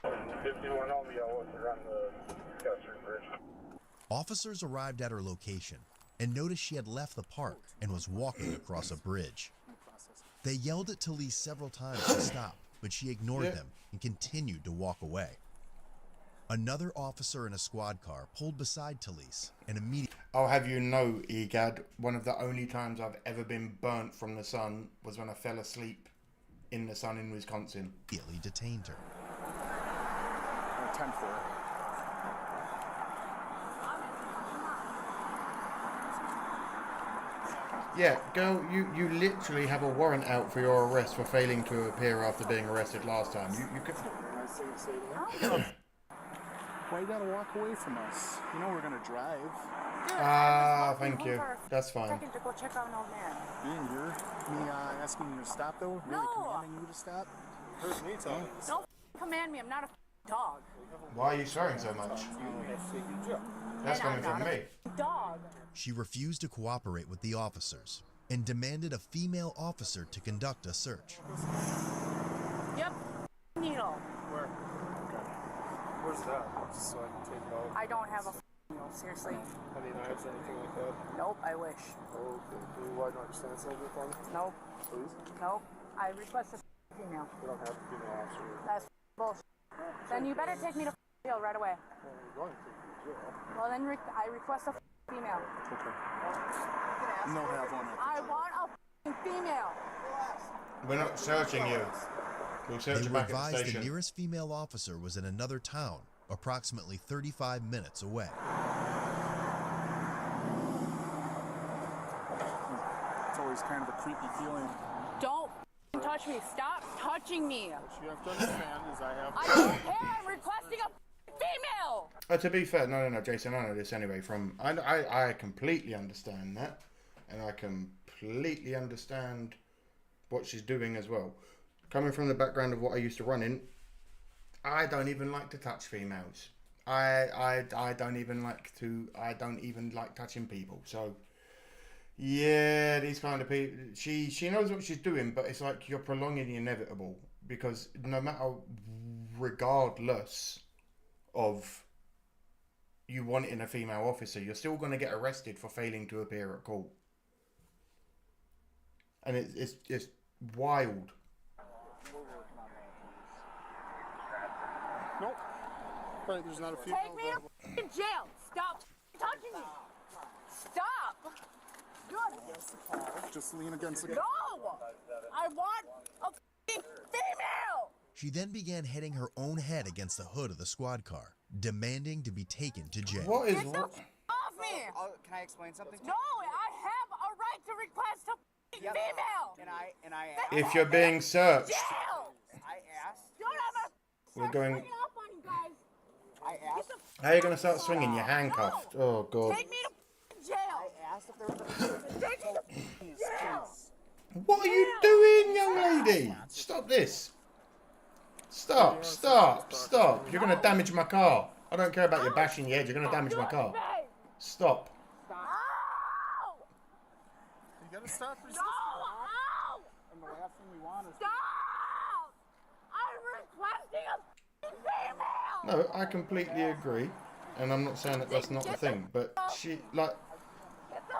51 on the Geoguessr Bridge. Officers arrived at her location and noticed she had left the park and was walking across a bridge. They yelled at Talise several times to stop, but she ignored them and continued to walk away. Another officer in a squad car pulled beside Talise and immediately... I'll have you know, Egad, one of the only times I've ever been burnt from the sun was when I fell asleep in the sun in Wisconsin. Immediately detained her. 10-4. Yeah, girl, you literally have a warrant out for your arrest for failing to appear after being arrested last time. You could... Why you gotta walk away from us? You know we're gonna drive. Thank you. That's fine. Second to go check out an old man. Being here, me asking you to stop though, really commanding you to stop. Hurt me, Tony. Don't command me. I'm not a dog. Why are you swearing so much? That's coming from me. Dog. She refused to cooperate with the officers and demanded a female officer to conduct a search. Yep. Needle. Where? Okay. Where's that? Just so I can take it out. I don't have a needle. Seriously. Any knives or anything like that? Nope. I wish. Oh, okay. Can you widen out your stance a little bit for me? Nope. Please? Nope. I request a female. We don't have a female officer. That's bullshit. Then you better take me to jail right away. Well, we're going to take you to jail. Well, then I request a female. Okay. No have one. I want a female. We're not searching you. We'll search They you were back at the advised the station. nearest female officer was in another town, approximately 35 minutes away. It's always kind of a creepy feeling. Don't touch me. Stop touching me. What you have to understand is I have... I don't care. I'm requesting a female. To be fair, no, Jason, I know this anyway. I completely understand that, and I completely understand what she's doing as well. Coming from the background of what I used to run in, I don't even like to touch females. I don't even like touching people. So yeah, these kind of people. She knows what she's doing, but it's like you're prolonging the inevitable, because no matter, regardless of you wanting a female officer, you're still going to get arrested for failing to appear at court. And it's wild. Nope. Right, there's not a female. Take me to jail. Stop touching me. Stop. Good. Just lean against the... No. I want a female. She then began hitting her own head against the hood of the squad car, demanding to be taken to jail. What is Get the off me. Can I explain something? No, I have a right to request a female. And I asked. If you're being searched, Jail. I asked. we're going. I asked. How are you going to start swinging? You're handcuffed. Oh God. Take me to jail. I asked if there was a... Take me to jail. What are you doing, young lady? Stop this. Stop. You're going to damage my car. I don't care about you bashing your head. You're going to damage my car. Stop. You gotta stop resisting. No. And the last thing we want is... Stop. I'm requesting a female. No, I completely agree. And I'm not saying that that's not the thing. But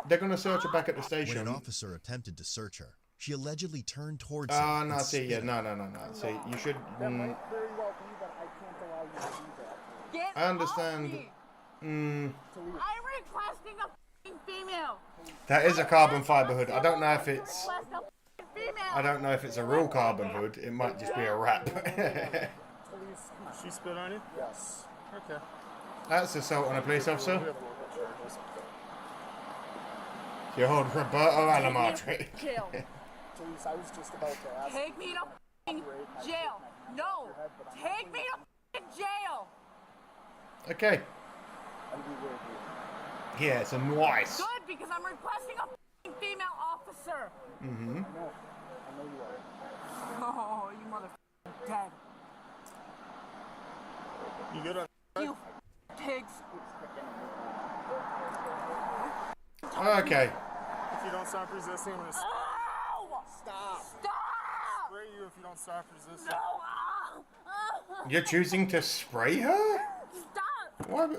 they're going to search her back at the station. When an officer attempted to search her, she allegedly turned towards him. Ah, no, and see, yeah, no. See, you should... That might very well be, but I can't allow you to do that. Get I understand. off me. I'm requesting a female. That is a carbon fiber hood. I don't know if it's... Request a female. I don't know if it's a real carbon hood. It might just be a wrap. She spit on you? Yes. Okay. That's assault on a police officer. You hold Roberto Alamatri. Jail. Please, I was just about to ask. Take me to jail. No. Take me to jail. Okay. Yeah, it's a nice. Good, because I'm requesting a female officer. Mm-hmm. I know you are. Oh, you mother dead. You good on... You pigs. Okay. If you don't stop resisting, I'm gonna... Oh! Stop. Stop! Spray you if you don't stop resisting. No! You're choosing to spray her? Stop! What?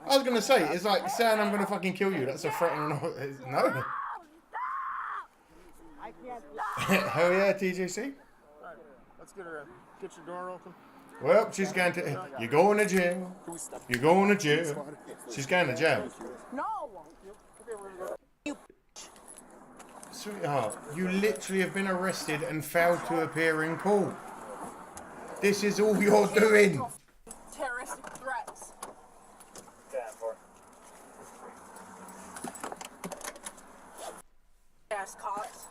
I was gonna say, it's like saying I'm gonna fucking kill you. That's a threat. No. I can't. Hell yeah, TJC. Alright, let's get her in. Get your door open. Well, she's going to. You're going to jail. You're going to jail. She's going to jail. No. Sweetheart, you literally have been arrested and failed to appear in court. This is all you're doing. Terroristic threats. Ass cops.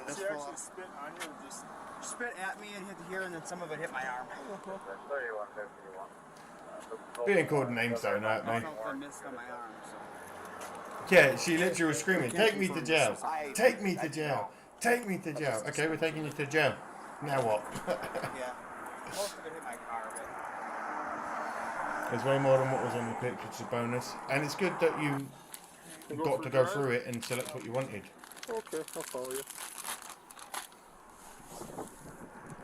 Did you actually spit on you or just Spit at me and hit here, and then some of it hit my arm. Being called names don't hurt me. Something missed on my arm. So. Yeah, she literally was screaming, "Take me to jail! Take me to jail! Take me to jail!" Okay, we're taking you to jail. Now what? Yeah. Most of it hit my car, but... There's way more than what was on the picture. It's a bonus, and it's good that you got to go through it and select what you wanted. Okay, I'll follow you.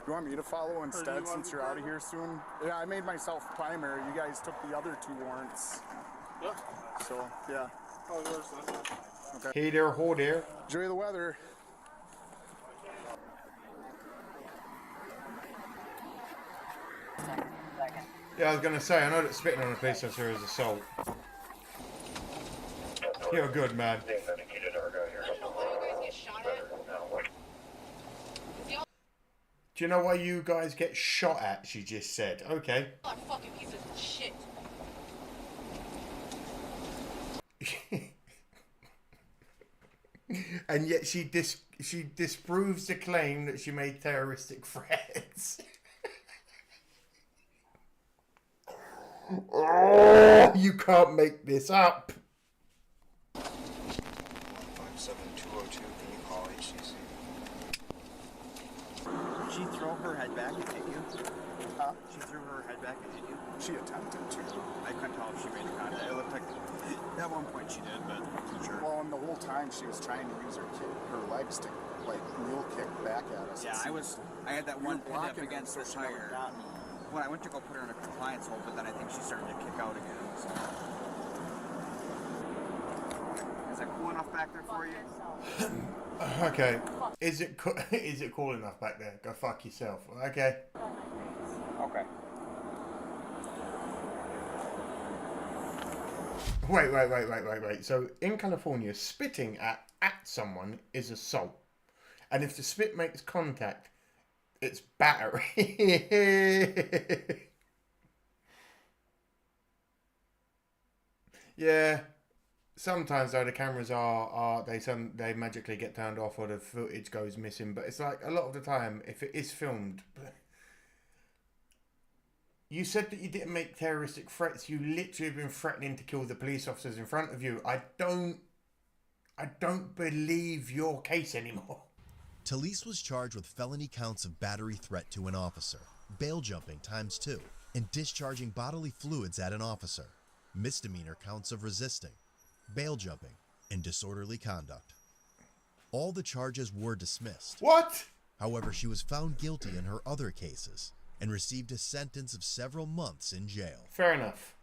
You want me to follow instead since you're out of here soon? Yeah, I made myself primary. You guys took the other 2 warrants. Yeah. So, yeah. Okay. Hey there, ho there. Enjoy the weather. Yeah, I was going to say, I know that spitting on a police officer is assault. You're a good man. Do you know why you guys get shot at, she just said. Okay. Fucking pieces of shit. And yet she disproves the claim that she made terroristic threats. Oh, you can't make this up. 57202, can you call HCC? Did she throw her head back and hit you? Huh? She threw her head back and hit you? She attempted to. I couldn't tell if she made the contact. It looked like at one point she did, but I'm sure. Well, and the whole time she was trying to use her legs to like mule kick back at us. Yeah, I had that one pinned up against the tire. When I went to go put her in a compliance hold, but then I think she started to kick out again. So. Is that cool enough back there for you? Okay. Is it cool enough back there? Go fuck yourself. Okay. Okay. Wait. So in California, spitting at someone is assault. And if the spit makes contact, it's battery. Yeah. Sometimes though the cameras they magically get turned off or the footage goes missing. But it's like a lot of the time, if it is filmed. You said that you didn't make terroristic threats. You literally have been threatening to kill the police officers in front of you. I don't believe your case anymore. Talise was charged with felony counts of battery threat to an officer, bail jumping ×2, and discharging bodily fluids at an officer, misdemeanor counts of resisting, bail jumping, and disorderly conduct. All the charges were dismissed. What? However, she was found guilty in her other cases and received a sentence of several months in jail. Fair enough.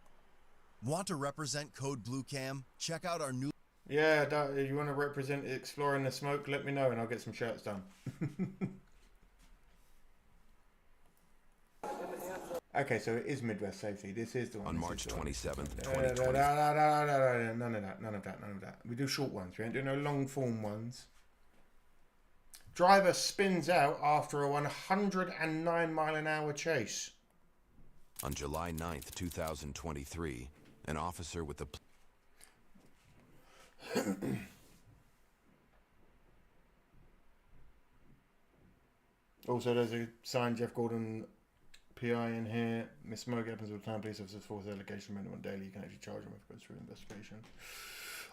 Want to represent Code Blue Cam? Check out our new... Yeah, you want to represent Exploring the Smoke? Let me know and I'll get some shirts done. Okay, so it is Midwest Safety. This is the one. On March 27th, 2020. None of that. We do short ones. We ain't doing no long form ones. Driver spins out after a 109-mile-an-hour chase. On July 9th, 2023, an officer with the... Also, there's a signed Jeff Gordon PI in here. Miss Smoke happens with time police officers force allegation minimum daily. You can actually charge them if it goes through investigation.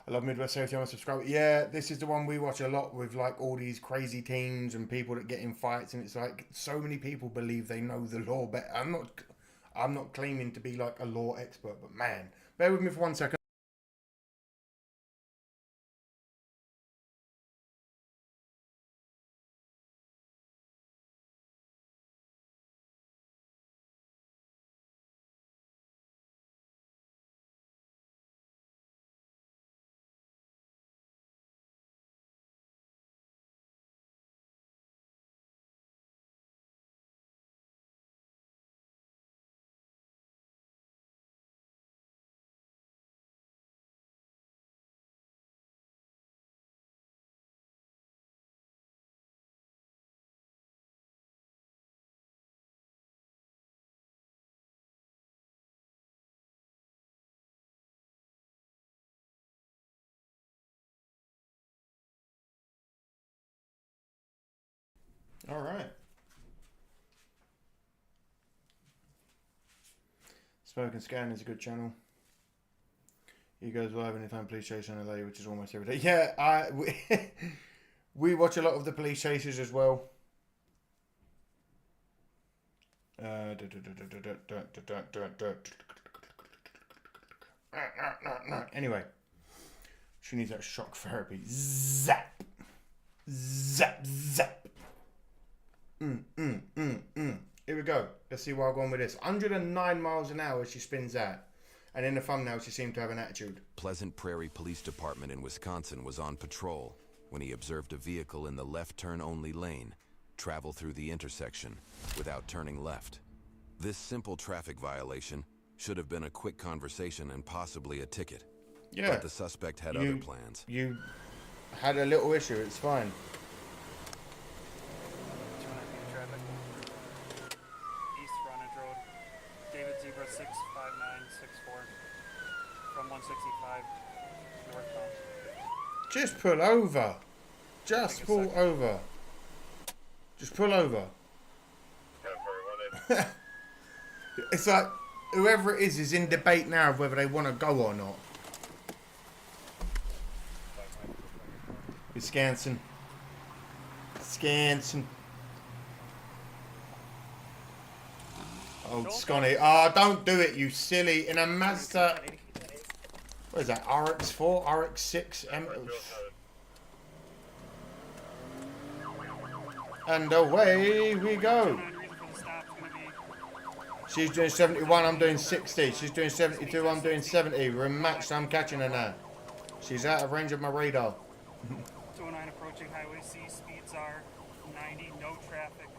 I love Midwest Safety. I'm subscribe. Yeah, this is the one we watch a lot with like all these crazy teens and people that get in fights, and it's like so many people believe they know the law better. I'm not claiming to be like a law expert, but man, bear with me for 1 second. All right. Smoke and Scan is a good channel. You guys will have anytime police chase in LA, which is almost every day. Yeah, we watch a lot of the police chases as well. Anyway, she needs that shock therapy. Zap, zap, zap. Here we go. Let's see where I'm going with this. 109 miles an hour she spins out. And in the thumbnail, she seemed to have an attitude. Pleasant Prairie Police Department in Wisconsin was on patrol when he observed a vehicle in the left turn only lane travel through the intersection without turning left. This simple traffic violation should have been a quick conversation and possibly a ticket. Yeah. But the suspect had other plans. You had a little issue, it's fine. East Frontage Road, David Zebra 65964 from 165 northbound. Just pull over. Just pull over. Just pull over. It's like whoever it is in debate now of whether they want to go or not. Wisconsin. Wisconsin. Oh, Scotty. Oh, don't do it, you silly. In a Mazda. What is that? RX4? RX6? And away we go. She's doing 71, I'm doing 60. She's doing 72, I'm doing 70. We're matched, I'm catching her now. She's out of range of my radar. 209 approaching Highway C, speeds are 90, no traffic.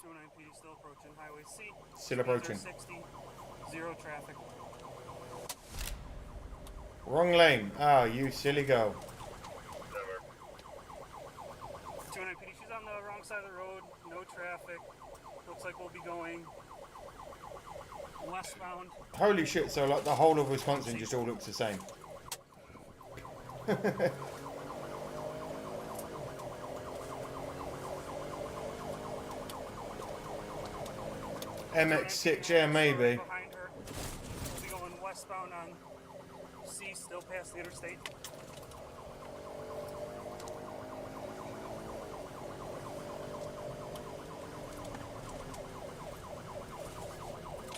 209 PD still approaching Highway C. Still approaching. 60, zero traffic. Wrong lane. Ah, you silly girl. 209 PD, she's on the wrong side of the road, no traffic. Looks like we'll be going westbound. Holy shit, so like the whole of Wisconsin just all looks the same. MX6, yeah, maybe. Behind her. We'll be going westbound on C, still past the interstate.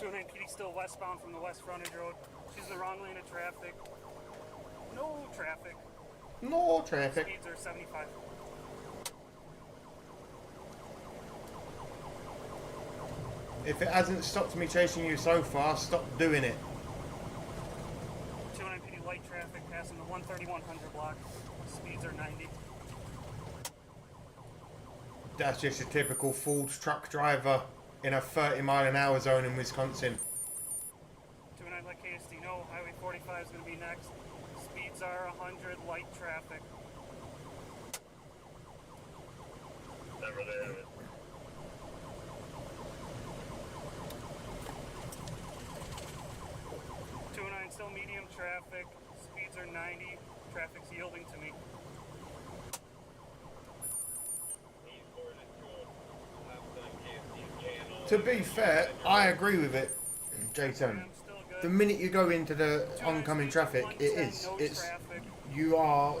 PD still westbound from the West Frontage Road. She's in the wrong lane of traffic. No traffic. No traffic. Speeds are 75. If it hasn't stopped me chasing you so far, stop doing it. 209 PD light traffic passing the 13100 block. Speeds are 90. That's just a typical Ford truck driver in a 30-mile-an-hour zone in Wisconsin. 209 let KSD know. Highway 45 is going to be next. Speeds are 100, light traffic. Never there. 209 still medium traffic. Speeds are 90. Traffic's yielding to me. To be fair, I agree with it, J-Tone. The minute you go into the oncoming traffic, you are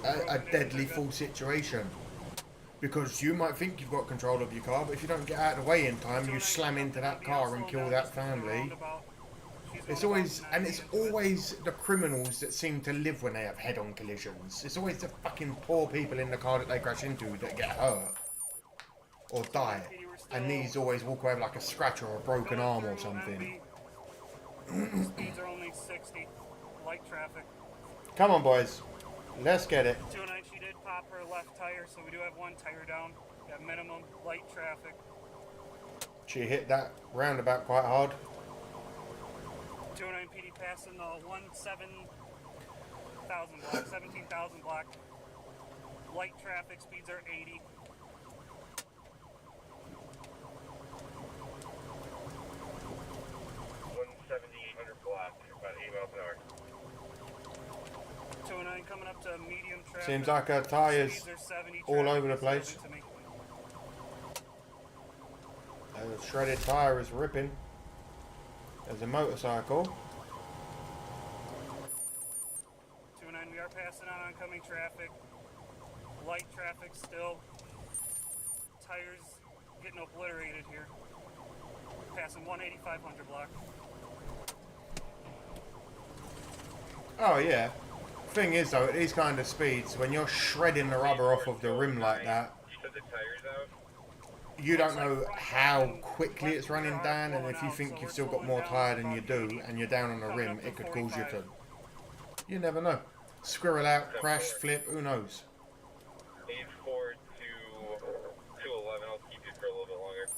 a deadly full situation. Because you might think you've got control of your car, but if you don't get out of the way in time, you slam into that car and kill that family. It's always the criminals that seem to live when they have head-on collisions. It's always the fucking poor people in the car that they crash into that get hurt or die. And these always walk away with like a scratch or a broken arm or something. Speeds are only 60. Light traffic. Come on, boys. Let's get it. 209, she did pop her left tire, so we do have one tire down. At minimum, light traffic. She hit that roundabout quite hard. 209 PD passing the 17,000 block, 17,000 block. Light traffic, speeds are 80. 170, 800 block, about 8 miles an hour. coming up to medium traffic. Seems like her tyres all over the place. A shredded tyre is ripping. There's a motorcycle. 209, we are passing on oncoming traffic. Light traffic still. Tires getting obliterated here. Passing 18500 block. Oh yeah. Thing is though, at these kind of speeds, when you're shredding the rubber off of the rim like that, you don't know how quickly it's running down, and if you think you've still got more tyre than you do, and you're down on the rim, it could cause you to... You never know. Squirrel out, crash, flip, who knows? 84 to 211, I'll keep you for a little bit longer.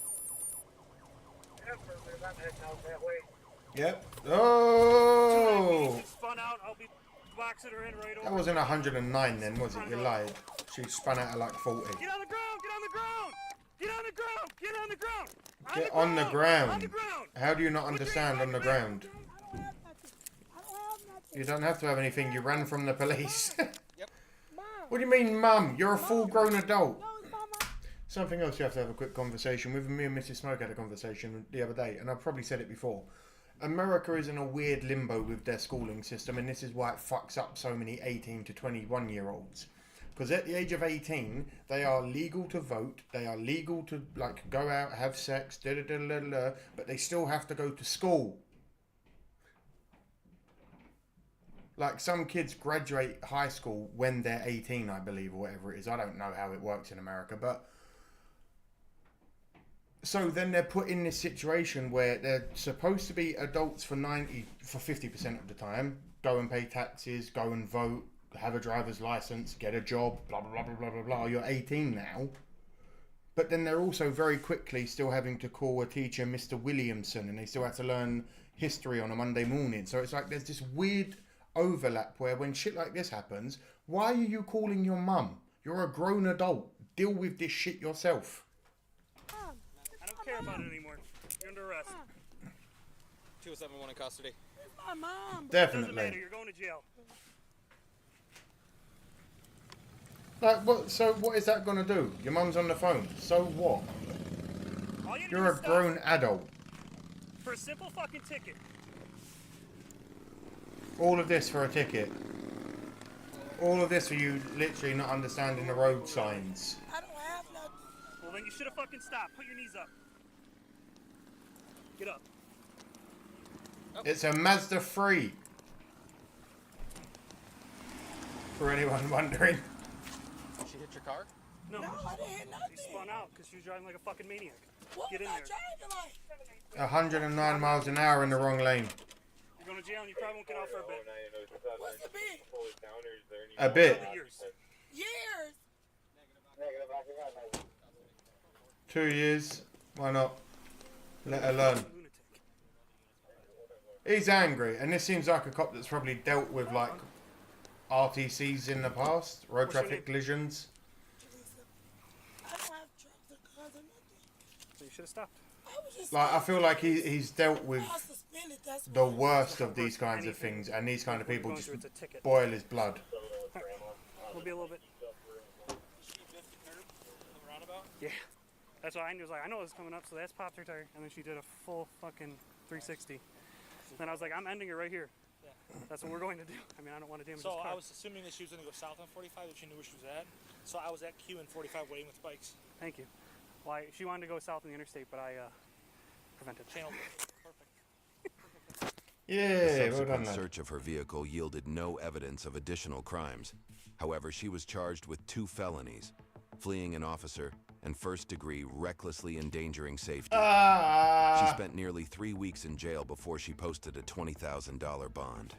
Yep. Oh! Spun out, I'll be boxing her in right over. That wasn't 109 then, was it? You lied. She spun out at like 40. Get on the ground! Get on the ground! Get on the ground! Get on the ground! Get on the ground. On the ground. How do you not understand on the ground? You don't have to have anything. You ran from the police. Yep. What do you mean, Mum? You're a full-grown adult. Something else you have to have a quick conversation with. Me and Mrs. Smoke had a conversation the other day, and I've probably said it before. America is in a weird limbo with their schooling system, and this is why it fucks up so many 18 to 21-year-olds. Because at the age of 18, they are legal to vote, they are legal to like go out, have sex, but they still have to go to school. Like some kids graduate high school when they're 18, I believe, or whatever it is. I don't know how it works in America, but... So then they're put in this situation where they're supposed to be adults for 50% of the time, go and pay taxes, go and vote, have a driver's license, get a job, blah, blah, blah, blah, blah, blah, blah. You're 18 now. But then they're also very quickly still having to call a teacher Mr. Williamson, and they still have to learn history on a Monday morning. So it's like there's this weird overlap where when shit like this happens, why are you calling your mum? You're a grown adult. Deal with this shit yourself. I don't care about it anymore. You're under arrest. 271 in custody. My mom. Definitely. Doesn't matter. You're going to jail. Like, what? So what is that gonna do? Your mum's on the phone. So what? You're a grown adult. For a simple fucking ticket. All of this for a ticket. All of this for you literally not understanding the road signs. I don't have nothing. Well, then you should have fucking stopped. Put your knees up. Get up. It's a Mazda 3. For anyone wondering. She hit your car? No, I didn't hit nothing. She spun out because she was driving like a fucking maniac. What Get in was there. I driving like? 109 miles an hour in the wrong lane. You're going to jail and you probably won't get out for a bit. What's the bit? A bit. Years. 2 years. Why not? Let her learn. He's angry, and this seems like a cop that's probably dealt with like RTCs in the past, road traffic collisions. I don't have trucks or cars or nothing. So you should have stopped. Like I feel like he's dealt with the worst of these kinds of things, and these kind of people just boil his blood. We'll be a little bit. Yeah. That's why I knew. I know it was coming up, so that's popped her tire, and then she did a full fucking 360. Then I was like, I'm ending it right here. Yeah. That's what we're going to do. I mean, I don't want to damage this car. So I was assuming that she was going to go south on 45, that she knew where she was at. So I was at Q and 45 waiting with bikes. Thank you. Well, she wanted to go south on the interstate, but I prevented. Channel. Perfect. Yeah, A subsequent well done, search of her vehicle yielded no evidence of additional crimes. However, she was charged with 2 felonies, fleeing an officer and first-degree recklessly endangering safety. She spent nearly 3 weeks in jail before she posted a $20,000 bond.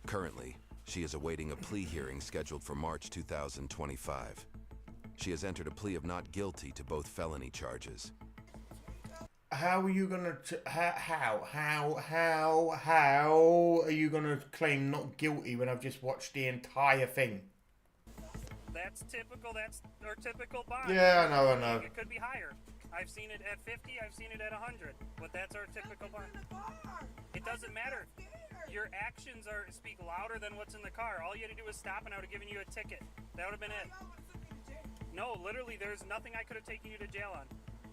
Currently, she is awaiting a plea hearing scheduled for March 2025. She has entered a plea of not guilty to both felony charges. How are you gonna? How are you gonna claim not guilty when I've just watched the entire thing? That's typical. That's their typical bond. Yeah, I know. It could be higher. I've seen it at 50, I've seen it at 100, but that's our typical bar. It doesn't matter. Your actions speak louder than what's in the car. All you had to do was stop and I would have given you a ticket. That would have been it. No, literally, there's nothing I could have taken you to jail on.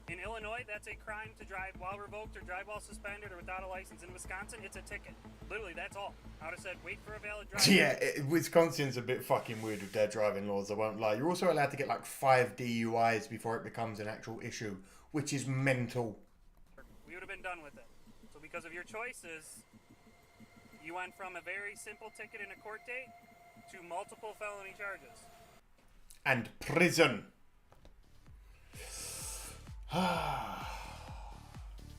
In Illinois, that's a crime to drive while revoked or drive while suspended or without a license. In Wisconsin, it's a ticket. Literally, that's all. I would have said, wait for a valid driver. Yeah, Wisconsin's a bit fucking weird with their driving laws, I won't lie. You're also allowed to get like 5 DUIs before it becomes an actual issue, which is mental. We would have been done with it. So because of your choices, you went from a very simple ticket in a court date to multiple felony charges. And prison.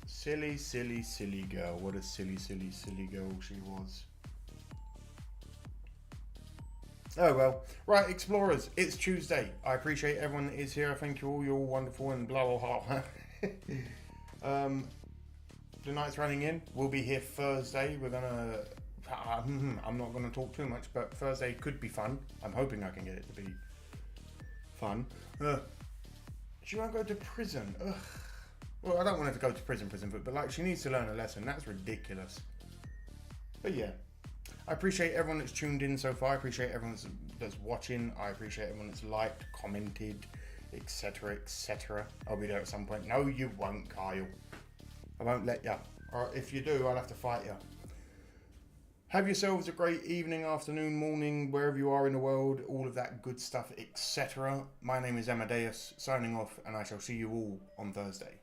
Silly, silly, silly girl. What a silly, silly, silly girl she was. Oh well. Right, Explorers, it's Tuesday. I appreciate everyone that is here. I thank you all. You're all wonderful and blah, blah, blah. The night's running in. We'll be here Thursday. We're gonna... I'm not going to talk too much, but Thursday could be fun. I'm hoping I can get it to be fun. She won't go to prison. Ugh. Well, I don't want her to go to prison, but like she needs to learn a lesson. That's ridiculous. But yeah, I appreciate everyone that's tuned in so far. I appreciate everyone that's watching. I appreciate everyone that's liked, commented, etc., etc. I'll be there at some point. No, you won't, Kyle. I won't let you. Or if you do, I'll have to fight you. Have yourselves a great evening, afternoon, morning, wherever you are in the world, all of that good stuff, etc. My name is Amadeus, signing off, and I shall see you all on Thursday.